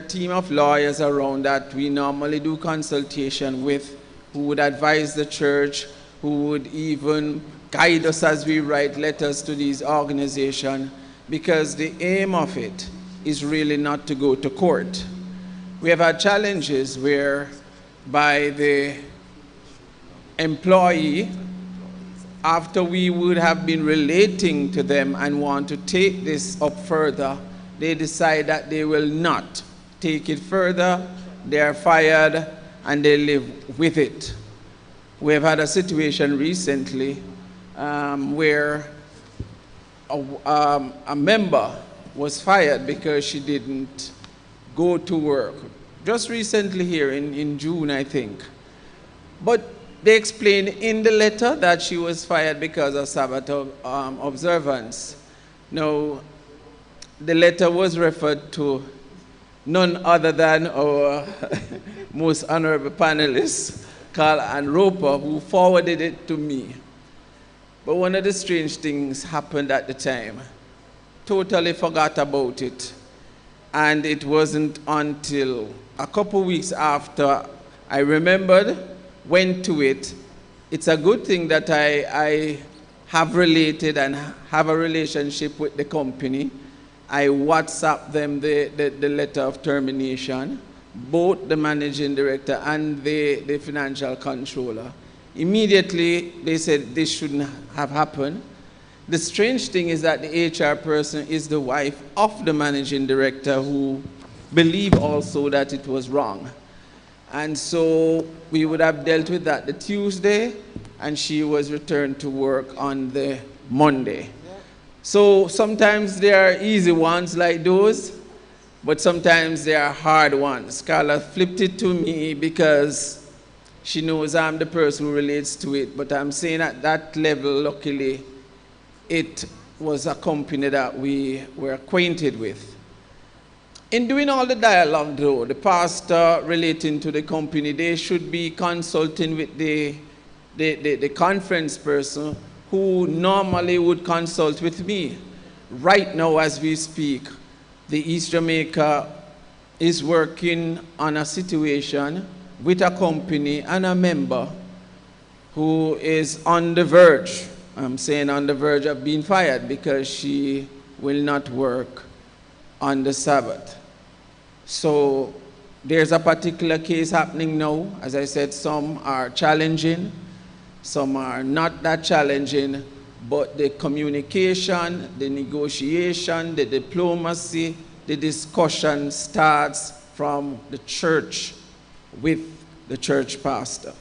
Speaker 6: team of lawyers around that we normally do consultation with, who would advise the church, who would even guide us as we write letters to these organizations, because the aim of it is really not to go to court. We have had challenges where by the employee, after we would have been relating to them and want to take this up further, they decide that they will not take it further, they are fired, and they live with it. We have had a situation recently where a member was fired because she didn't go to work. Just recently here in June, I think. But they explained in the letter that she was fired because of Sabbath observance. Now, the letter was referred to none other than our most honorable panelist, Carl and Roper, who forwarded it to me. But one of the strange things happened at the time. Totally forgot about it. And it wasn't until a couple weeks after I remembered, went to it. It's a good thing that I have related and have a relationship with the company. I WhatsApped them the letter of termination, both the managing director and the financial controller. Immediately, they said this shouldn't have happened. The strange thing is that the HR person is the wife of the managing director, who believed also that it was wrong. And so we would have dealt with that the Tuesday, and she was returned to work on the Monday. So sometimes there are easy ones like those, but sometimes there are hard ones. Carla flipped it to me because she knows I'm the person who relates to it, but I'm saying at that level, luckily, it was a company that we were acquainted with. In doing all the dialogue, though, the pastor relating to the company, they should be consulting with the conference person who normally would consult with me. Right now, as we speak, the East Jamaica is working on a situation with a company and a member who is on the verge, I'm saying on the verge of being fired because she will not work on the Sabbath. So there's a particular case happening now. As I said, some are challenging, some are not that challenging, but the communication, the negotiation, the diplomacy, the discussion starts from the church with the church pastor.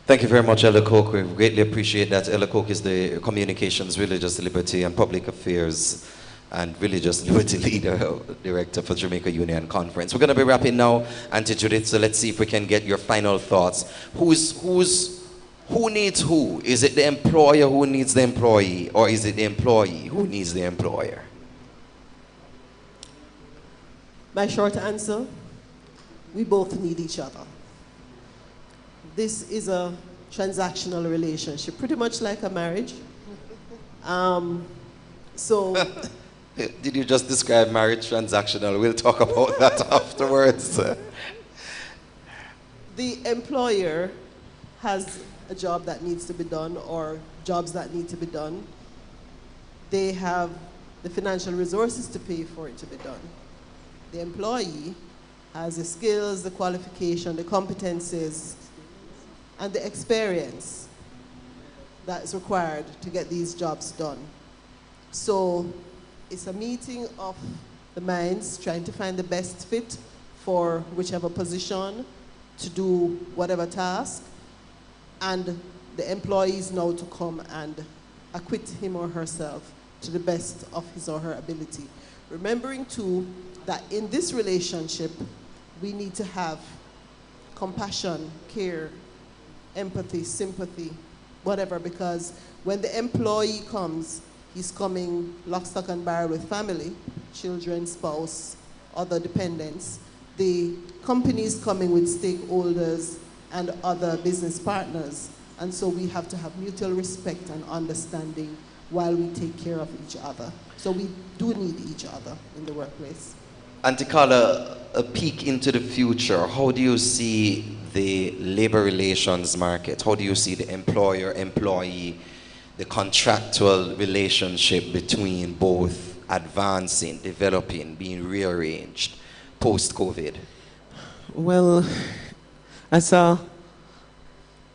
Speaker 7: Thank you very much, Elder Coke. We greatly appreciate that. Elder Coke is the Communications, Religious Liberty and Public Affairs and Religious Liberty Leader, Director for Jamaica Union Conference. We're going to be wrapping now, Auntie Judith, so let's see if we can get your final thoughts. Who needs who? Is it the employer who needs the employee, or is it the employee who needs the employer?
Speaker 8: My short answer, we both need each other. This is a transactional relationship, pretty much like a marriage.
Speaker 7: Did you just describe marriage transactional? We'll talk about that afterwards.
Speaker 8: The employer has a job that needs to be done or jobs that need to be done. They have the financial resources to pay for it to be done. The employee has the skills, the qualification, the competencies, and the experience that is required to get these jobs done. So it's a meeting of the minds trying to find the best fit for whichever position to do whatever task, and the employees now to come and acquit him or herself to the best of his or her ability. Remembering too that in this relationship, we need to have compassion, care, empathy, sympathy, whatever, because when the employee comes, he's coming lock, stock, and barrel with family, children, spouse, other dependents. The company is coming with stakeholders and other business partners. And so we have to have mutual respect and understanding while we take care of each other. So we do need each other in the workplace.
Speaker 7: Auntie Carla, a peek into the future, how do you see the labor relations market? How do you see the employer-employee, the contractual relationship between both advancing, developing, being rearranged post-COVID?
Speaker 9: Well, that's a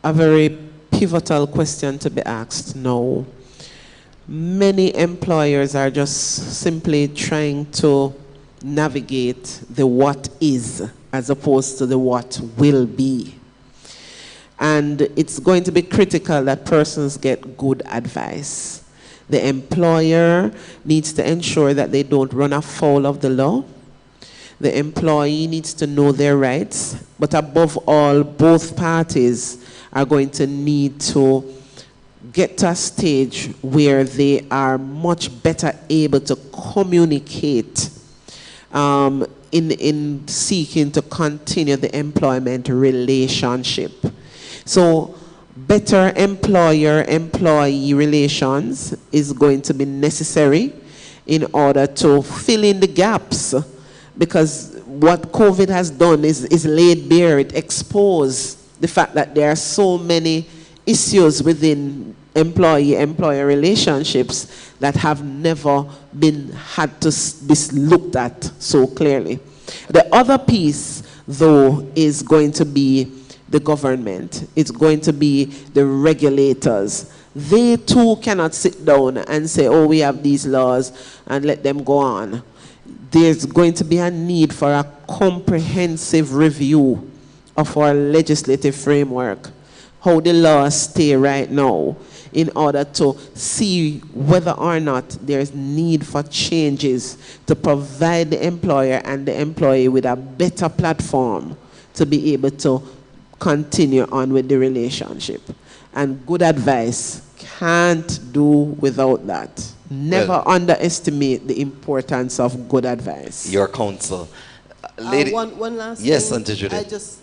Speaker 9: very pivotal question to be asked now. Many employers are just simply trying to navigate the what is as opposed to the what will be. And it's going to be critical that persons get good advice. The employer needs to ensure that they don't run afoul of the law. The employee needs to know their rights. But above all, both parties are going to need to get to a stage where they are much better able to communicate in seeking to continue the employment relationship. So better employer-employee relations is going to be necessary in order to fill in the gaps, because what COVID has done is laid bare, it exposed the fact that there are so many issues within employee-employer relationships that have never been had to be looked at so clearly. The other piece, though, is going to be the government. It's going to be the regulators. They too cannot sit down and say, oh, we have these laws and let them go on. There's going to be a need for a comprehensive review of our legislative framework, how the laws stay right now, in order to see whether or not there's need for changes to provide the employer and the employee with a better platform to be able to continue on with the relationship. And good advice can't do without that. Never underestimate the importance of good advice.
Speaker 7: Your counsel.
Speaker 8: One last
Speaker 7: yes,
Speaker 8: thing.
Speaker 7: Auntie Judith.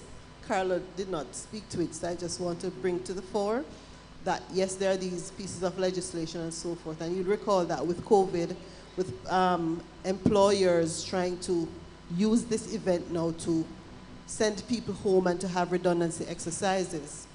Speaker 8: Carla did not speak to it, so I just want to bring to the fore that yes, there are these pieces of legislation and so forth, and you'd recall that with COVID, with employers trying to use this event now to send people home and to have redundancy exercises,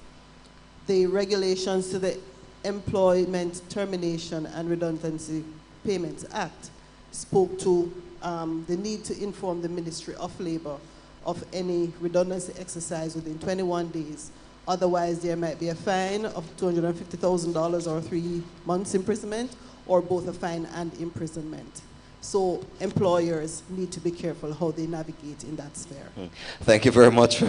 Speaker 8: the regulations to the Employment Termination and Redundancy Payments Act spoke to the need to inform the Ministry of Labor of any redundancy exercise within 21 days. Otherwise, there might be a fine of $250,000 or 3 months imprisonment, or both a fine and imprisonment. So employers need to be careful how they navigate in that sphere.
Speaker 7: Thank you very much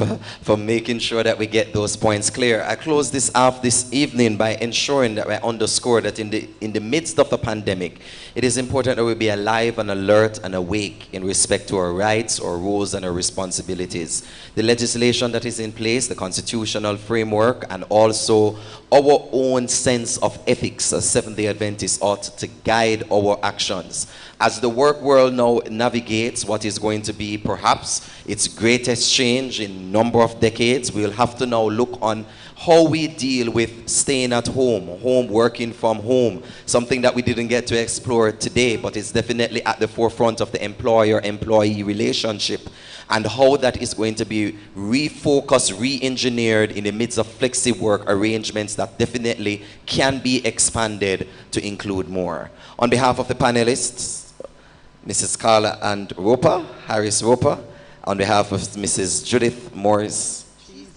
Speaker 7: for making sure that we get those points clear. I close this off this evening by ensuring that we underscore that in the midst of the pandemic, it is important that we be alive and alert and awake in respect to our rights, our roles, and our responsibilities. The legislation that is in place, the constitutional framework, and also our own sense of ethics as Seventh-day Adventists ought to guide our actions. As the work world now navigates what is going to be perhaps its greatest change in number of decades, we'll have to now look on how we deal with staying at home, working from home, something that we didn't get to explore today, but it's definitely at the forefront of the employer-employee relationship, and how that is going to be refocused, re-engineered in the midst of flexi work arrangements that definitely can be expanded to include more. On behalf of the panelists, Mrs. Carla and Harris Roper, on behalf of Mrs. Judith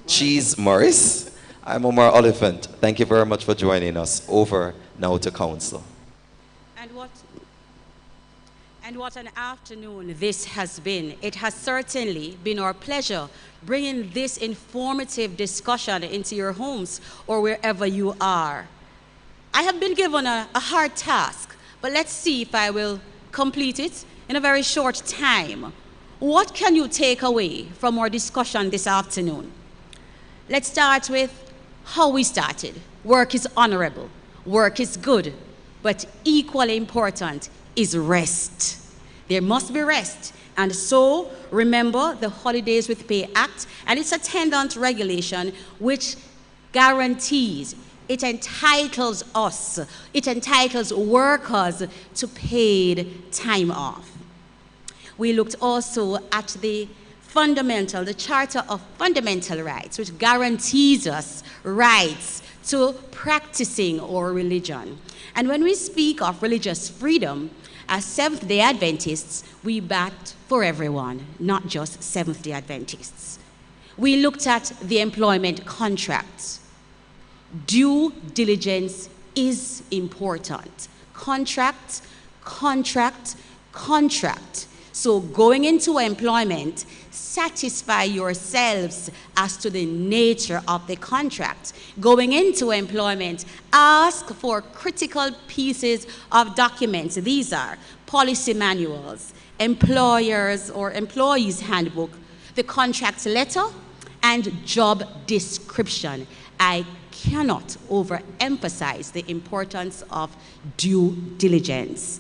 Speaker 7: Cheese Morris, I'm Omar Oliphant. Thank you very much for joining us. Over now to council.
Speaker 3: And what an afternoon this has been. It has certainly been our pleasure bringing this informative discussion into your homes or wherever you are. I have been given a hard task, but let's see if I will complete it in a very short time. What can you take away from our discussion this afternoon? Let's start with how we started. Work is honorable, work is good, but equally important is rest. There must be rest. And so remember the Holidays with Pay Act and its attendant regulation, which guarantees, it entitles us, it entitles workers to paid time off. We looked also at the Charter of Fundamental Rights, which guarantees us rights to practicing our religion. And when we speak of religious freedom, as Seventh-day Adventists, we bat for everyone, not just Seventh-day Adventists. We looked at the employment contracts. Due diligence is important. Contract, contract, contract. So going into employment, satisfy yourselves as to the nature of the contract. Going into employment, ask for critical pieces of documents. These are policy manuals, employers or employees handbook, the contract letter, and job description. I cannot overemphasize the importance of due diligence.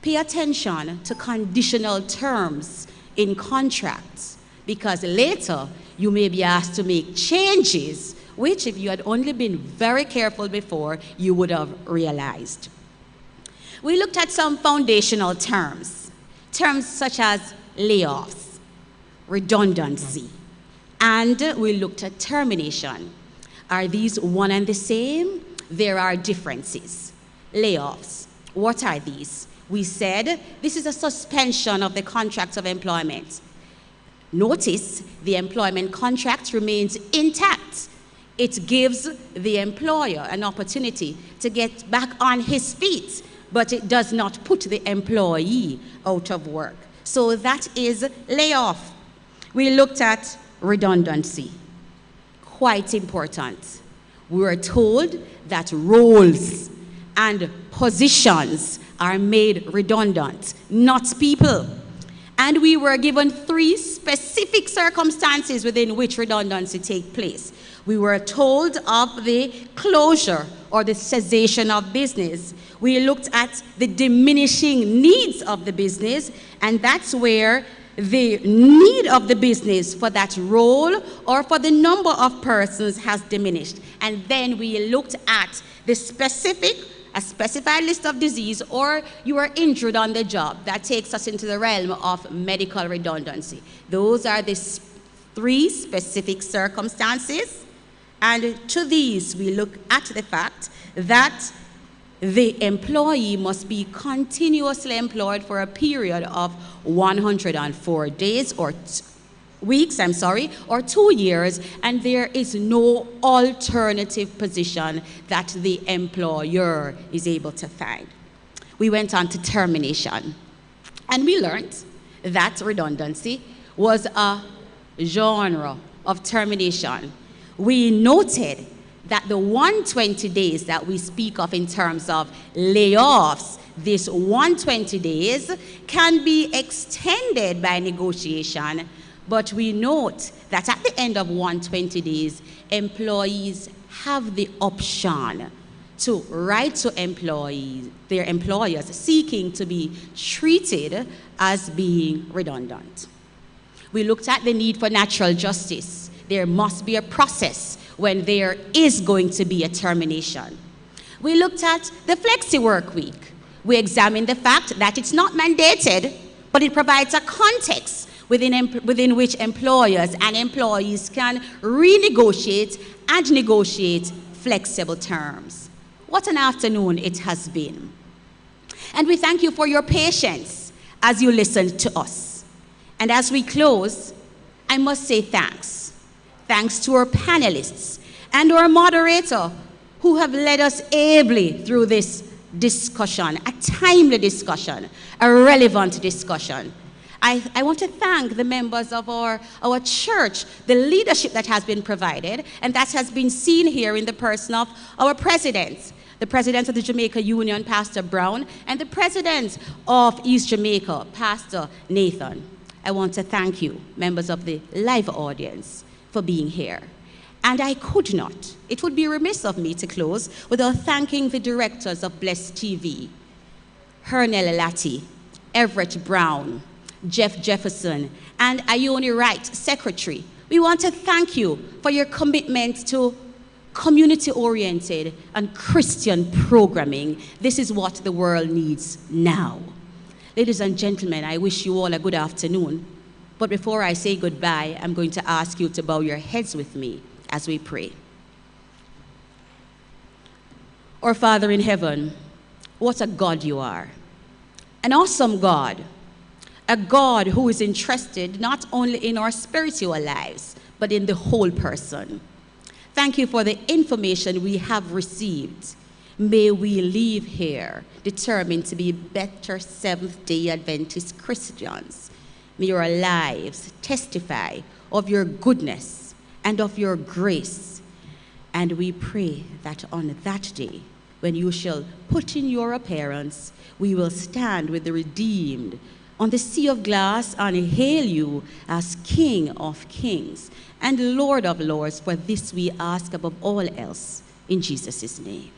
Speaker 3: Pay attention to conditional terms in contracts, because later you may be asked to make changes, which if you had only been very careful before, you would have realized. We looked at some foundational terms such as layoffs, redundancy, and we looked at termination. Are these one and the same? There are differences. Layoffs, what are these? We said this is a suspension of the contract of employment. Notice the employment contract remains intact. It gives the employer an opportunity to get back on his feet, but it does not put the employee out of work. So that is layoff. We looked at redundancy. quite important. We were told that roles and positions are made redundant, not people. And we were given 3 specific circumstances within which redundancy takes place. We were told of the closure or the cessation of business. We looked at the diminishing needs of the business, and that's where the need of the business for that role or for the number of persons has diminished. And then we looked at the a specified list of disease, or you are injured on the job. That takes us into the realm of medical redundancy. Those are the 3 specific circumstances. And to these, we look at the fact that the employee must be continuously employed for a period of 104 days or weeks, or 2 years, and there is no alternative position that the employer is able to find. We went on to termination, and we learned that redundancy was a genre of termination. We noted that the 120 days that we speak of in terms of layoffs, this 120 days can be extended by negotiation, but we note that at the end of 120 days, employees have the option to write to their employers seeking to be treated as being redundant. We looked at the need for natural justice. There must be a process when there is going to be a termination. We looked at the flexi work week. We examined the fact that it's not mandated, but it provides a context within which employers and employees can renegotiate and negotiate flexible terms. What an afternoon it has been. And we thank you for your patience as you listened to us. And as we close, I must say thanks. Thanks to our panelists and our moderator who have led us ably through this discussion, a timely discussion, a relevant discussion. I want to thank the members of our church, the leadership that has been provided, and that has been seen here in the person of our president, the president of the Jamaica Union, Pastor Brown, and the president of East Jamaica, Pastor Nathan. I want to thank you, members of the live audience, for being here. And I could not, it would be remiss of me to close without thanking the directors of Blessed TV, Hernell Latti, Everett Brown, Jeff Jefferson, and Ione Wright, Secretary. We want to thank you for your commitment to community-oriented and Christian programming. This is what the world needs now. Ladies and gentlemen, I wish you all a good afternoon. But before I say goodbye, I'm going to ask you to bow your heads with me as we pray. Our Father in heaven, what a God you are. An awesome God. A God who is interested not only in our spiritual lives, but in the whole person. Thank you for the information we have received. May we leave here determined to be better Seventh-day Adventist Christians. May our lives testify of your goodness and of your grace. And we pray that on that day, when you shall put in your appearance, we will stand with the redeemed on the sea of glass and hail you as King of kings and Lord of lords. For this we ask above all else, in Jesus' name.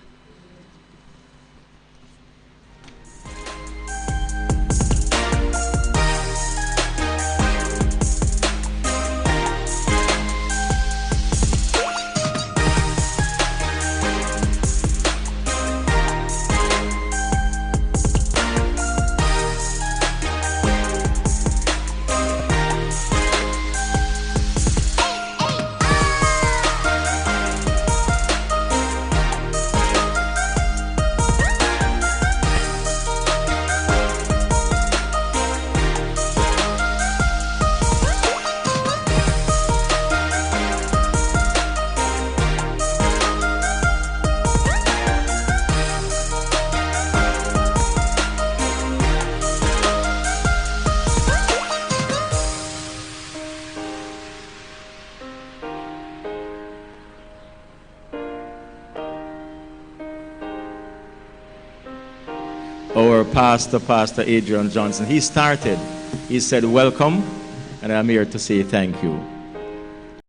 Speaker 2: our pastor, Pastor Adrian Johnson. He started. He said, welcome, and I'm here to say thank you.